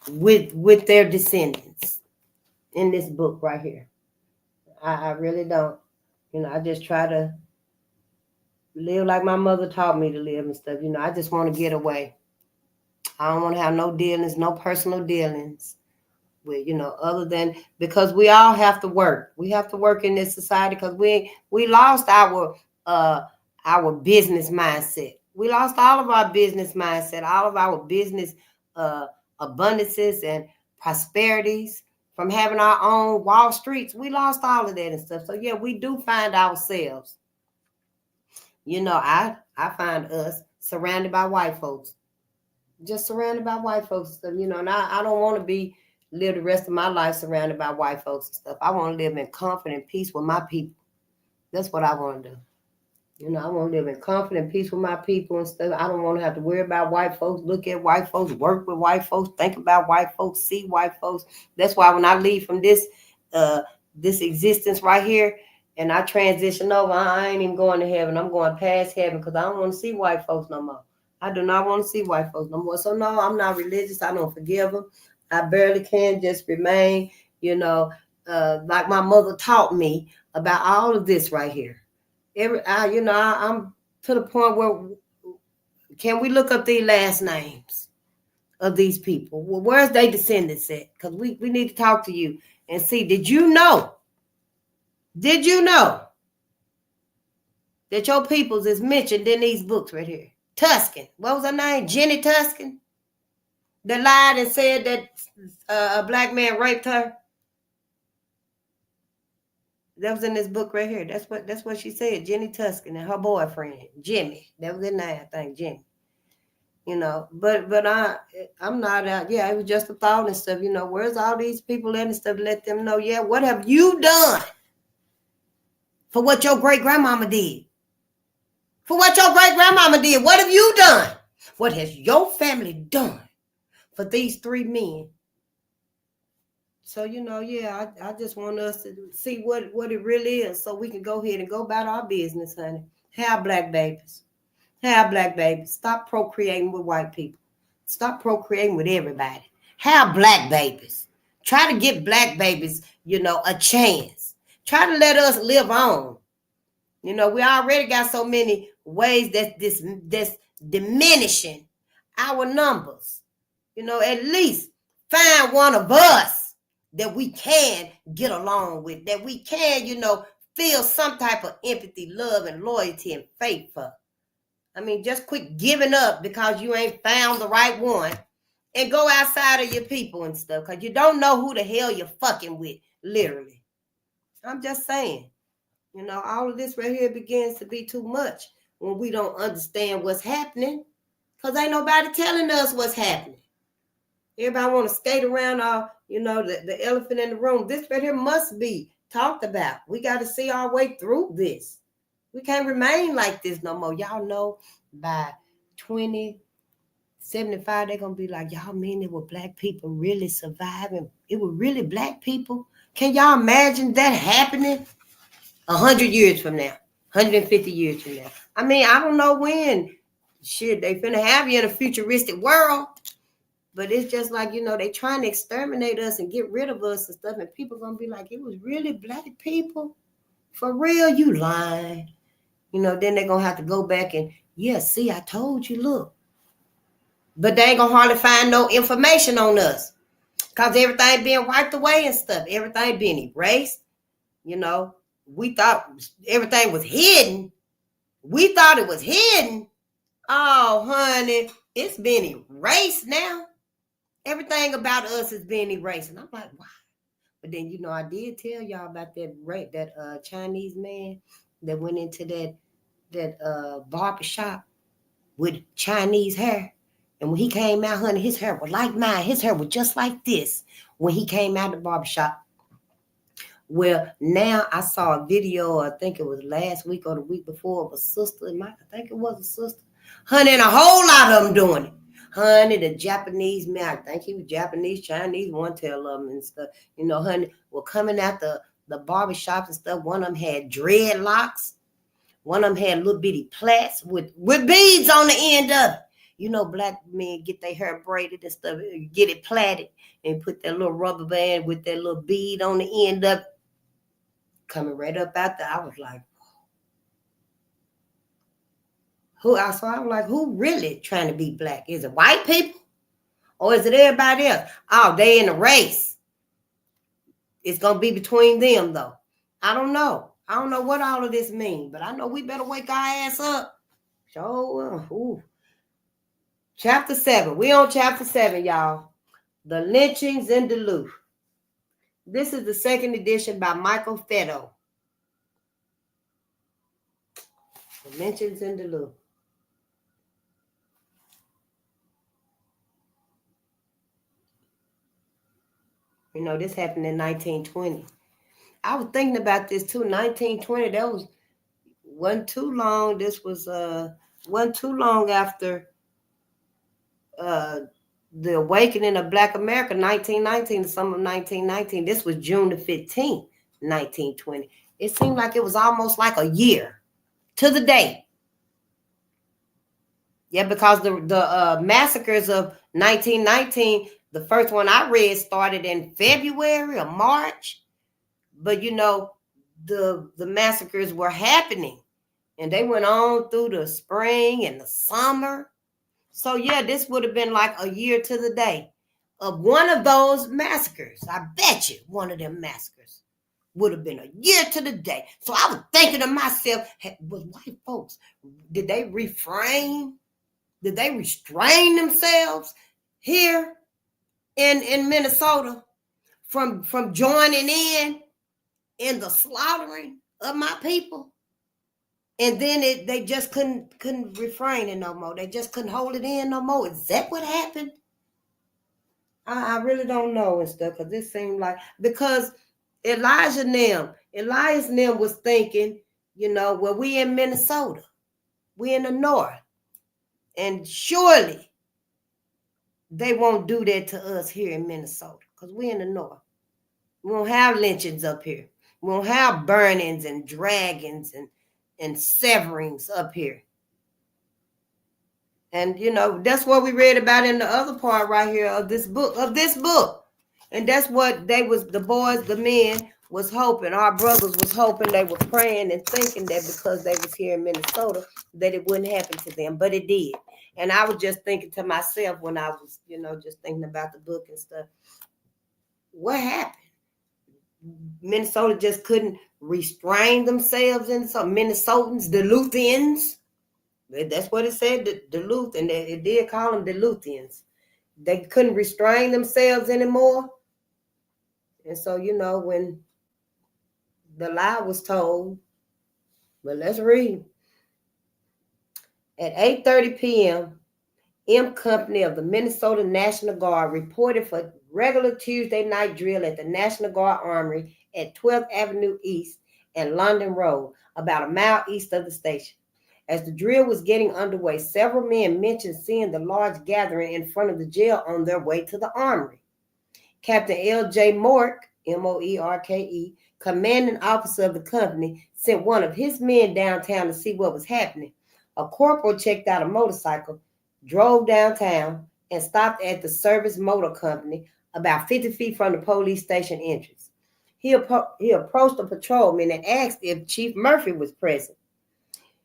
[SPEAKER 2] with their descendants in this book right here. I really don't. You know, I just try to live like my mother taught me to live and stuff. You know, I just want to get away. I don't want to have no dealings, no personal dealings with, you know, other than, because we all have to work. We have to work in this society, because we lost our business mindset. We lost all of our business mindset, all of our business abundances and prosperities from having our own Wall Streets. We lost all of that and stuff. So yeah, we do find ourselves. You know, I find us surrounded by white folks. Just surrounded by white folks and stuff, you know, and I don't want to live the rest of my life surrounded by white folks and stuff. I want to live in comfort and peace with my people. That's what I want to do. You know, I want to live in comfort and peace with my people and stuff. I don't want to have to worry about white folks, look at white folks, work with white folks, think about white folks, see white folks. That's why when I leave from this existence right here and I transition over, I ain't even going to heaven. I'm going past heaven, because I don't want to see white folks no more. I do not want to see white folks no more. So no, I'm not religious. I don't forgive them. I barely can, just remain, you know, like my mother taught me about all of this right here. I'm to the point where, can we look up these last names of these people? Well, where's their descendants at? Because we need to talk to you and see, did you know that your peoples is mentioned in these books right here? Tuscan. What was her name? Jenny Tuscan? That lied and said that a black man raped her. That was in this book right here. That's what she said. Jenny Tuscan and her boyfriend, Jimmy. That was in there, I think, Jimmy. You know, but I'm not out. Yeah, it was just a thought and stuff. You know, where's all these people at and stuff? Let them know, yeah, what have you done for what your great-grandmama did? For what your great-grandmama did, what have you done? What has your family done for these three men? So, you know, yeah, I just want us to see what it really is, so we can go ahead and go about our business, honey. Have black babies. Have black babies. Stop procreating with white people. Stop procreating with everybody. Have black babies. Try to get black babies, you know, a chance. Try to let us live on. You know, we already got so many ways that's diminishing our numbers. You know, at least find one of us that we can get along with, that we can, you know, feel some type of empathy, love, and loyalty and faith for. I mean, just quit giving up because you ain't found the right one, and go outside of your people and stuff, because you don't know who the hell you're fucking with, literally. I'm just saying, you know, all of this right here begins to be too much when we don't understand what's happening, because ain't nobody telling us what's happening. Everybody want to skate around all, you know, the elephant in the room. This right here must be talked about. We got to see our way through this. We can't remain like this no more. Y'all know by 2075, they're going to be like, y'all mean it were black people really surviving? It were really black people? Can y'all imagine that happening 100 years from now, 150 years from now? I mean, I don't know when. Shit, they finna have you in a futuristic world. But it's just like, you know, they trying to exterminate us and get rid of us and stuff. And people going to be like, it was really black people? For real, you lying. You know, then they're going to have to go back and, yeah, see, I told you, look. But they ain't going to hardly find no information on us, because everything being wiped away and stuff. Everything being erased. You know, we thought everything was hidden. We thought it was hidden. Oh, honey, it's been erased now. Everything about us is being erased. And I'm like, wow. But then, you know, I did tell y'all about that Chinese man that went into that barber shop with Chinese hair. And when he came out, honey, his hair was like mine. His hair was just like this when he came out the barber shop. Well, now I saw a video, I think it was last week or the week before, of a sister. I think it was a sister. Honey, and a whole lot of them doing it. Honey, the Japanese man, I think he was Japanese, Chinese, one tell of them and stuff. You know, honey, were coming out the barber shops and stuff. One of them had dreadlocks. One of them had little bitty plaits with beads on the end of it. You know, black men get their hair braided and stuff, get it plaited and put that little rubber band with that little bead on the end of it. Coming right up out there, I was like, so I was like, who really trying to be black? Is it white people or is it everybody else? Oh, they in a race. It's going to be between them, though. I don't know. I don't know what all of this means, but I know we better wake our ass up. So, Chapter 7. We on Chapter 7, y'all. The Lynchings in Duluth. This is the second edition by Michael Fetto. The Lynchings in Duluth. You know, this happened in 1920. I was thinking about this too. 1920, that wasn't too long. This wasn't too long after the awakening of Black America, 1919, the summer of 1919. This was June the 15th, 1920. It seemed like it was almost like a year to the day. Yeah, because the massacres of 1919, the first one I read started in February or March. But, you know, the massacres were happening. And they went on through the spring and the summer. So, yeah, this would have been like a year to the day of one of those massacres. I bet you one of them massacres would have been a year to the day. So I was thinking to myself, was white folks, did they refrain? Did they restrain themselves here in Minnesota from joining in the slaughtering of my people? And then they just couldn't refrain it no more. They just couldn't hold it in no more. Is that what happened? I really don't know and stuff, because this seemed like, because Elias and them was thinking, you know, well, we in Minnesota, we in the north, and surely they won't do that to us here in Minnesota, because we in the north. We don't have lynchings up here. We don't have burnings and dragons and severings up here. And, you know, that's what we read about in the other part right here of this book. And that's what the boys, the men was hoping. Our brothers was hoping, they were praying and thinking that because they was here in Minnesota, that it wouldn't happen to them. But it did. And I was just thinking to myself when I was, you know, just thinking about the book and stuff, what happened? Minnesota just couldn't restrain themselves, and some Minnesotans, Duluthians, that's what it said, Duluth, and it did call them Duluthians. They couldn't restrain themselves anymore. And so, you know, when the lie was told, well, let's read. At 8:30 p.m., M Company of the Minnesota National Guard reported for regular Tuesday night drill at the National Guard Armory at 12th Avenue East and London Road, about a mile east of the station. As the drill was getting underway, several men mentioned seeing the large gathering in front of the jail on their way to the armory. Captain L.J. Mork, M-O-E-R-K-E, commanding officer of the company, sent one of his men downtown to see what was happening. A corporal checked out a motorcycle, drove downtown, and stopped at the Service Motor Company about 50 feet from the police station entrance. He approached a patrolman and asked if Chief Murphy was present.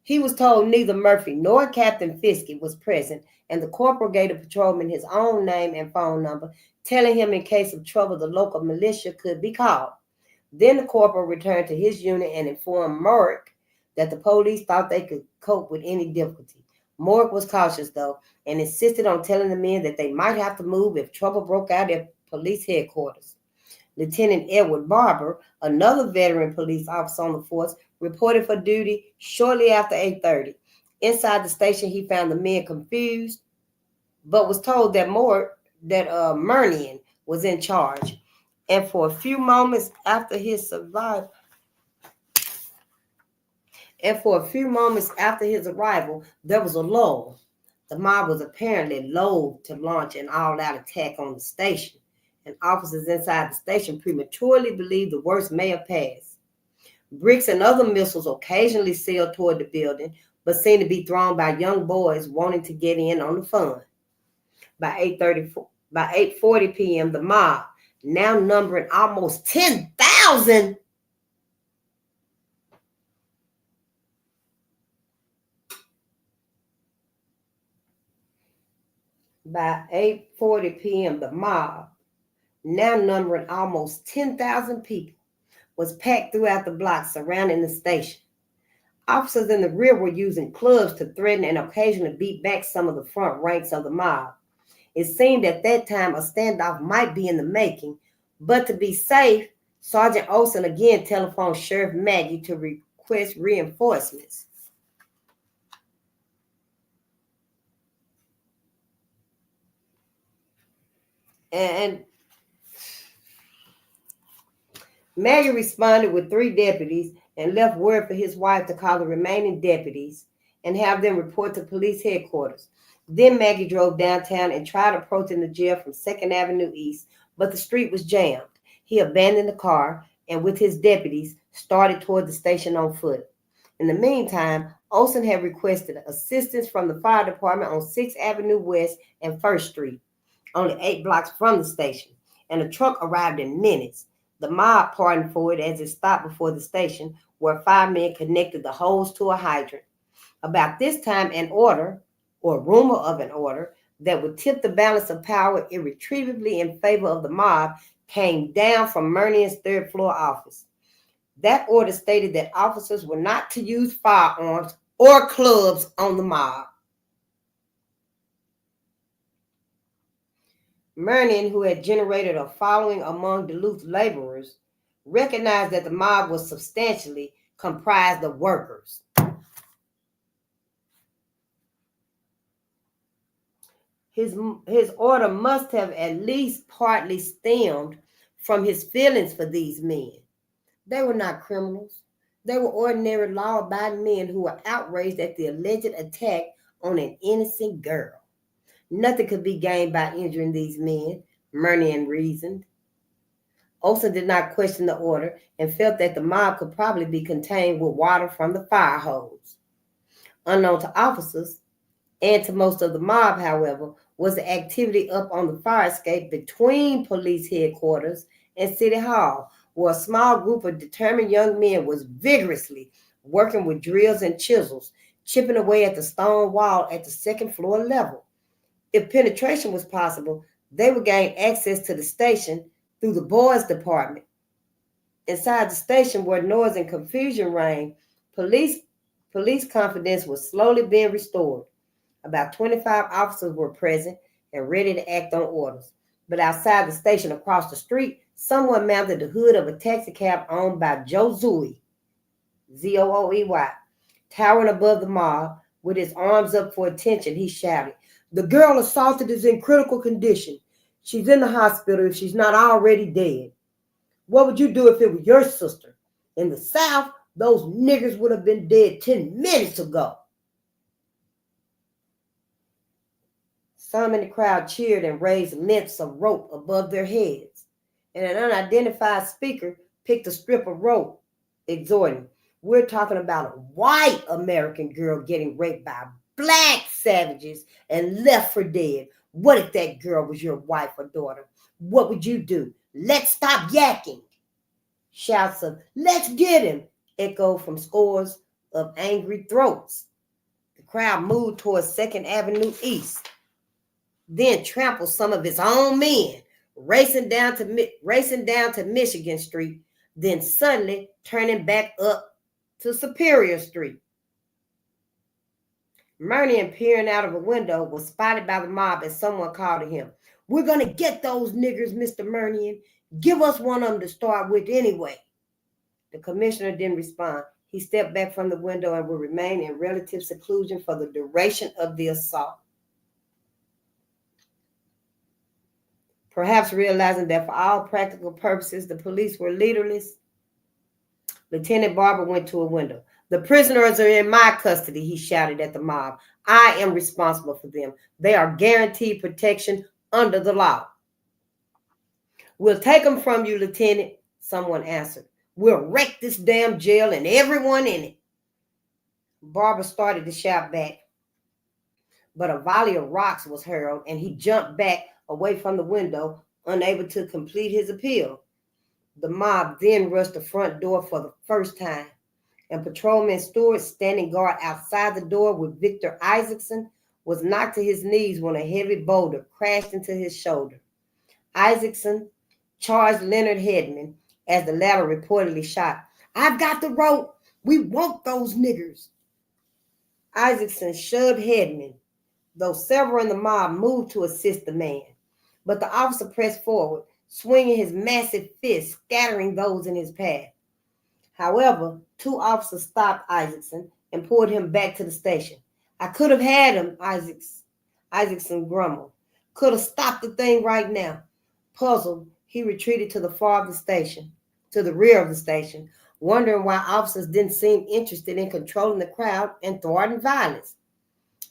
[SPEAKER 2] He was told neither Murphy nor Captain Fiskey was present, and the corporal gave the patrolman his own name and phone number, telling him in case of trouble the local militia could be called. Then the corporal returned to his unit and informed Merck that the police thought they could cope with any difficulty. Morg was cautious, though, and insisted on telling the men that they might have to move if trouble broke out at police headquarters. Lieutenant Edward Barber, another veteran police officer on the force, reported for duty shortly after 8:30. Inside the station, he found the men confused, but was told that Murnian was in charge. And for a few moments after his arrival, there was a lull. The mob was apparently loath to launch an all-out attack on the station, and officers inside the station prematurely believed the worst may have passed. Bricks and other missiles occasionally sailed toward the building, but seemed to be thrown by young boys wanting to get in on the fun. By 8:40 p.m., the mob, now numbering almost 10,000, people, was packed throughout the block surrounding the station. Officers in the rear were using clubs to threaten and occasionally beat back some of the front ranks of the mob. It seemed at that time a standoff might be in the making, but to be safe, Sergeant Olson again telephoned Sheriff Maggie to request reinforcements. And Maggie responded with 3 deputies and left word for his wife to call the remaining deputies and have them report to police headquarters. Then Maggie drove downtown and tried approaching the jail from 2nd Avenue East, but the street was jammed. He abandoned the car and with his deputies started toward the station on foot. In the meantime, Olson had requested assistance from the fire department on 6th Avenue West and 1st Street, only 8 blocks from the station, and a truck arrived in minutes. The mob pardoned for it as it stopped before the station, where 5 men connected the hose to a hydrant. About this time, an order, or rumor of an order, that would tip the balance of power irretrievably in favor of the mob came down from Murnian's 3rd floor office. That order stated that officers were not to use firearms or clubs on the mob. Murnian, who had generated a following among Duluth laborers, recognized that the mob was substantially comprised of workers. His order must have at least partly stemmed from his feelings for these men. They were not criminals. They were ordinary law-abiding men who were outraged at the alleged attack on an innocent girl. Nothing could be gained by injuring these men, Murnian reasoned. Olson did not question the order and felt that the mob could probably be contained with water from the fire hose. Unknown to officers, and to most of the mob, however, was the activity up on the fire escape between police headquarters and City Hall, where a small group of determined young men was vigorously working with drills and chisels, chipping away at the stone wall at the 2nd floor level. If penetration was possible, they would gain access to the station through the boys' department. Inside the station, where noise and confusion reigned, police confidence was slowly being restored. About 25 officers were present and ready to act on orders. But outside the station across the street, someone mounted the hood of a taxicab owned by Joe Zooey, Zooey. Towering above the mob, with his arms up for attention, he shouted, "The girl assaulted is in critical condition. She's in the hospital if she's not already dead. What would you do if it was your sister? In the South, those niggers would have been dead 10 minutes ago." Some in the crowd cheered and raised lengths of rope above their heads. And an unidentified speaker picked a strip of rope, exhorting, "We're talking about a white American girl getting raped by black savages and left for dead. What if that girl was your wife or daughter? What would you do? Let's stop yakking." Shouts of "Let's get him" echoed from scores of angry throats. The crowd moved towards 2nd Avenue East, then trampled some of its own men, racing down to Michigan Street, then suddenly turning back up to Superior Street. Murnian, peering out of a window, was spotted by the mob as someone called to him. We're going to get those niggers, Mr. Murnian. Give us one of them to start with anyway. The commissioner didn't respond. He stepped back from the window and would remain in relative seclusion for the duration of the assault. Perhaps realizing that for all practical purposes the police were leaderless, Lieutenant Barber went to a window. The prisoners are in my custody, he shouted at the mob. I am responsible for them. They are guaranteed protection under the law. We'll take them from you, Lieutenant, someone answered. We'll wreck this damn jail and everyone in it. Barber started to shout back, but a volley of rocks was hurled, and he jumped back away from the window, unable to complete his appeal. The mob then rushed the front door for the first time, and Patrolman Stewart, standing guard outside the door with Victor Isaacson, was knocked to his knees when a heavy boulder crashed into his shoulder. Isaacson charged Leonard Hedman as the latter reportedly shot. I've got the rope. We want those niggers. Isaacson shoved Hedman, though several in the mob moved to assist the man. But the officer pressed forward, swinging his massive fist, scattering those in his path. However, two officers stopped Isaacson and pulled him back to the station. I could have had him, Isaacson grumbled. Could have stopped the thing right now. Puzzled, he retreated to the rear of the station, wondering why officers didn't seem interested in controlling the crowd and thwarting violence.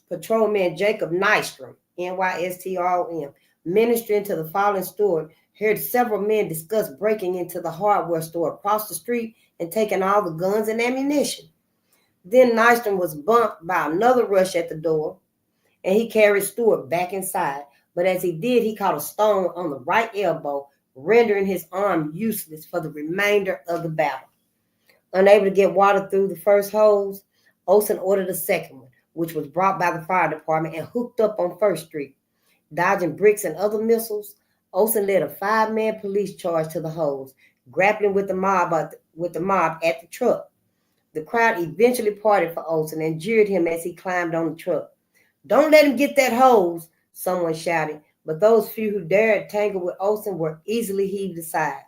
[SPEAKER 2] Patrolman Jacob Nystrom, Nystrom, ministering to the fallen steward, heard several men discuss breaking into the hardware store across the street and taking all the guns and ammunition. Then Nystrom was bumped by another rush at the door, and he carried Stewart back inside. But as he did, he caught a stone on the right elbow, rendering his arm useless for the remainder of the battle. Unable to get water through the first hose, Olson ordered a second one, which was brought by the fire department and hooked up on 1st Street. Dodging bricks and other missiles, Olson led a 5-man police charge to the hose, grappling with the mob at the truck. The crowd eventually parted for Olson and jeered him as he climbed on the truck. Don't let him get that hose, someone shouted, but those few who dared tangle with Olson were easily heaved aside.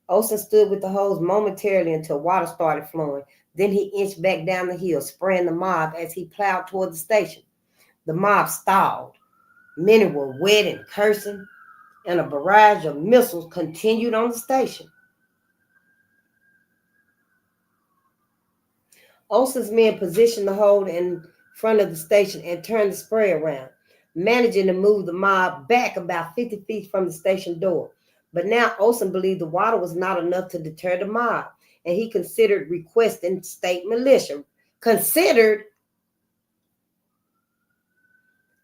[SPEAKER 2] Olson stood with the hose momentarily until water started flowing. Then he inched back down the hill, spraying the mob as he plowed toward the station. The mob stalled. Many were wet and cursing, and a barrage of missiles continued on the station. Olson's men positioned the hole in front of the station and turned the spray around, managing to move the mob back about 50 feet from the station door. But now Olson believed the water was not enough to deter the mob, and he considered requesting state militia.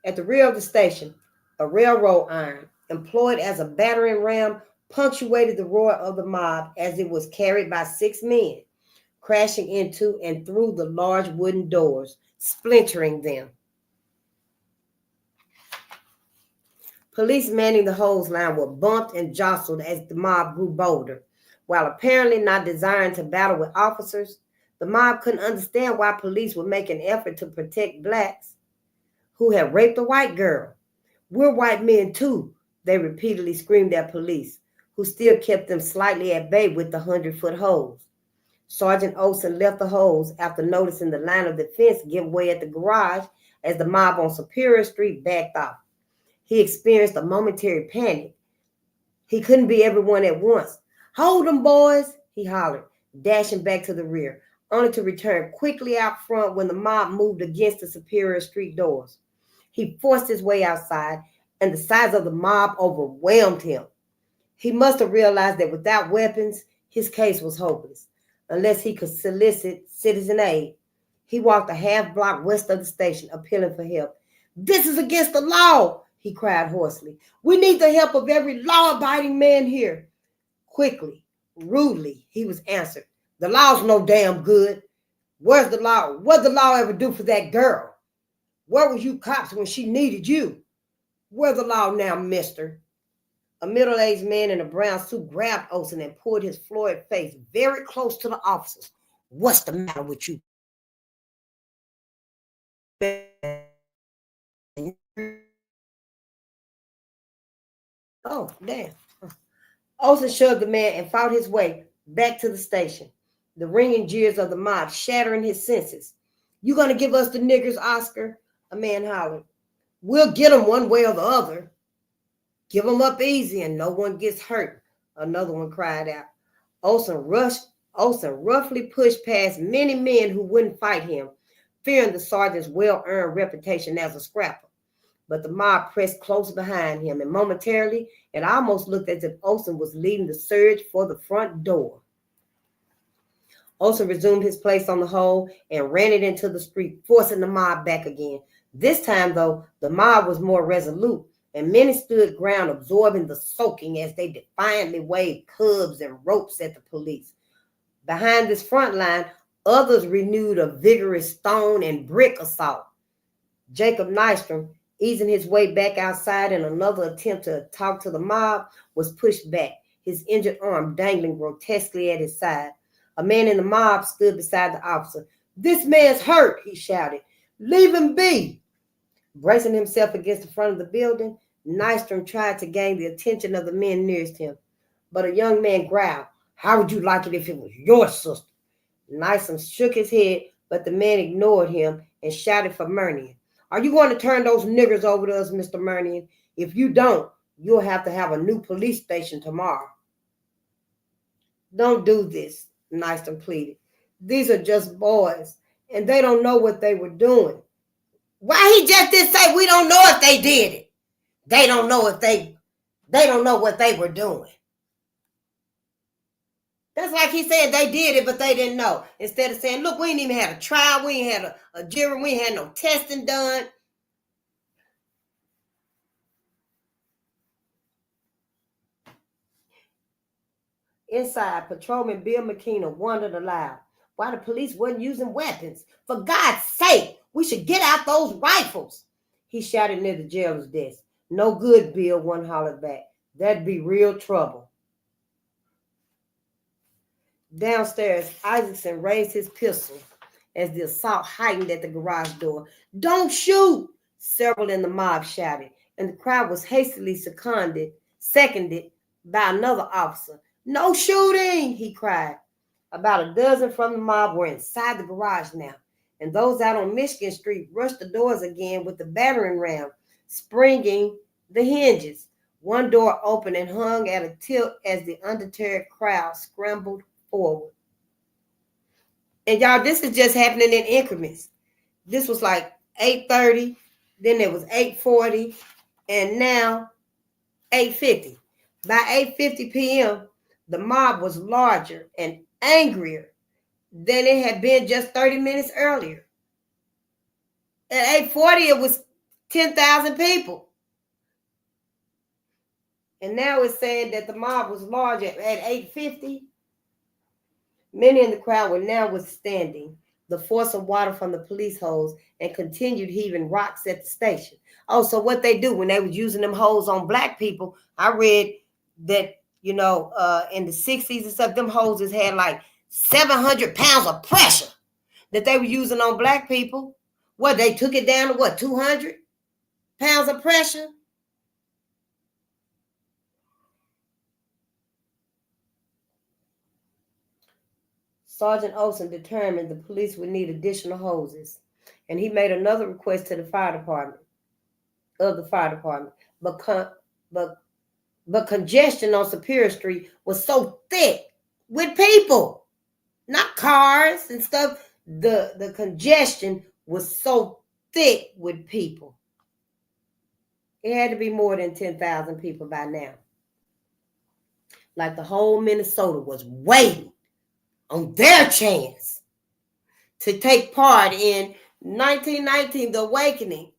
[SPEAKER 2] At the rear of the station, a railroad iron, employed as a battering ram, punctuated the roar of the mob as it was carried by 6 men, crashing into and through the large wooden doors, splintering them. Police manning the hose line were bumped and jostled as the mob grew bolder. While apparently not desiring to battle with officers, the mob couldn't understand why police would make an effort to protect blacks who had raped a white girl. We're white men too, they repeatedly screamed at police, who still kept them slightly at bay with the 100-foot hose. Sergeant Olson left the hose after noticing the line of defense give way at the garage as the mob on Superior Street backed off. He experienced a momentary panic. He couldn't be everyone at once. Hold them, boys, he hollered, dashing back to the rear, only to return quickly out front when the mob moved against the Superior Street doors. He forced his way outside, and the size of the mob overwhelmed him. He must have realized that without weapons, his case was hopeless, unless he could solicit citizen aid. He walked a half block west of the station, appealing for help. This is against the law, he cried hoarsely. We need the help of every law-abiding man here. Quickly, rudely, he was answered. The law's no damn good. Where's the law? What'd the law ever do for that girl? Where was you cops when she needed you? Where's the law now, mister? A middle-aged man in a brown suit grabbed Olson and pulled his florid face very close to the officers. What's the matter with you? Oh, damn. Olsen shoved the man and fought his way back to the station, the ringing jeers of the mob shattering his senses. You gonna give us the niggers, Oscar? A man hollered. We'll get them one way or the other. Give them up easy and no one gets hurt, another one cried out. Olsen roughly pushed past many men who wouldn't fight him, fearing the sergeant's well-earned reputation as a scrapper. But the mob pressed close behind him, and momentarily it almost looked as if Olsen was leading the surge for the front door. Olsen resumed his place on the hole and ran it into the street, forcing the mob back again. This time, though, the mob was more resolute, and many stood ground, absorbing the soaking as they defiantly waved clubs and ropes at the police. Behind this front line, others renewed a vigorous stone and brick assault. Jacob Nystrom, easing his way back outside in another attempt to talk to the mob, was pushed back, his injured arm dangling grotesquely at his side. A man in the mob stood beside the officer. This man's hurt, he shouted. Leave him be. Bracing himself against the front of the building, Nystrom tried to gain the attention of the men nearest him. But a young man growled, How would you like it if it was your sister? Nystrom shook his head, but the man ignored him and shouted for Murnian. Are you going to turn those niggers over to us, Mr. Murnian? If you don't, you'll have to have a new police station tomorrow. Don't do this, Nystrom pleaded. These are just boys, and they don't know what they were doing. Why he just didn't say we don't know if they did it? They don't know what they were doing. That's like he said they did it, but they didn't know. Instead of saying, look, we ain't even had a trial, we ain't had a jury, we ain't had no testing done. Inside, Patrolman Bill McKenna wondered aloud why the police wasn't using weapons. For God's sake, we should get out those rifles. He shouted near the jailer's desk. No good, Bill, one hollered back. That'd be real trouble. Downstairs, Isaacson raised his pistol as the assault heightened at the garage door. Don't shoot, several in the mob shouted, and the crowd was hastily seconded by another officer. No shooting, he cried. About a dozen from the mob were inside the garage now, and those out on Michigan Street rushed the doors again with the battering ram, springing the hinges. One door opened and hung at a tilt as the undeterred crowd scrambled forward. And y'all, this is just happening in increments. This was like 8:30, then it was 8:40, and now 8:50. By 8:50 p.m., the mob was larger and angrier than it had been just 30 minutes earlier. At 8:40, it was 10,000 people. And now it's saying that the mob was larger at 8:50. Many in the crowd were now withstanding the force of water from the police hose and continued heaving rocks at the station. Oh, so what they do when they was using them hose on black people, I read that, in the 60s and stuff, them hoses had like 700 pounds of pressure that they were using on black people. What, they took it down to 200 pounds of pressure? Sergeant Olsen determined the police would need additional hoses, and he made another request to the fire department. But congestion on Superior Street was so thick with people, not cars and stuff. The congestion was so thick with people. It had to be more than 10,000 people by now. Like the whole Minnesota was waiting on their chance to take part in 1919, the awakening.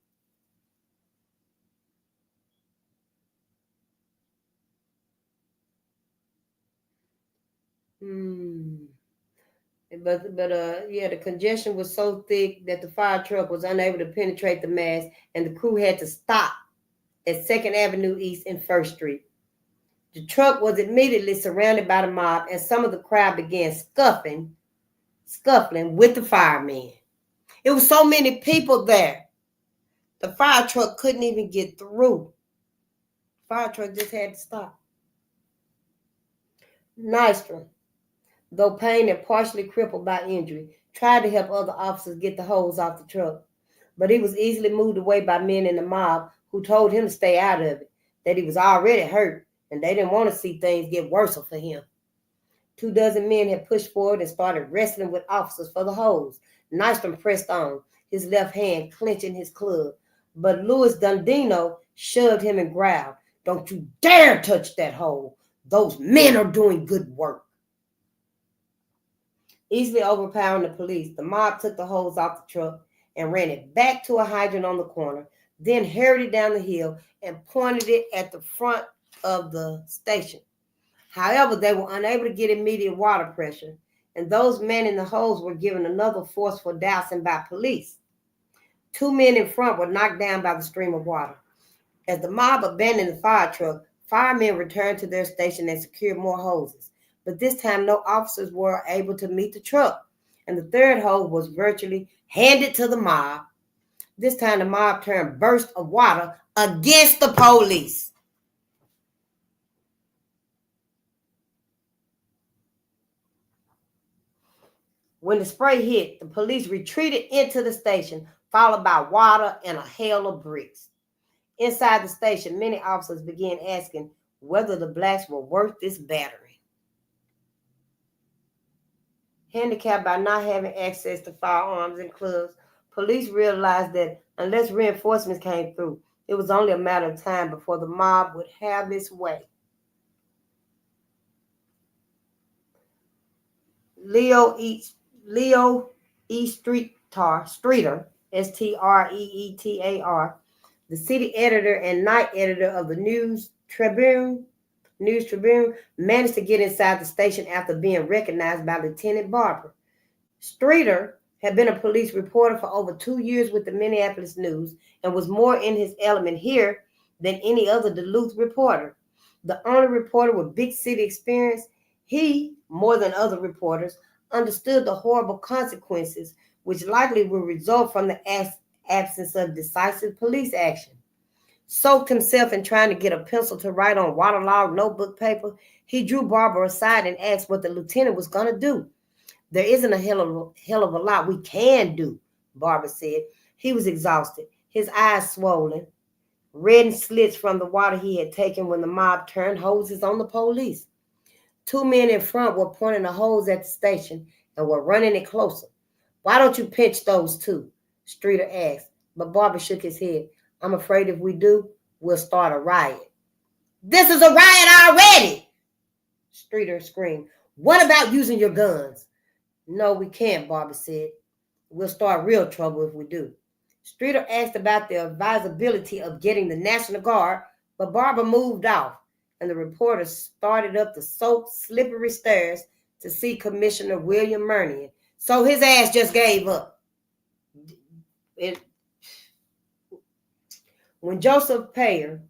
[SPEAKER 2] The congestion was so thick that the fire truck was unable to penetrate the mass, and the crew had to stop at 2nd Avenue East and 1st Street. The truck was immediately surrounded by the mob, and some of the crowd began scuffling with the firemen. It was so many people there. The fire truck couldn't even get through. Fire truck just had to stop. Nystrom, though pained and partially crippled by injury, tried to help other officers get the hose off the truck. But he was easily moved away by men in the mob who told him to stay out of it, that he was already hurt, and they didn't want to see things get worse for him. 24 men had pushed forward and started wrestling with officers for the hose. Nystrom pressed on, his left hand clenching his club. But Louis Dundino shoved him and growled, "Don't you dare touch that hole. Those men are doing good work." Easily overpowering the police, the mob took the hose off the truck and ran it back to a hydrant on the corner, then hurried it down the hill and pointed it at the front of the station. However, they were unable to get immediate water pressure, and those manning the hose were given another forceful dousing by police. 2 men in front were knocked down by the stream of water. As the mob abandoned the fire truck, firemen returned to their station and secured more hoses. But this time, no officers were able to meet the truck, and the third hose was virtually handed to the mob. This time, the mob turned bursts of water against the police. When the spray hit, the police retreated into the station, followed by water and a hail of bricks. Inside the station, many officers began asking whether the blacks were worth this battering. Handicapped by not having access to firearms and clubs, police realized that unless reinforcements came through, it was only a matter of time before the mob would have its way. Leo E. Streeter, Streeter, the city editor and night editor of the News Tribune, managed to get inside the station after being recognized by Lieutenant Barber. Streeter had been a police reporter for over 2 years with the Minneapolis News and was more in his element here than any other Duluth reporter. The only reporter with big city experience, he, more than other reporters, understood the horrible consequences which likely would result from the absence of decisive police action. Soaked himself in trying to get a pencil to write on waterlogged notebook paper, he drew Barber aside and asked what the lieutenant was going to do. "There isn't a hell of a lot we can do," Barber said. He was exhausted, his eyes swollen, red and slits from the water he had taken when the mob turned hoses on the police. 2 men in front were pointing a hose at the station and were running it closer. "Why don't you pinch those 2? Streeter asked, but Barber shook his head. "I'm afraid if we do, we'll start a riot." "This is a riot already!" Streeter screamed. "What about using your guns?" "No, we can't," Barber said. "We'll start real trouble if we do." Streeter asked about the advisability of getting the National Guard, but Barber moved off, and the reporter started up the soaked, slippery stairs to see Commissioner William Murnian. So his ass just gave up. When Joseph Payer,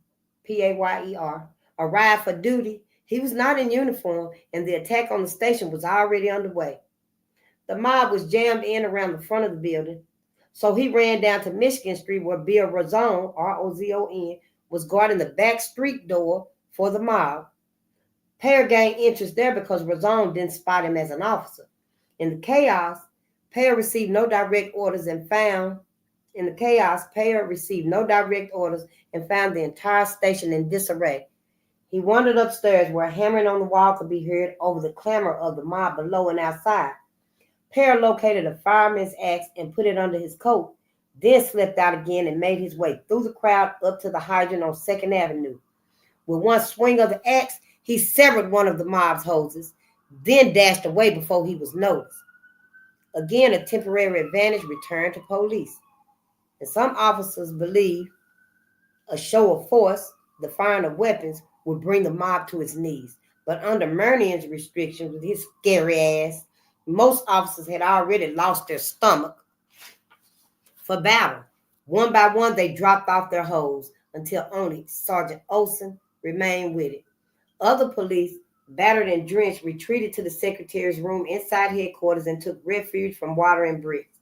[SPEAKER 2] Payer, arrived for duty, he was not in uniform, and the attack on the station was already underway. The mob was jammed in around the front of the building, so he ran down to Michigan Street where Bill Rozon, R-O-Z-O-N, was guarding the back street door for the mob. Payer gained interest there because Rozon didn't spot him as an officer. In the chaos, Payer received no direct orders and found the entire station in disarray. He wandered upstairs where hammering on the wall could be heard over the clamor of the mob below and outside. Payer located a fireman's axe and put it under his coat, then slipped out again and made his way through the crowd up to the hydrant on 2nd Avenue. With one swing of the axe, he severed one of the mob's hoses, then dashed away before he was noticed. Again, a temporary advantage returned to police. And some officers believed a show of force, the firing of weapons, would bring the mob to its knees. But under Murnian's restrictions with his scary ass, most officers had already lost their stomach for battle. One by one, they dropped off their hose until only Sergeant Olson remained with it. Other police, battered and drenched, retreated to the secretary's room inside headquarters and took refuge from water and bricks.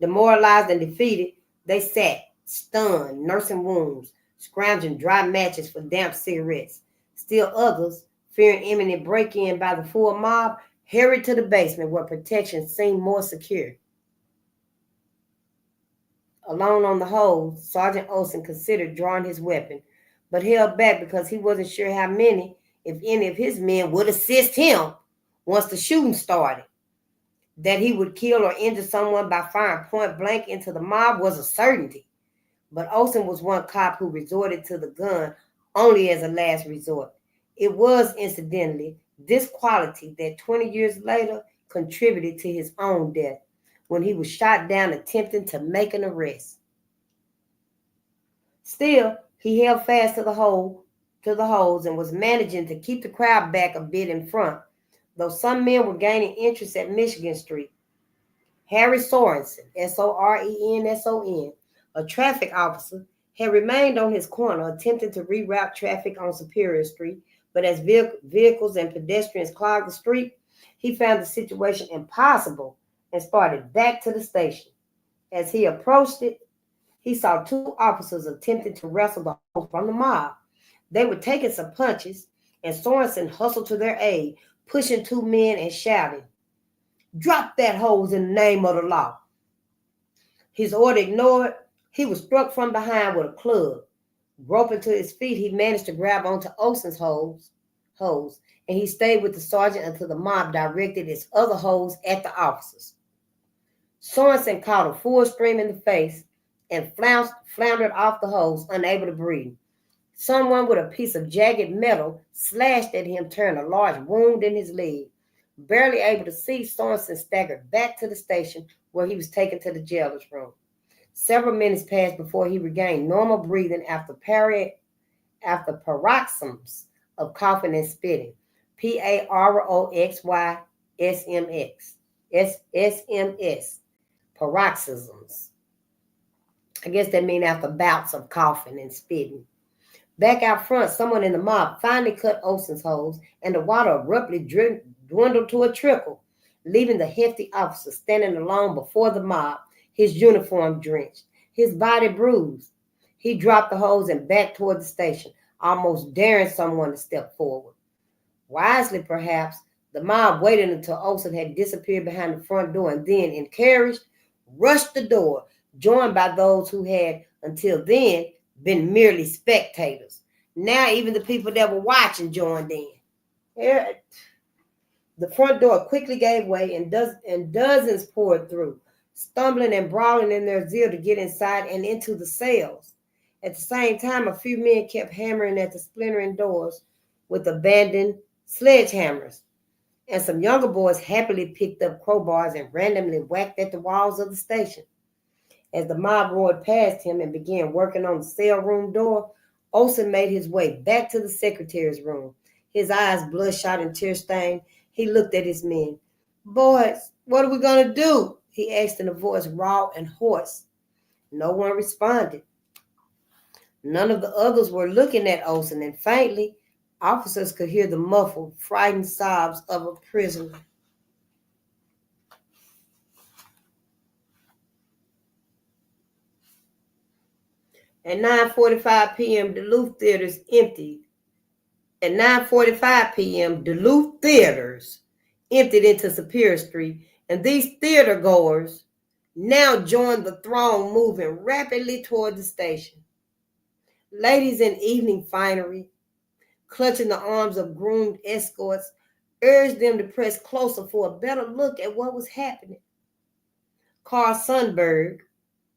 [SPEAKER 2] Demoralized and defeated, they sat, stunned, nursing wounds, scrounging dry matches for damp cigarettes. Still others, fearing imminent break-in by the full mob, hurried to the basement where protection seemed more secure. Alone on the hold, Sergeant Olson considered drawing his weapon, but held back because he wasn't sure how many, if any, of his men would assist him once the shooting started. That he would kill or injure someone by firing point blank into the mob was a certainty. But Olson was one cop who resorted to the gun only as a last resort. It was, incidentally, this quality that 20 years later contributed to his own death when he was shot down attempting to make an arrest. Still, he held fast to the holes and was managing to keep the crowd back a bit in front, though some men were gaining interest at Michigan Street. Harry Sorensen, Sorenson, a traffic officer, had remained on his corner attempting to reroute traffic on Superior Street, but as vehicles and pedestrians clogged the street, he found the situation impossible and started back to the station. As he approached it, he saw two officers attempting to wrestle the hose from the mob. They were taking some punches, and Sorensen hustled to their aid, pushing two men and shouting, "Drop that hose in the name of the law." His order ignored, he was struck from behind with a club. Groping to his feet, he managed to grab onto Olson's hose, and he stayed with the sergeant until the mob directed its other hose at the officers. Sorensen caught a full stream in the face and floundered off the hose, unable to breathe. Someone with a piece of jagged metal slashed at him, tearing a large wound in his leg. Barely able to see, Sorensen staggered back to the station where he was taken to the jailer's room. Several minutes passed before he regained normal breathing after paroxysms of coughing and spitting. paroxysms. Paroxysms. I guess that means after bouts of coughing and spitting. Back out front, someone in the mob finally cut Olson's hose, and the water abruptly dwindled to a trickle, leaving the hefty officer standing alone before the mob, his uniform drenched, his body bruised. He dropped the hose and backed toward the station, almost daring someone to step forward. Wisely, perhaps, the mob waited until Olson had disappeared behind the front door and then, encouraged, rushed the door, joined by those who had, until then, been merely spectators. Now even the people that were watching joined in. The front door quickly gave way and dozens poured through, stumbling and brawling in their zeal to get inside and into the cells. At the same time, a few men kept hammering at the splintering doors with abandoned sledgehammers, and some younger boys happily picked up crowbars and randomly whacked at the walls of the station. As the mob roared past him and began working on the cell room door, Olson made his way back to the secretary's room. His eyes bloodshot and tear-stained, he looked at his men. "Boys, what are we going to do?" he asked in a voice raw and hoarse. No one responded. None of the others were looking at Olson, and faintly, officers could hear the muffled, frightened sobs of a prisoner. At 9:45 p.m., Duluth theaters emptied. At 9:45 p.m., Duluth theaters emptied into Superior Street, and these theater goers now joined the throng moving rapidly toward the station. Ladies in evening finery, clutching the arms of groomed escorts, urged them to press closer for a better look at what was happening. Carl Sundberg,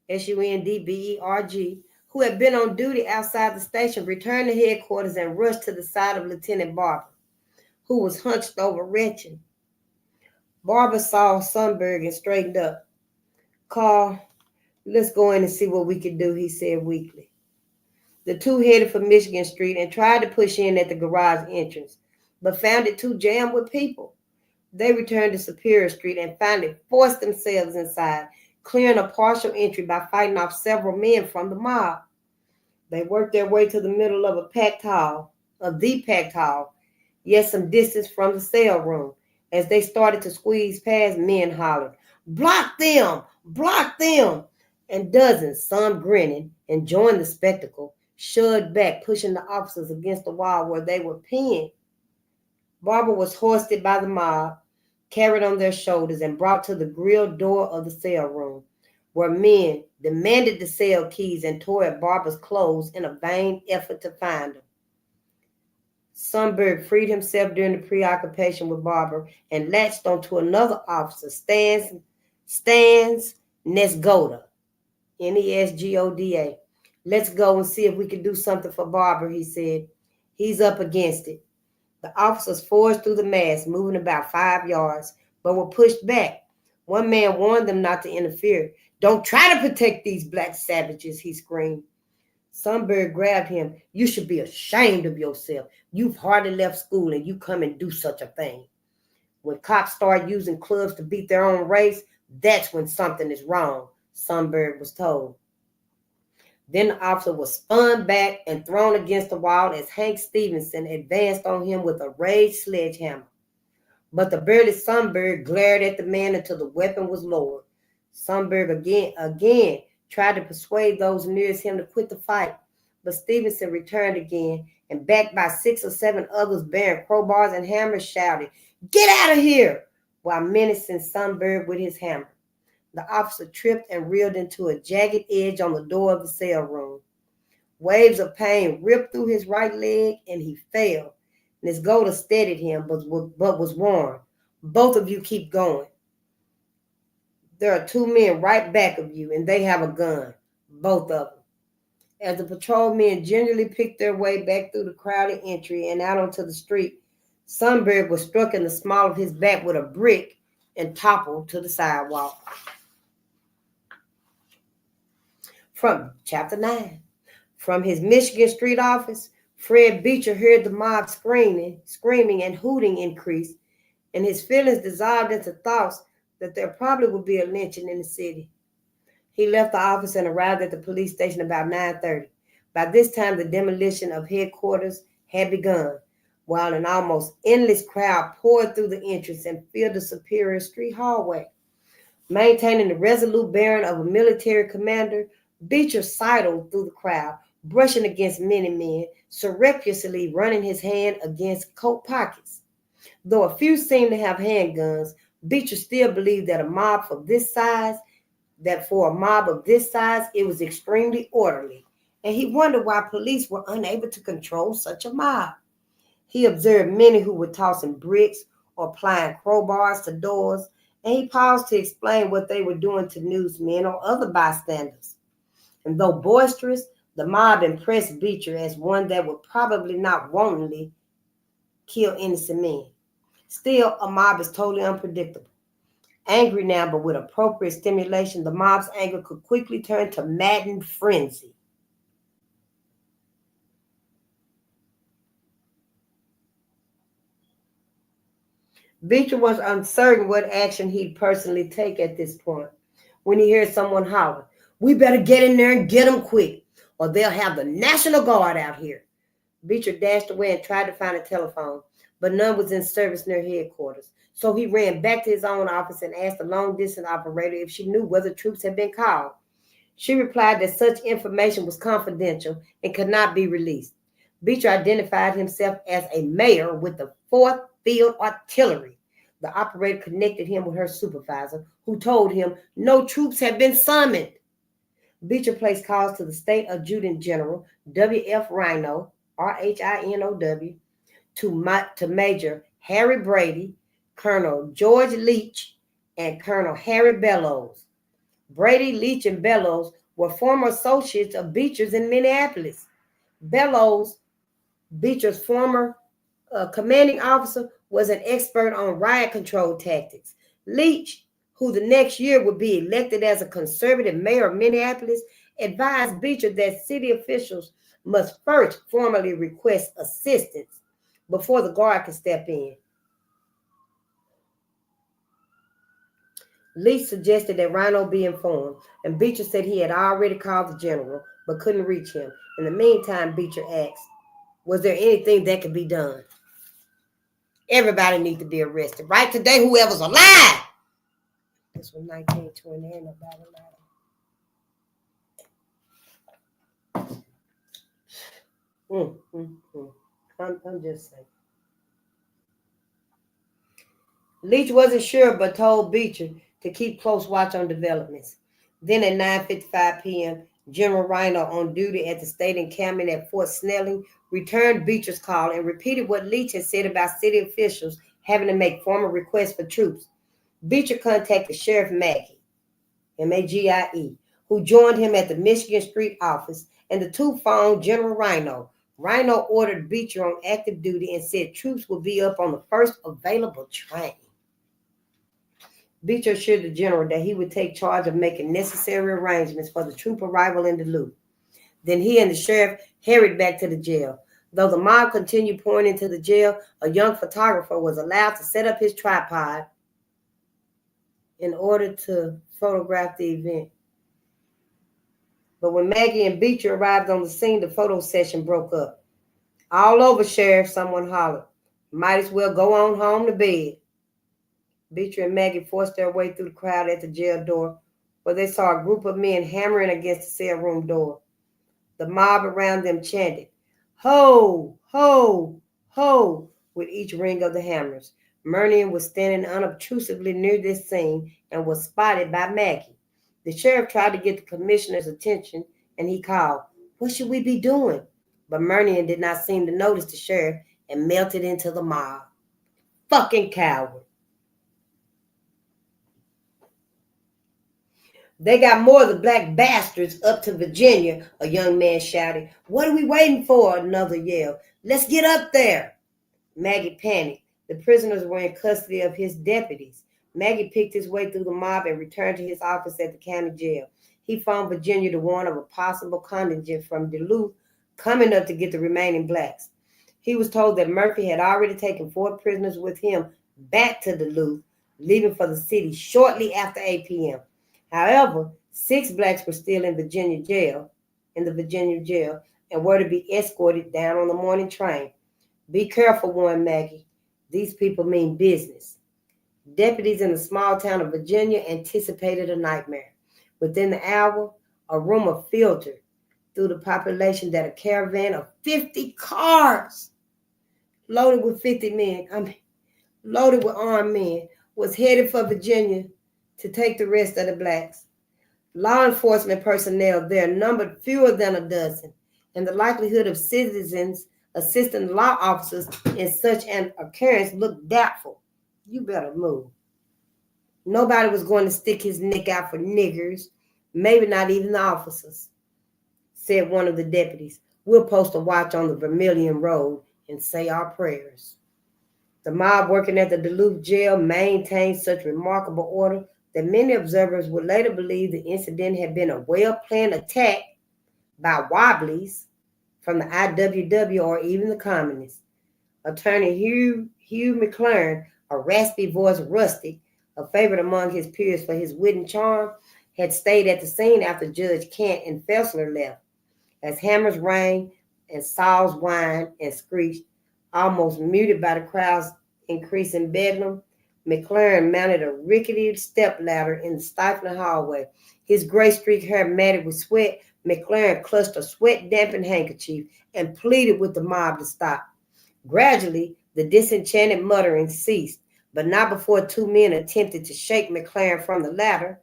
[SPEAKER 2] Sundberg, who had been on duty outside the station, returned to headquarters and rushed to the side of Lieutenant Barber, who was hunched over retching. Barber saw Sundberg and straightened up. "Carl, let's go in and see what we can do," he said weakly. The two headed for Michigan Street and tried to push in at the garage entrance, but found it too jammed with people. They returned to Superior Street and finally forced themselves inside, clearing a partial entry by fighting off several men from the mob. They worked their way to the middle of the packed hall, yet some distance from the cell room. As they started to squeeze past, men hollered, "Block them! Block them! And dozens, some grinning, enjoying the spectacle, shoved back, pushing the officers against the wall where they were pinned. Barbara was hoisted by the mob, carried on their shoulders, and brought to the grilled door of the cell room, where men demanded the cell keys and tore at Barbara's clothes in a vain effort to find her. Sundberg freed himself during the preoccupation with Barbara and latched onto another officer, Stans Nesgoda, Nesgoda. Let's go and see if we can do something for Barbara, he said. He's up against it. The officers forged through the mass, moving about 5 yards, but were pushed back. One man warned them not to interfere. Don't try to protect these black savages, he screamed. Sundberg grabbed him. You should be ashamed of yourself. You've hardly left school and you come and do such a thing. When cops start using clubs to beat their own race, that's when something is wrong, Sundberg was told. Then the officer was spun back and thrown against the wall as Hank Stevenson advanced on him with a raised sledgehammer. But the burly Sundberg glared at the man until the weapon was lowered. Sundberg again tried to persuade those nearest him to quit the fight, but Stevenson returned again and, backed by 6 or 7 others bearing crowbars and hammers, shouted, "Get out of here!" while menacing Sundberg with his hammer. The officer tripped and reeled into a jagged edge on the door of the cell room. Waves of pain ripped through his right leg and he fell. Nesgoda steadied him but was warned. Both of you keep going. There are 2 men right back of you and they have a gun. Both of them. As the patrolmen gingerly picked their way back through the crowded entry and out onto the street, Sundberg was struck in the small of his back with a brick and toppled to the sidewalk. From Chapter 9. From his Michigan Street office, Fred Beecher heard the mob screaming and hooting increase, and his feelings dissolved into thoughts that there probably would be a lynching in the city. He left the office and arrived at the police station about 9:30. By this time, the demolition of headquarters had begun, while an almost endless crowd poured through the entrance and filled the Superior Street hallway. Maintaining the resolute bearing of a military commander, Beecher sidled through the crowd, brushing against many men, surreptitiously running his hand against coat pockets. Though a few seemed to have handguns, Beecher still believed that for a mob of this size, it was extremely orderly, and he wondered why police were unable to control such a mob. He observed many who were tossing bricks or applying crowbars to doors, and he paused to explain what they were doing to newsmen or other bystanders. And though boisterous, the mob impressed Beecher as one that would probably not wantonly kill innocent men. Still, a mob is totally unpredictable. Angry now, but with appropriate stimulation, the mob's anger could quickly turn to maddened frenzy. Beecher was uncertain what action he'd personally take at this point. When he heard someone holler, "We better get in there and get them quick, or they'll have the National Guard out here." Beecher dashed away and tried to find a telephone, but none was in service near headquarters. So he ran back to his own office and asked the long-distance operator if she knew whether troops had been called. She replied that such information was confidential and could not be released. Beecher identified himself as a mayor with the 4th Field Artillery. The operator connected him with her supervisor, who told him no troops had been summoned. Beecher placed calls to the State Adjutant General, W.F. Rhino, R-H-I-N-O-W, to Major Harry Brady, Colonel George Leach, and Colonel Harry Bellows. Brady, Leach, and Bellows were former associates of Beecher's in Minneapolis. Bellows, Beecher's former commanding officer, was an expert on riot control tactics. Leach, who the next year would be elected as a conservative mayor of Minneapolis, advised Beecher that city officials must first formally request assistance before the guard could step in. Leach suggested that Rhino be informed, and Beecher said he had already called the general, but couldn't reach him. In the meantime, Beecher asked, was there anything that could be done? Everybody needs to be arrested, right? Today, whoever's alive. This was 1920. Ain't nobody lying. I'm just saying. Leach wasn't sure, but told Beecher to keep close watch on developments. Then at 9:55 p.m., General Rhino, on duty at the state encampment at Fort Snelling, returned Beecher's call and repeated what Leach had said about city officials having to make formal requests for troops. Beecher contacted Sheriff Maggie, Magie, who joined him at the Michigan Street office, and the two phoned General Rhino. Rhino ordered Beecher on active duty and said troops would be up on the first available train. Beecher assured the general that he would take charge of making necessary arrangements for the troop arrival in Duluth. Then he and the sheriff hurried back to the jail. Though the mob continued pouring into the jail, a young photographer was allowed to set up his tripod in order to photograph the event. But when Maggie and Beecher arrived on the scene, the photo session broke up. "All over, Sheriff," someone hollered. "Might as well go on home to bed." Beecher and Maggie forced their way through the crowd at the jail door, where they saw a group of men hammering against the cell room door. The mob around them chanted, "Ho, ho, ho," with each ring of the hammers. Murnian was standing unobtrusively near this scene and was spotted by Maggie. The sheriff tried to get the commissioner's attention, and he called, "What should we be doing?" But Murnian did not seem to notice the sheriff and melted into the mob. Fucking coward. "They got more of the black bastards up to Virginia," a young man shouted. "What are we waiting for?" another yelled. "Let's get up there." Maggie panicked. The prisoners were in custody of his deputies. Maggie picked his way through the mob and returned to his office at the county jail. He phoned Virginia to warn of a possible contingent from Duluth coming up to get the remaining blacks. He was told that Murphy had already taken 4 prisoners with him back to Duluth, leaving for the city shortly after 8 p.m. However, 6 blacks were still in the Virginia jail, and were to be escorted down on the morning train. "Be careful," warned Maggie. "These people mean business." Deputies in the small town of Virginia anticipated a nightmare. Within the hour, a rumor filtered through the population that a caravan of 50 cars loaded with armed men, was headed for Virginia to take the rest of the blacks. Law enforcement personnel there numbered fewer than a dozen, and the likelihood of citizens assisting law officers in such an occurrence looked doubtful. "You better move." Nobody was going to stick his neck out for niggers, maybe not even the officers, said one of the deputies. "We'll post a watch on the Vermilion Road and say our prayers." The mob working at the Duluth jail maintained such remarkable order that many observers would later believe the incident had been a well-planned attack by wobblies from the IWW or even the communists. Attorney Hugh McLaren, a raspy-voiced rustic, a favorite among his peers for his wit and charm, had stayed at the scene after Judge Kent and Fessler left. As hammers rang and saws whined and screeched, almost muted by the crowd's increasing bedlam, McLaren mounted a rickety stepladder in the stifling hallway. His gray-streaked hair matted with sweat, McLaren clutched a sweat-dampened handkerchief and pleaded with the mob to stop. Gradually, the disenchanted muttering ceased, but not before 2 men attempted to shake McLaren from the ladder.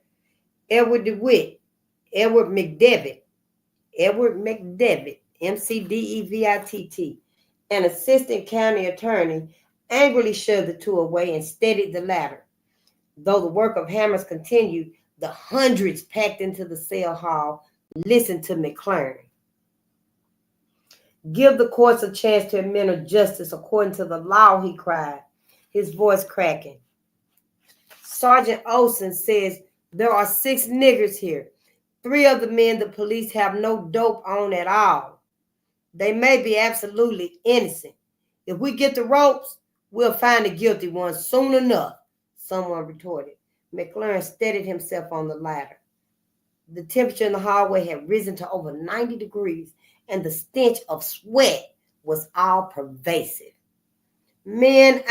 [SPEAKER 2] Edward McDevitt, McDevitt, an assistant county attorney, angrily shoved the two away and steadied the ladder. Though the work of hammers continued, the hundreds packed into the cell hall listened to McLaren. "Give the courts a chance to administer justice according to the law," he cried, his voice cracking. "Sergeant Olson says there are 6 niggers here. 3 of the men the police have no dope on at all. They may be absolutely innocent. If we get the ropes, we'll find the guilty ones soon enough," someone retorted. McLaren steadied himself on the ladder. The temperature in the hallway had risen to over 90 degrees, and the stench of sweat was all pervasive. "Men,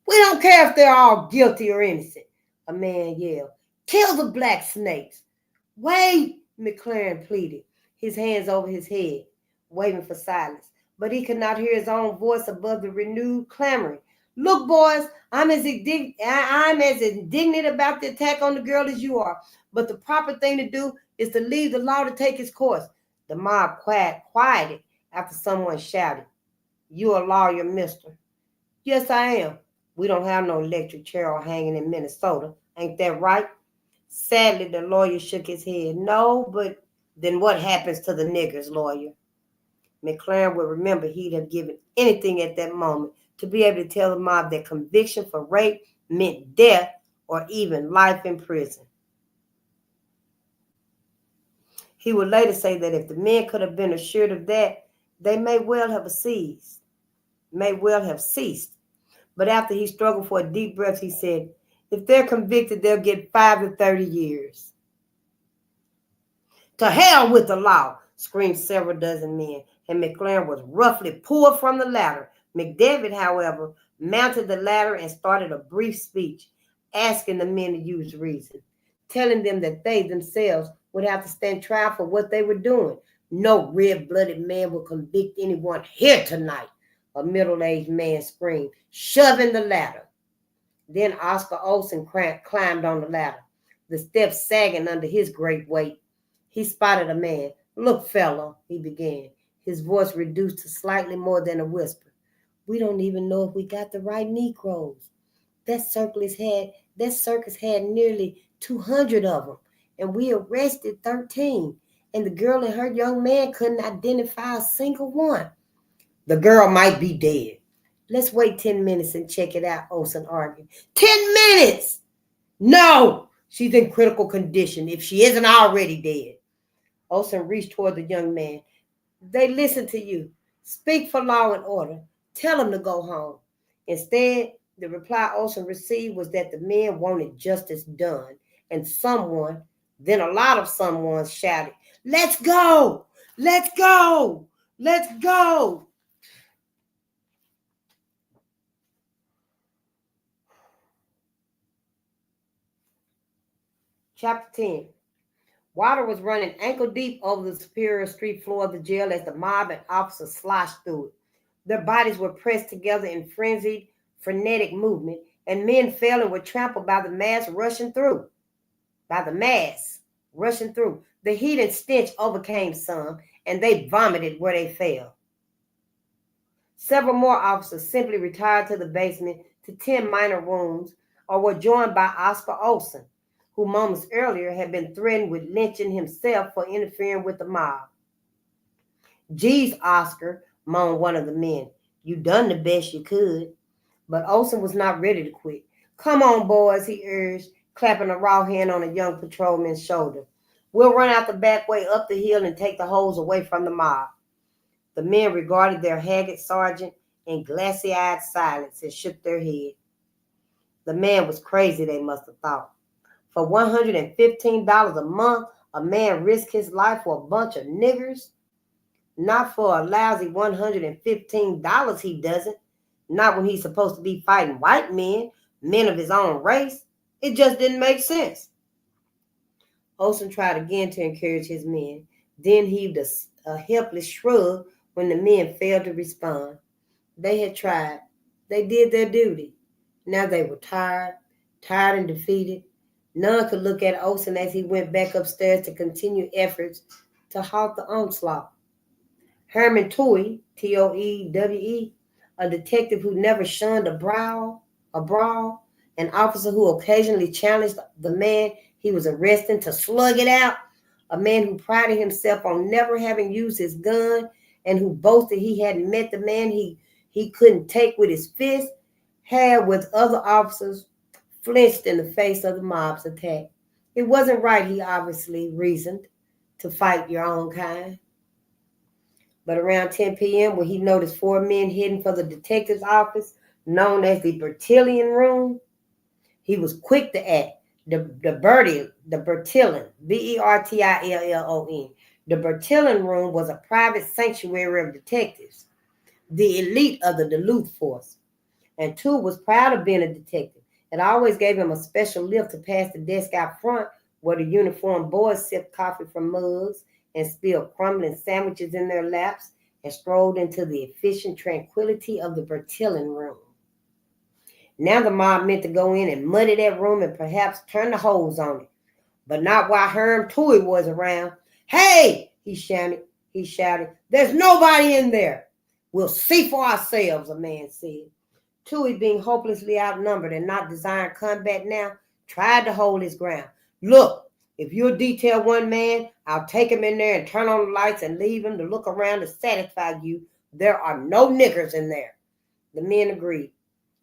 [SPEAKER 2] we don't care if they're all guilty or innocent," a man yelled. Kill the black snakes. Wait, McLaren pleaded, his hands over his head, waving for silence. But he could not hear his own voice above the renewed clamoring. Look, boys, I'm as indignant about the attack on the girl as you are. But the proper thing to do is to leave the law to take its course. The mob quieted after someone shouted, You a lawyer, mister? Yes, I am. We don't have no electric chair hanging in Minnesota. Ain't that right? Sadly, the lawyer shook his head. No, but then what happens to the niggers, lawyer? McLaren would remember he'd have given anything at that moment to be able to tell the mob that conviction for rape meant death or even life in prison. He would later say that if the men could have been assured of that, they may well have ceased. But after he struggled for a deep breath, he said, if they're convicted, they'll get 5 to 30 years. To hell with the law, screamed several dozen men, and McLaren was roughly pulled from the ladder. McDavid, however, mounted the ladder and started a brief speech, asking the men to use reason, telling them that they themselves would have to stand trial for what they were doing. No red-blooded man will convict anyone here tonight, a middle-aged man screamed, shoving the ladder. Then Oscar Olson climbed on the ladder, the steps sagging under his great weight. He spotted a man. Look, fellow, he began, his voice reduced to slightly more than a whisper. We don't even know if we got the right Negroes. That circus had nearly 200 of them, and we arrested 13, and the girl and her young man couldn't identify a single one. The girl might be dead. Let's wait 10 minutes and check it out, Olson argued. 10 minutes! No! She's in critical condition if she isn't already dead. Olson reached toward the young man. They listen to you. Speak for law and order. Tell them to go home. Instead, the reply Olson received was that the men wanted justice done, and someone, then a lot of someones shouted, Let's go! Let's go! Let's go! Chapter 10. Water was running ankle deep over the Superior Street floor of the jail as the mob and officers sloshed through it. Their bodies were pressed together in frenzied, frenetic movement, and men fell and were trampled by the mass rushing through. The heat and stench overcame some, and they vomited where they fell. Several more officers simply retired to the basement to tend minor wounds or were joined by Oscar Olson, who moments earlier had been threatened with lynching himself for interfering with the mob. Geez, Oscar, moaned one of the men. You done the best you could. But Olson was not ready to quit. Come on, boys, he urged, clapping a raw hand on a young patrolman's shoulder. We'll run out the back way up the hill and take the hose away from the mob. The men regarded their haggard sergeant in glassy-eyed silence and shook their head. The man was crazy, they must have thought. For $115 a month, a man risked his life for a bunch of niggers? Not for a lousy $115, he doesn't. Not when he's supposed to be fighting white men, men of his own race. It just didn't make sense. Olson tried again to encourage his men, then heaved a helpless shrug when the men failed to respond. They had tried. They did their duty. Now they were tired and defeated. None could look at Olson as he went back upstairs to continue efforts to halt the onslaught. Herman Towie, Toewe, a detective who never shunned a brawl, an officer who occasionally challenged the man he was arresting to slug it out, a man who prided himself on never having used his gun and who boasted he hadn't met the man he couldn't take with his fist, had with other officers flinched in the face of the mob's attack. It wasn't right, he obviously reasoned, to fight your own kind. But around 10 p.m., when he noticed 4 men heading for the detective's office, known as the Bertillon Room, he was quick to act. The Bertillon, Bertillon. The Bertillon Room was a private sanctuary of detectives, the elite of the Duluth force. And Toole was proud of being a detective. It always gave him a special lift to pass the desk out front where the uniformed boys sipped coffee from mugs and spilled crumbling sandwiches in their laps and strolled into the efficient tranquility of the Bertillon room. Now the mob meant to go in and muddy that room and perhaps turn the hose on it, but not while Herm Toohey was around. "Hey!" he shouted. "There's nobody in there." "We'll see for ourselves," a man said. Toohey, being hopelessly outnumbered and not desiring combat now, tried to hold his ground. "Look, if you'll detail one man, I'll take him in there and turn on the lights and leave him to look around to satisfy you. There are no niggers in there." The men agreed.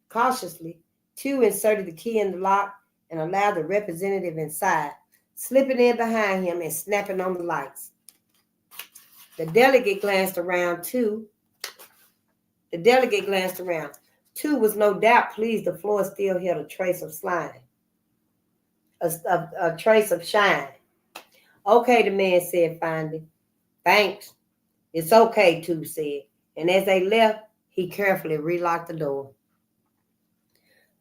[SPEAKER 2] Cautiously, Toohey inserted the key in the lock and allowed the representative inside, slipping in behind him and snapping on the lights. The delegate glanced around. Too was no doubt pleased the floor still held a trace of slime, a trace of shine. "Okay," the man said finally. "Thanks." "It's okay," Toohey said. And as they left, he carefully relocked the door.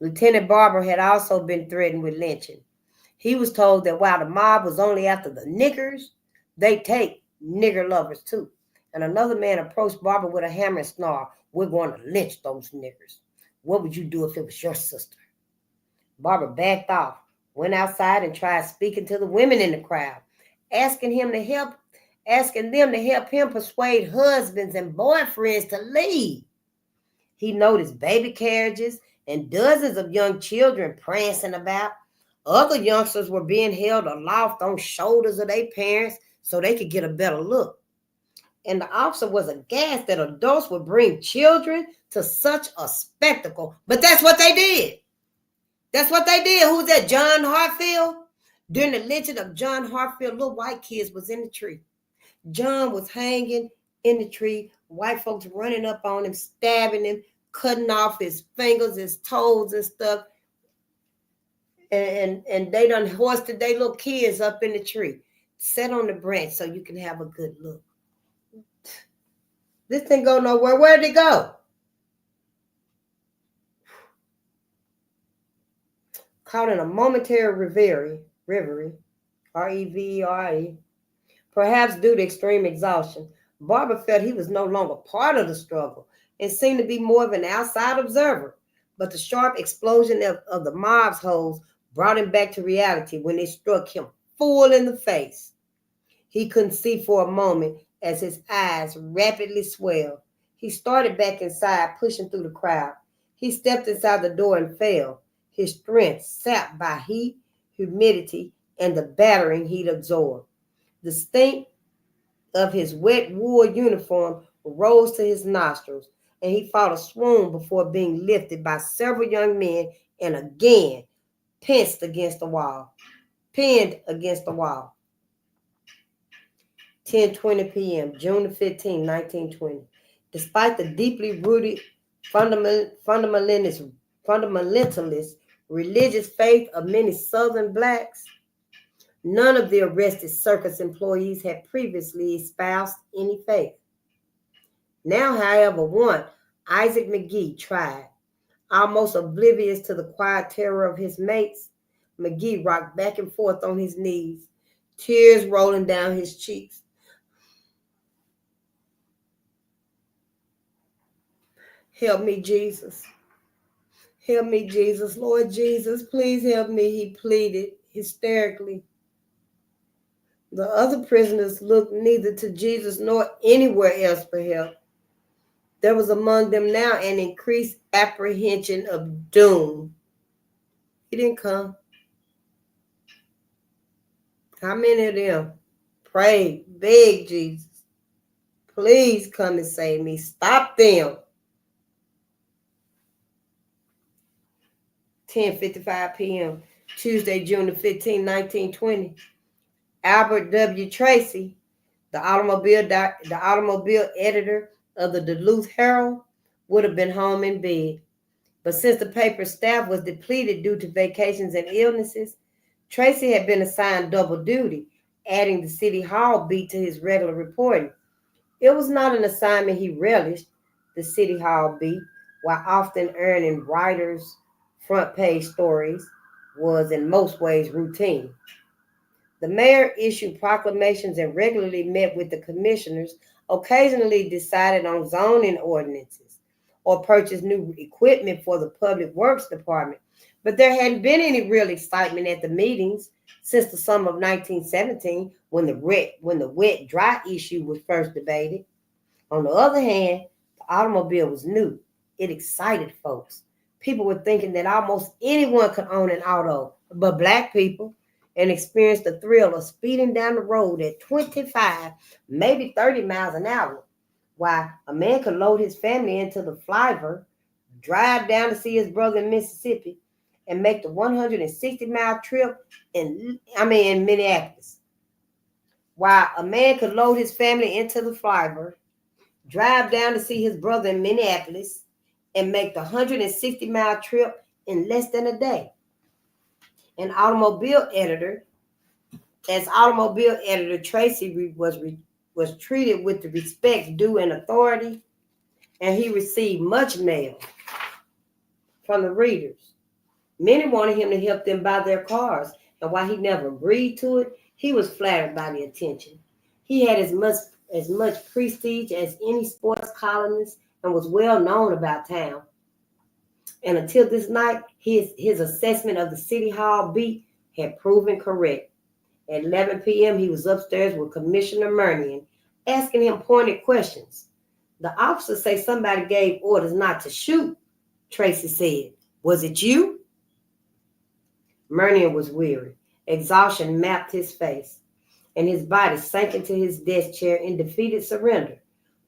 [SPEAKER 2] Lieutenant Barber had also been threatened with lynching. He was told that while the mob was only after the niggers, they'd take nigger lovers too. And another man approached Barber with a hammer and snarled, "We're going to lynch those niggers. What would you do if it was your sister?" Barber backed off, went outside and tried speaking to the women in the crowd, asking them to help him persuade husbands and boyfriends to leave. He noticed baby carriages and dozens of young children prancing about. Other youngsters were being held aloft on shoulders of their parents so they could get a better look. And the officer was aghast that adults would bring children to such a spectacle. But that's what they did. Who was that, John Hartfield? During the lynching of John Hartfield, little white kids was in the tree. John was hanging in the tree, white folks running up on him, stabbing him, cutting off his fingers, his toes and stuff. And they done hoisted their little kids up in the tree. Sit on the branch so you can have a good look. This didn't go nowhere. Where'd it go? Caught in a momentary reverie, R-E-V-E-R-E, perhaps due to extreme exhaustion, Barber felt he was no longer part of the struggle and seemed to be more of an outside observer. But the sharp explosion of the mob's hose brought him back to reality when it struck him full in the face. He couldn't see for a moment as his eyes rapidly swelled. He started back inside, pushing through the crowd. He stepped inside the door and fell, his strength sapped by heat, humidity, and the battering he'd absorbed. The stink of his wet wool uniform rose to his nostrils, and he fought a swoon before being lifted by several young men and again pinned against the wall. 10:20 p.m., June 15, 1920. Despite the deeply rooted fundamentalist religious faith of many Southern blacks, none of the arrested circus employees had previously espoused any faith. Now, however, one, Isaac McGee, tried. Almost oblivious to the quiet terror of his mates, McGee rocked back and forth on his knees, tears rolling down his cheeks. "Help me, Jesus. Help me, Jesus. Lord Jesus, please help me," he pleaded hysterically. The other prisoners looked neither to Jesus nor anywhere else for help. There was among them now an increased apprehension of doom. He didn't come. How many of them prayed, begged Jesus, "Please come and save me. Stop them." 10:55 p.m., Tuesday, June the 15th, 1920. Albert W. Tracy, the automobile editor of the Duluth Herald, would have been home in bed. But since the paper's staff was depleted due to vacations and illnesses, Tracy had been assigned double duty, adding the City Hall beat to his regular reporting. It was not an assignment he relished, the City Hall beat, while often earning writers' front page stories was in most ways routine. The mayor issued proclamations and regularly met with the commissioners, occasionally decided on zoning ordinances or purchased new equipment for the Public Works Department. But there hadn't been any real excitement at the meetings since the summer of 1917 when the wet dry issue was first debated. On the other hand, the automobile was new. It excited folks. People were thinking that almost anyone could own an auto, but black people, and experienced the thrill of speeding down the road at 25, maybe 30 miles an hour, while a man could load his family into the flivver, drive down to see his brother in Mississippi, and make the 160-mile trip in Minneapolis. While a man could load his family into the flivver, drive down to see his brother in Minneapolis, and make the 160-mile trip in less than a day. As automobile editor, Tracy was treated with the respect due and authority, and he received much mail from the readers. Many wanted him to help them buy their cars, and while he never agreed to it, he was flattered by the attention. He had as much prestige as any sports columnist and was well known about town. And until this night, his assessment of the City Hall beat had proven correct. At 11 p.m., he was upstairs with Commissioner Mernian, asking him pointed questions. The officers say somebody gave orders not to shoot, Tracy said. Was it you? Mernian was weary. Exhaustion mapped his face, and his body sank into his desk chair in defeated surrender.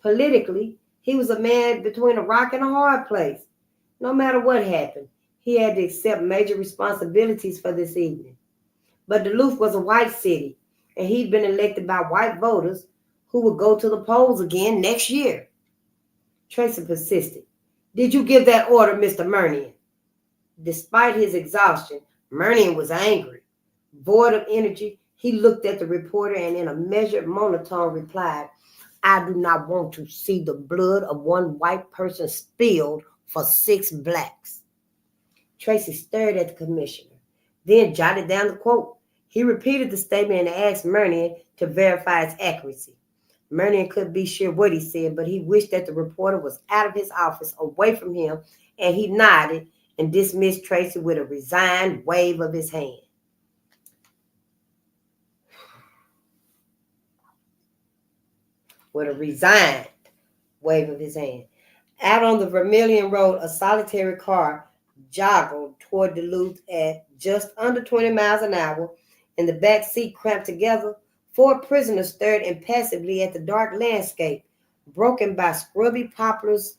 [SPEAKER 2] Politically, he was a man between a rock and a hard place. No matter what happened, he had to accept major responsibilities for this evening. But Duluth was a white city, and he'd been elected by white voters who would go to the polls again next year. Tracy persisted. Did you give that order, Mr. Mernian? Despite his exhaustion, Mernian was angry. Void of energy, he looked at the reporter and in a measured monotone replied, I do not want to see the blood of one white person spilled for 6 blacks. Tracy stared at the commissioner, then jotted down the quote. He repeated the statement and asked Mernian to verify its accuracy. Mernian couldn't be sure what he said, but he wished that the reporter was out of his office, away from him, and he nodded and dismissed Tracy with a resigned wave of his hand. Out on the Vermilion Road, a solitary car joggled toward Duluth at just under 20 miles an hour. In the back seat, cramped together, 4 prisoners stared impassively at the dark landscape, broken by scrubby poplars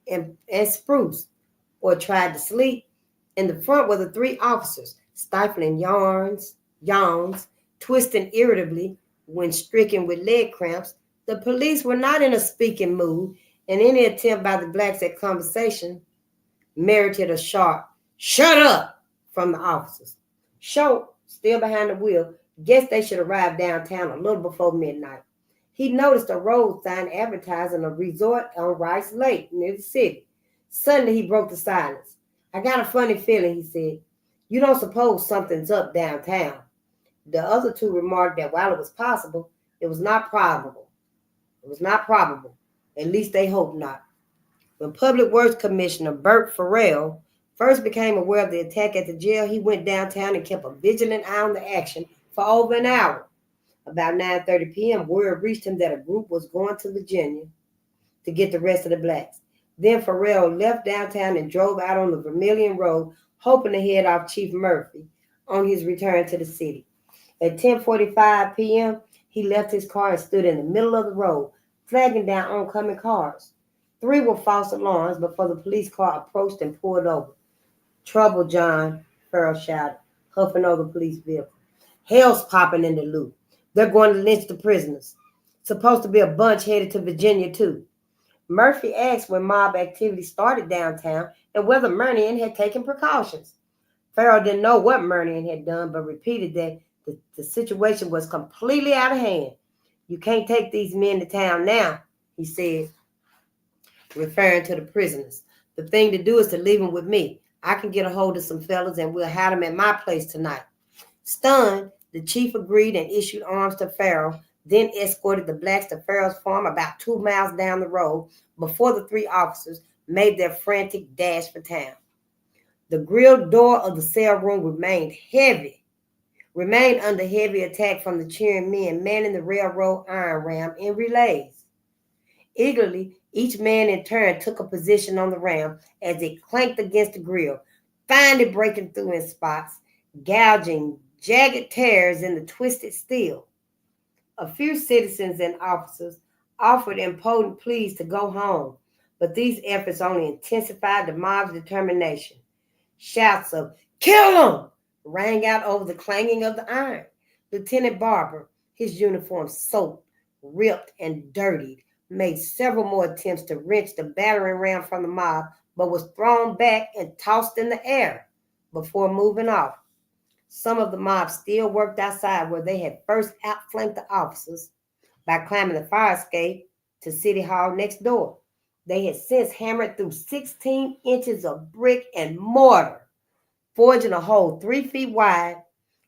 [SPEAKER 2] and spruce, or tried to sleep. In the front were the 3 officers, stifling yawns, twisting irritably when stricken with leg cramps. The police were not in a speaking mood, and any attempt by the blacks at conversation merited a sharp, shut up, from the officers. Schultz, still behind the wheel, guessed they should arrive downtown a little before midnight. He noticed a road sign advertising a resort on Rice Lake near the city. Suddenly, he broke the silence. I got a funny feeling, he said. You don't suppose something's up downtown? The other 2 remarked that while it was possible, it was not probable. At least they hoped not. When Public Works Commissioner Bert Farrell first became aware of the attack at the jail, he went downtown and kept a vigilant eye on the action for over an hour. About 9:30 p.m., word reached him that a group was going to Virginia to get the rest of the blacks. Then Farrell left downtown and drove out on the Vermilion Road, hoping to head off Chief Murphy on his return to the city. At 10:45 p.m., he left his car and stood in the middle of the road, flagging down oncoming cars. 3 were false alarms before the police car approached and pulled over. Trouble, John, Farrell shouted, huffing over the police vehicle. Hell's popping in Duluth. They're going to lynch the prisoners. Supposed to be a bunch headed to Virginia, too. Murphy asked when mob activity started downtown and whether Mernian had taken precautions. Farrell didn't know what Mernian had done, but repeated that the situation was completely out of hand. You can't take these men to town now, he said, referring to the prisoners. The thing to do is to leave them with me. I can get a hold of some fellas and we'll have them at my place tonight. Stunned, the chief agreed and issued arms to Farrell, then escorted the blacks to Farrell's farm about 2 miles down the road before the 3 officers made their frantic dash for town. The grilled door of the cell room remained under heavy attack from the cheering men manning the railroad iron ram in relays. Eagerly, each man in turn took a position on the ram as it clanked against the grill, finally breaking through in spots, gouging jagged tears in the twisted steel. A few citizens and officers offered impotent pleas to go home, but these efforts only intensified the mob's determination. Shouts of "Kill him!" rang out over the clanging of the iron. Lieutenant Barber, his uniform soaked, ripped, and dirtied, made several more attempts to wrench the battering ram from the mob, but was thrown back and tossed in the air before moving off. Some of the mob still worked outside where they had first outflanked the officers by climbing the fire escape to City Hall next door. They had since hammered through 16 inches of brick and mortar, forging a hole 3 feet wide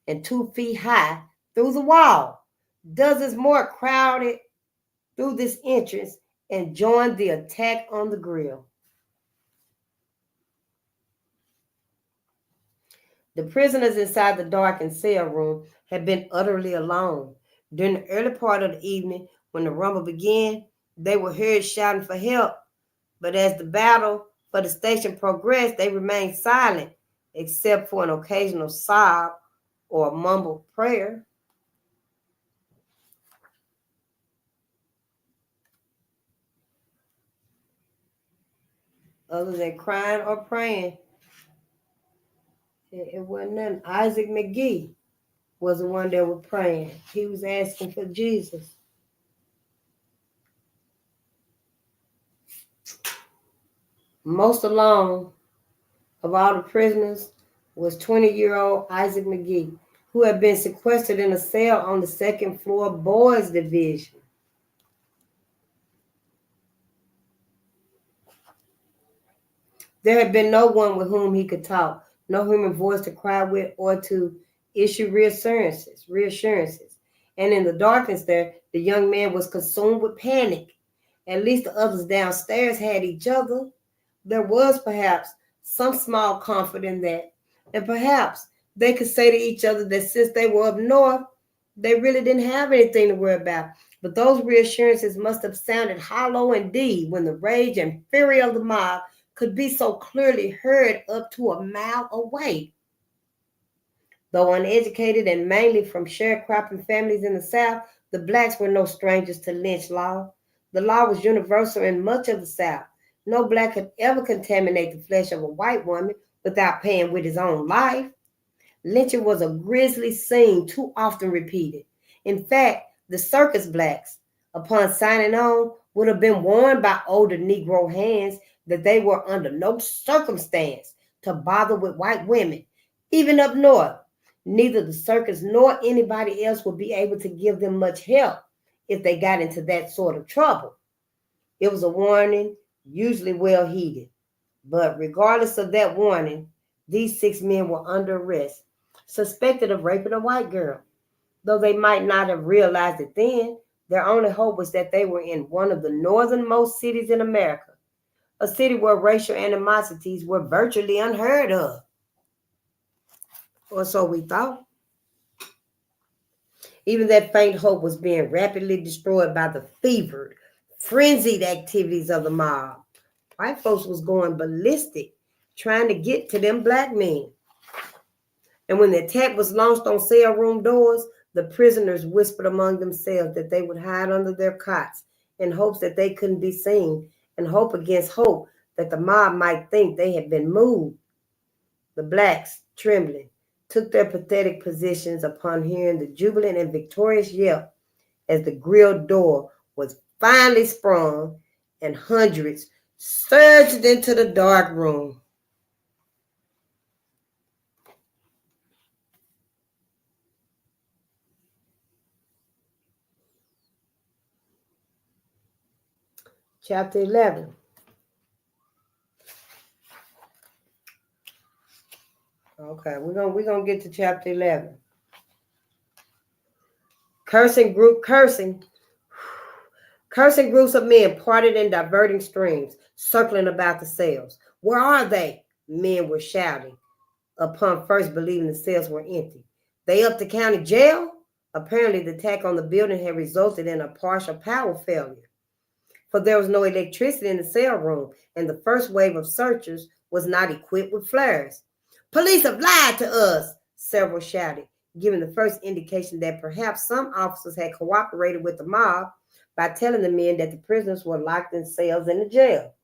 [SPEAKER 2] and 2 feet high through the wall. Dozens more crowded through this entrance and joined the attack on the grill. The prisoners inside the darkened cell room had been utterly alone. During the early part of the evening, when the rumble began, they were heard shouting for help. But as the battle for the station progressed, they remained silent, except for an occasional sob or a mumbled prayer. Other than crying or praying, it wasn't nothing. Isaac McGee was the one that was praying. He was asking for Jesus. Most alone of all the prisoners was 20-year-old Isaac McGee, who had been sequestered in a cell on the second floor boys division. There had been no one with whom he could talk, no human voice to cry with or to issue reassurances. And in the darkness there, the young man was consumed with panic. At least the others downstairs had each other. There was perhaps some small comfort in that. And perhaps they could say to each other that since they were up north, they really didn't have anything to worry about. But those reassurances must have sounded hollow indeed when the rage and fury of the mob could be so clearly heard up to a mile away. Though uneducated and mainly from sharecropping families in the South, the blacks were no strangers to lynch law. The law was universal in much of the South. No black could ever contaminate the flesh of a white woman without paying with his own life. Lynching was a grisly scene too often repeated. In fact, the circus blacks, upon signing on, would have been warned by older Negro hands that they were under no circumstance to bother with white women, even up north. Neither the circus nor anybody else would be able to give them much help if they got into that sort of trouble. It was a warning, usually well heeded. But regardless of that warning, these 6 men were under arrest, suspected of raping a white girl. Though they might not have realized it then, their only hope was that they were in one of the northernmost cities in America, a city where racial animosities were virtually unheard of. Or so we thought. Even that faint hope was being rapidly destroyed by the fevered, frenzied activities of the mob. White folks was going ballistic, trying to get to them black men. And when the attack was launched on cell room doors, the prisoners whispered among themselves that they would hide under their cots in hopes that they couldn't be seen, and hope against hope that the mob might think they had been moved. The blacks, trembling, took their pathetic positions upon hearing the jubilant and victorious yelp as the grilled door was finally sprung and hundreds surged into the dark room. Chapter 11. Okay, we're gonna get to chapter 11. Cursing groups of men parted in diverting streams, circling about the cells. Where are they? Men were shouting upon first believing the cells were empty. They up the county jail? Apparently, the attack on the building had resulted in a partial power failure, for there was no electricity in the cell room, and the first wave of searchers was not equipped with flares. Police have lied to us, several shouted, giving the first indication that perhaps some officers had cooperated with the mob by telling the men that the prisoners were locked in cells in the jail.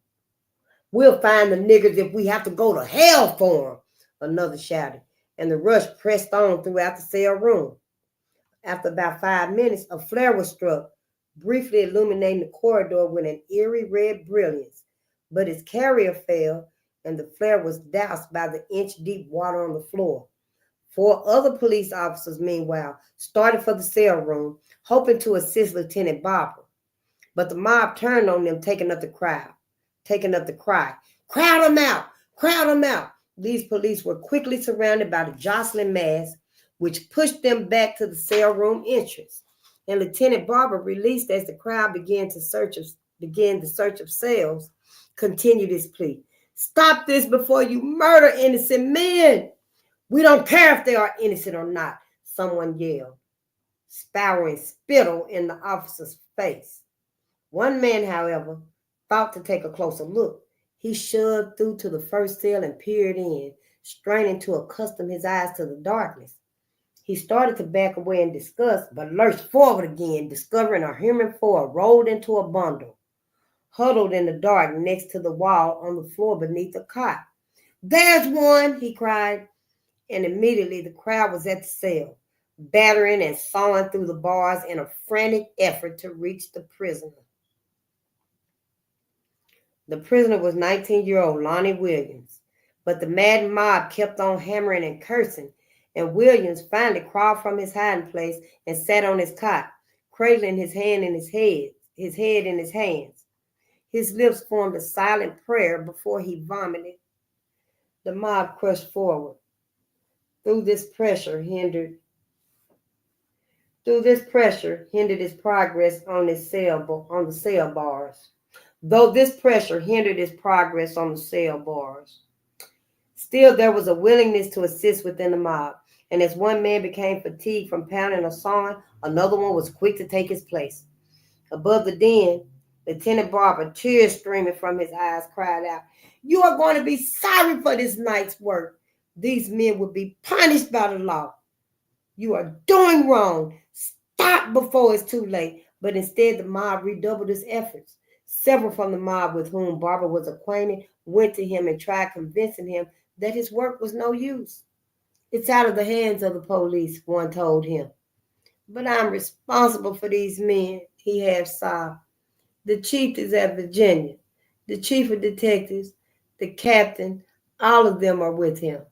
[SPEAKER 2] We'll find the niggers if we have to go to hell for them, another shouted, and the rush pressed on throughout the cell room. After about 5 minutes, a flare was struck, briefly illuminating the corridor with an eerie red brilliance, but its carrier failed, and the flare was doused by the inch-deep water on the floor. 4 other police officers, meanwhile, started for the cell room, hoping to assist Lieutenant Barber. But the mob turned on them, taking up the cry. Crowd them out! Crowd them out! These police were quickly surrounded by the jostling mass, which pushed them back to the cell room entrance. And Lieutenant Barber, released as the crowd began the search of cells, continued his plea. Stop this before you murder innocent men! We don't care if they are innocent or not, someone yelled, spouting spittle in the officer's face. One man, however, thought to take a closer look. He shoved through to the first cell and peered in, straining to accustom his eyes to the darkness. He started to back away in disgust, but lurched forward again, discovering a human form rolled into a bundle, huddled in the dark next to the wall on the floor beneath a cot. There's one, he cried, and immediately the crowd was at the cell, battering and sawing through the bars in a frantic effort to reach the prisoner. The prisoner was 19-year-old Lonnie Williams, but the mad mob kept on hammering and cursing, and Williams finally crawled from his hiding place and sat on his cot, cradling his head in his hands. His lips formed a silent prayer before he vomited. The mob crushed forward. Through this pressure hindered his progress on the cell bars. Still, there was a willingness to assist within the mob, and as one man became fatigued from pounding or sawing, another one was quick to take his place. Above the den, Lieutenant Barber, tears streaming from his eyes, cried out, "You are going to be sorry for this night's work. These men will be punished by the law. You are doing wrong. Stop before it's too late." But instead, the mob redoubled its efforts. Several from the mob with whom Barber was acquainted went to him and tried convincing him that his work was no use. "It's out of the hands of the police," one told him. "But I'm responsible for these men," he half sobbed. "The chief is at Virginia. The chief of detectives, the captain, all of them are with him.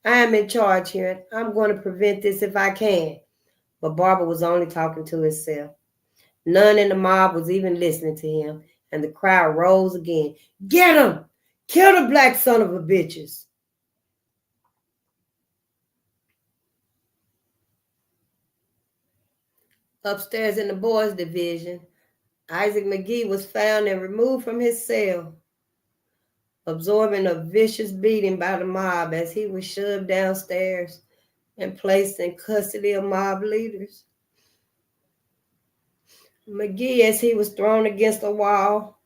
[SPEAKER 2] I am in charge here, and I'm going to prevent this if I can." But Barber was only talking to himself. None in the mob was even listening to him, and the crowd rose again. "Get him! Kill the black son of a bitches!" Upstairs in the boys' division, Isaac McGee was found and removed from his cell, absorbing a vicious beating by the mob as he was shoved downstairs and placed in custody of mob leaders. McGee, as he was thrown against a wall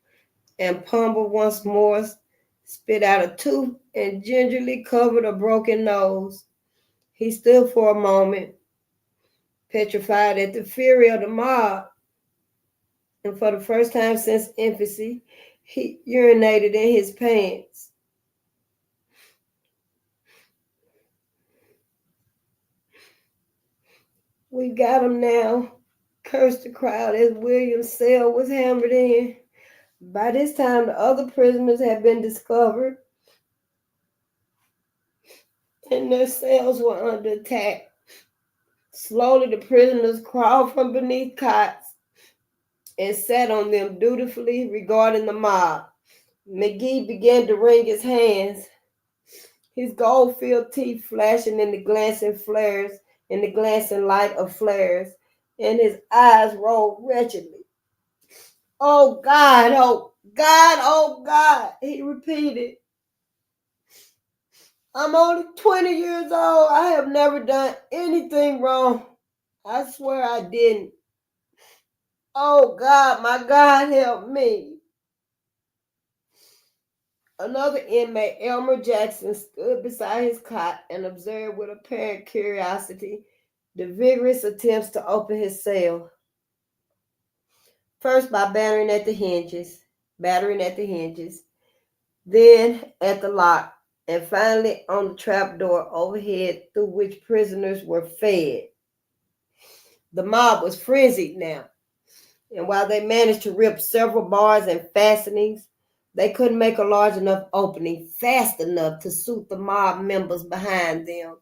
[SPEAKER 2] and pummeled once more, spit out a tooth and gingerly covered a broken nose. He stood for a moment, petrified at the fury of the mob, and for the first time since infancy, he urinated in his pants. "We got him now," cursed the crowd as William's cell was hammered in. By this time, the other prisoners had been discovered, and their cells were under attack. Slowly, the prisoners crawled from beneath cots and sat on them dutifully, regarding the mob. McGee began to wring his hands. his gold-filled teeth flashing in the glancing light of flares, and his eyes rolled wretchedly. Oh God, oh God, oh God, he repeated. I'm only 20 years old. I have never done anything wrong. I swear I didn't. Oh God, my God, help me. Another inmate, Elmer Jackson, stood beside his cot and observed with apparent curiosity the vigorous attempts to open his cell. First by battering at the hinges, then at the lock, and finally on the trapdoor overhead through which prisoners were fed. The mob was frenzied now, and while they managed to rip several bars and fastenings, they couldn't make a large enough opening fast enough to suit the mob members behind them.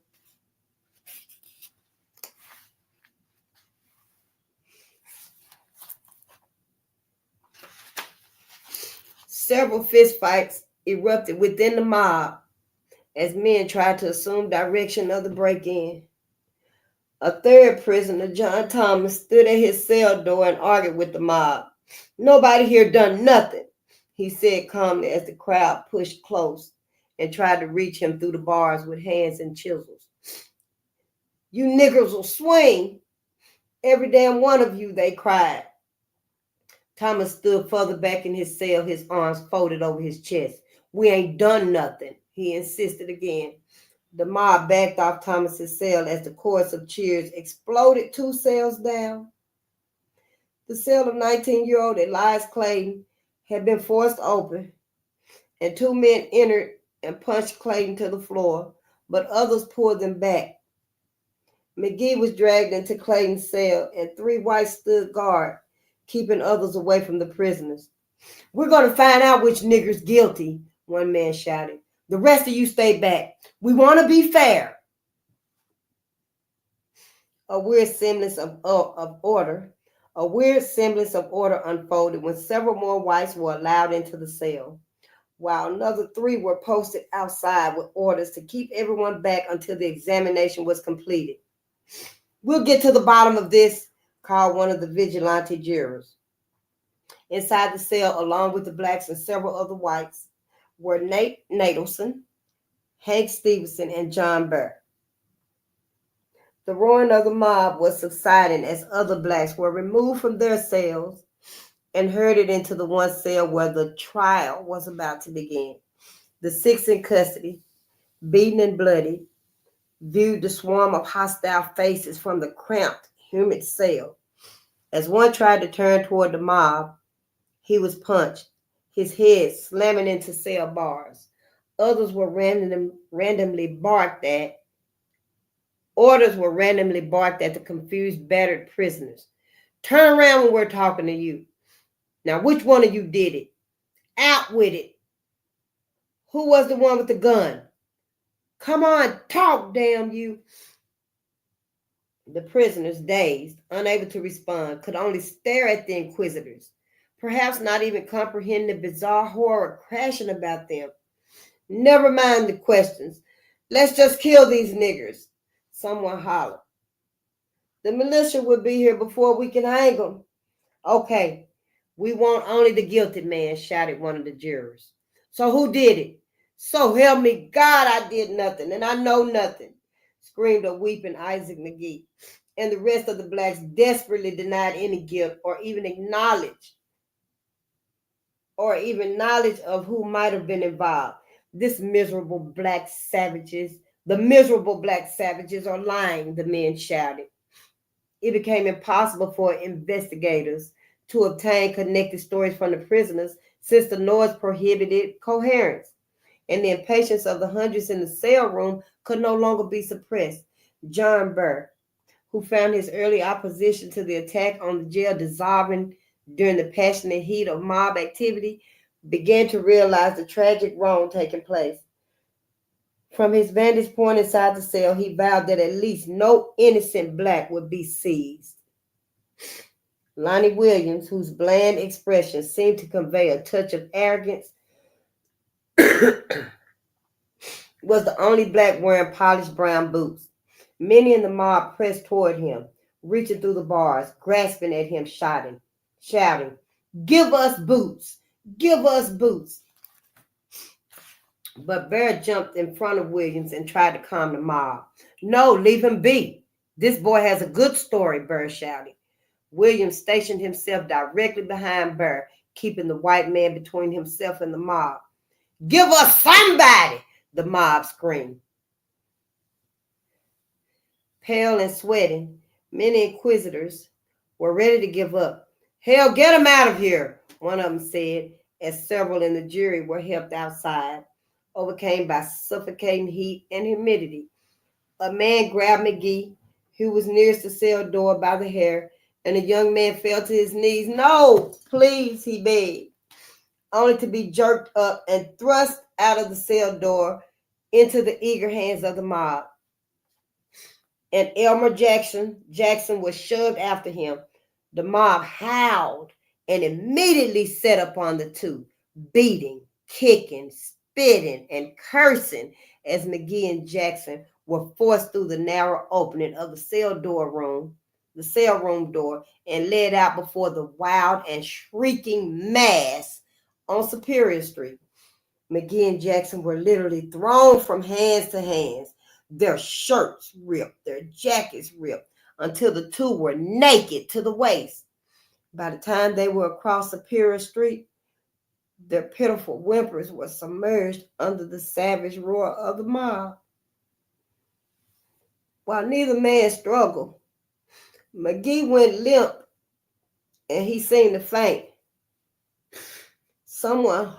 [SPEAKER 2] Several fistfights erupted within the mob as men tried to assume direction of the break-in. A third prisoner, John Thomas, stood at his cell door and argued with the mob. Nobody here done nothing, he said calmly as the crowd pushed close and tried to reach him through the bars with hands and chisels. You niggers will swing, every damn one of you, they cried. Thomas stood further back in his cell, his arms folded over his chest. We ain't done nothing, he insisted again. The mob backed off Thomas's cell as the chorus of cheers exploded 2 cells down. The cell of 19-year-old Elias Clayton had been forced open, and 2 men entered and punched Clayton to the floor, but others pulled them back. McGee was dragged into Clayton's cell, and 3 whites stood guard, keeping others away from the prisoners. We're going to find out which nigger's guilty, one man shouted. The rest of you stay back. We want to be fair. A weird semblance of order unfolded when several more whites were allowed into the cell, while another 3 were posted outside with orders to keep everyone back until the examination was completed. We'll get to the bottom of this, called one of the vigilante jurors. Inside the cell, along with the blacks and several other whites, were Nate Nadelson, Hank Stevenson, and John Burr. The roaring of the mob was subsiding as other blacks were removed from their cells and herded into the one cell where the trial was about to begin. The 6 in custody, beaten and bloody, viewed the swarm of hostile faces from the cramped, humid cell. As one tried to turn toward the mob, he was punched, his head slamming into cell bars. Others were randomly barked at. Orders were randomly barked at the confused, battered prisoners. Turn around when we're talking to you. Now, which one of you did it? Out with it. Who was the one with the gun? Come on, talk, damn you. The prisoners, dazed, unable to respond, could only stare at the inquisitors, perhaps not even comprehend the bizarre horror crashing about them. Never mind the questions. Let's just kill these niggers, someone hollered. The militia will be here before we can hang them. Okay, we want only the guilty man, shouted one of the jurors. So who did it? So help me God, I did nothing, and I know nothing, screamed a weeping Isaac McGee. And the rest of the blacks desperately denied any guilt or even knowledge of who might have been involved. The miserable black savages are lying, the men shouted. It became impossible for investigators to obtain connected stories from the prisoners since the noise prohibited coherence, and the impatience of the hundreds in the cell room could no longer be suppressed. John Burr, who found his early opposition to the attack on the jail dissolving during the passionate heat of mob activity, began to realize the tragic wrong taking place. From his vantage point inside the cell, he vowed that at least no innocent black would be seized. Lonnie Williams, whose bland expression seemed to convey a touch of arrogance, was the only black wearing polished brown boots. Many in the mob pressed toward him, reaching through the bars, grasping at him, shouting, "Give us boots! Give us boots!" But Bear jumped in front of Williams and tried to calm the mob. "No, leave him be. This boy has a good story," Bear shouted. Williams stationed himself directly behind Bear, keeping the white man between himself and the mob. "Give us somebody!" the mob screamed. Pale and sweating, many inquisitors were ready to give up. "Hell, get him out of here," one of them said, as several in the jury were helped outside, overcame by suffocating heat and humidity. A man grabbed McGee, who was nearest the cell door, by the hair, and the young man fell to his knees. "No, please," he begged, only to be jerked up and thrust out of the cell door into the eager hands of the mob. And Elmer Jackson was shoved after him. The mob howled and immediately set upon the two, beating, kicking, spitting, and cursing as McGee and Jackson were forced through the narrow opening of the cell room door, and led out before the wild and shrieking mass on Superior Street. McGee and Jackson were literally thrown from hands to hands, their shirts ripped, their jackets ripped, until the two were naked to the waist. By the time they were across Superior Street, their pitiful whimpers were submerged under the savage roar of the mob. While neither man struggled, McGee went limp and he seemed to faint. Someone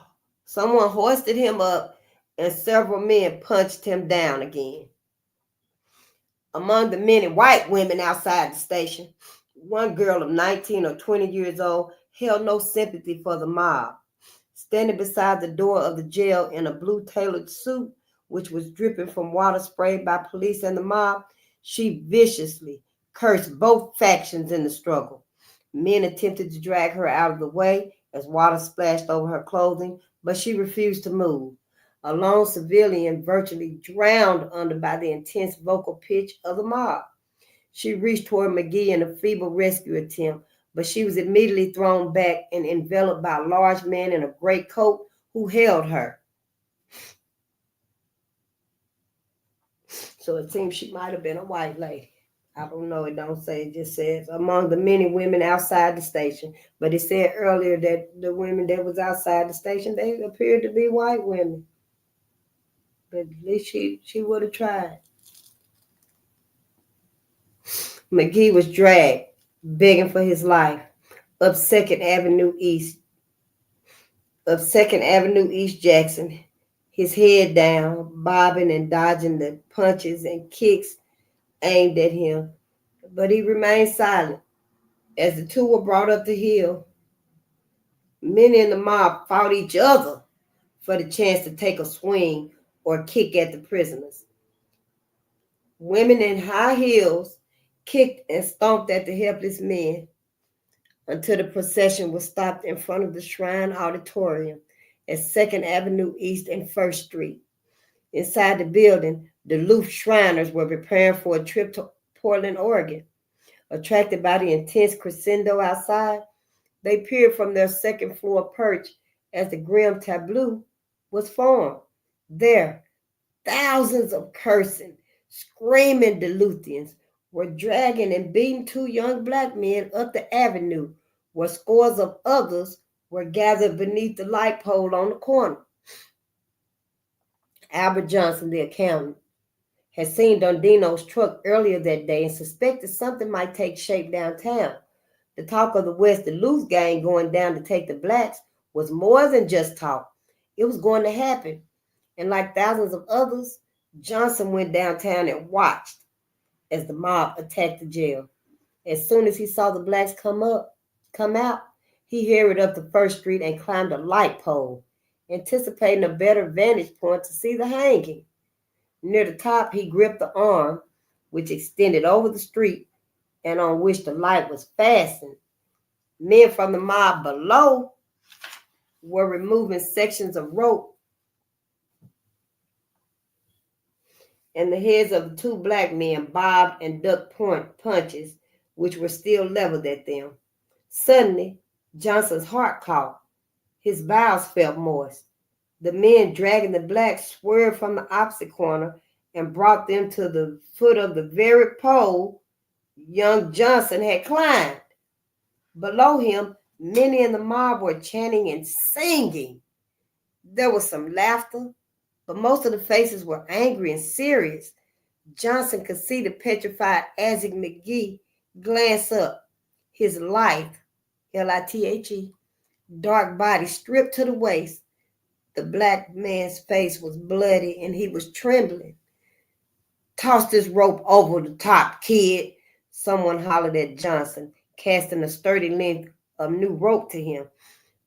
[SPEAKER 2] hoisted him up and several men punched him down again. Among the many white women outside the station, one girl of 19 or 20 years old held no sympathy for the mob. Standing beside the door of the jail in a blue tailored suit, which was dripping from water sprayed by police and the mob, she viciously cursed both factions in the struggle. Men attempted to drag her out of the way as water splashed over her clothing, but she refused to move. A lone civilian virtually drowned under by the intense vocal pitch of the mob. She reached toward McGee in a feeble rescue attempt, but she was immediately thrown back and enveloped by a large man in a gray coat who held her. So it seems she might have been a white lady. I don't know. It don't say. It just says among the many women outside the station. But it said earlier that the women that was outside the station, they appeared to be white women. But at least she would have tried. McGee was dragged, begging for his life, up 2nd Avenue East Jackson, his head down, bobbing and dodging the punches and kicks aimed at him. But he remained silent. As the two were brought up the hill, many in the mob fought each other for the chance to take a swing or kick at the prisoners. Women in high heels kicked and stomped at the helpless men until the procession was stopped in front of the Shrine Auditorium at 2nd Avenue East and 1st Street. Inside the building, Duluth Shriners were preparing for a trip to Portland, Oregon. Attracted by the intense crescendo outside, they peered from their second-floor perch as the grim tableau was formed. There, thousands of cursing, screaming Duluthians were dragging and beating two young black men up the avenue, where scores of others were gathered beneath the light pole on the corner. Albert Johnson, the accountant, had seen Dondino's truck earlier that day and suspected something might take shape downtown. The talk of the West Duluth gang going down to take the blacks was more than just talk. It was going to happen. And like thousands of others, Johnson went downtown and watched as the mob attacked the jail. As soon as he saw the blacks come out, he hurried up to 1st Street and climbed a light pole, anticipating a better vantage point to see the hanging. Near the top, he gripped the arm, which extended over the street and on which the light was fastened. Men from the mob below were removing sections of rope and the heads of the two black men bobbed and ducked punches, which were still leveled at them. Suddenly, Johnson's heart caught. His bowels felt moist. The men dragging the blacks swerved from the opposite corner and brought them to the foot of the very pole young Johnson had climbed. Below him, many in the mob were chanting and singing. There was some laughter, but most of the faces were angry and serious. Johnson could see the petrified Isaac McGee glance up. His lithe, L-I-T-H-E, dark body stripped to the waist. The black man's face was bloody and he was trembling. "Toss this rope over the top, kid," someone hollered at Johnson, casting a sturdy length of new rope to him.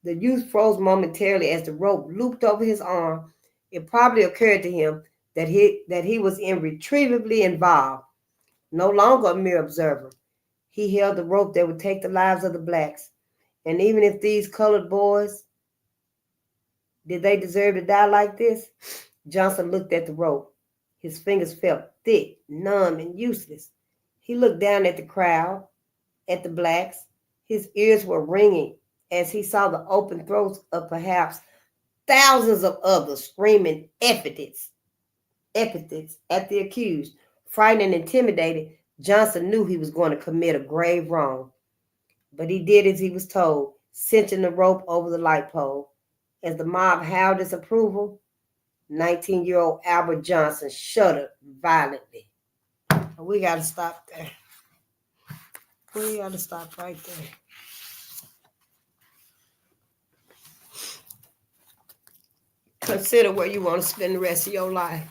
[SPEAKER 2] The youth froze momentarily as the rope looped over his arm. It probably occurred to him that he was irretrievably involved, no longer a mere observer. He held the rope that would take the lives of the blacks. And even if these colored boys, did they deserve to die like this? Johnson looked at the rope. His fingers felt thick, numb, and useless. He looked down at the crowd, at the blacks. His ears were ringing as he saw the open throats of perhaps thousands of others screaming epithets at the accused. Frightened and intimidated, Johnson knew he was going to commit a grave wrong. But he did as he was told, cinching the rope over the light pole. As the mob howled its approval, 19-year-old Albert Johnson shuddered violently. We got to stop there. We got to stop right there. Consider where you want to spend the rest of your life.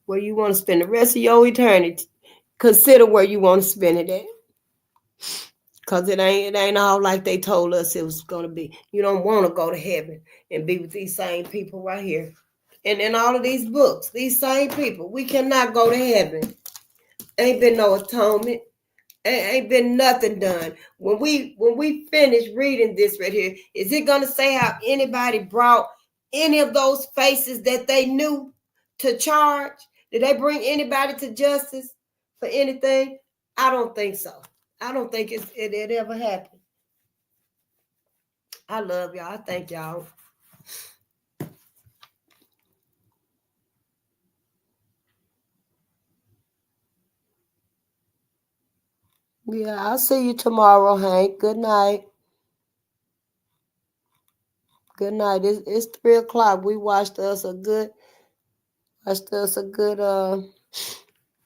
[SPEAKER 2] Where you want to spend the rest of your eternity. Consider where you want to spend it at. Because it ain't all like they told us it was going to be. You don't want to go to heaven and be with these same people right here. And in all of these books, these same people, we cannot go to heaven. Ain't been no atonement. Ain't been nothing done. When we finish reading this right here, is it going to say how anybody brought any of those faces that they knew to charge? Did they bring anybody to justice for anything? I don't think so. I don't think it ever happened. I love y'all. I thank y'all. Yeah, I'll see you tomorrow, Hank. Good night. Good night. It's 3:00. We watched us a good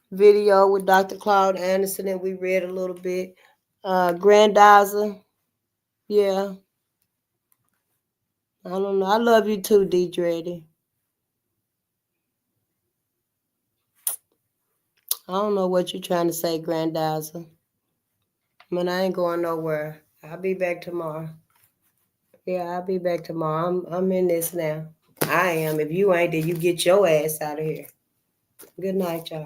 [SPEAKER 2] video with Dr. Claude Anderson, and we read a little bit. Grandizer. Yeah. I don't know. I love you too, D. Dreddy. I don't know what you're trying to say, Grandizer. I mean, I ain't going nowhere. I'll be back tomorrow. Yeah, I'll be back tomorrow. I'm in this now. I am. If you ain't, then you get your ass out of here. Good night, y'all.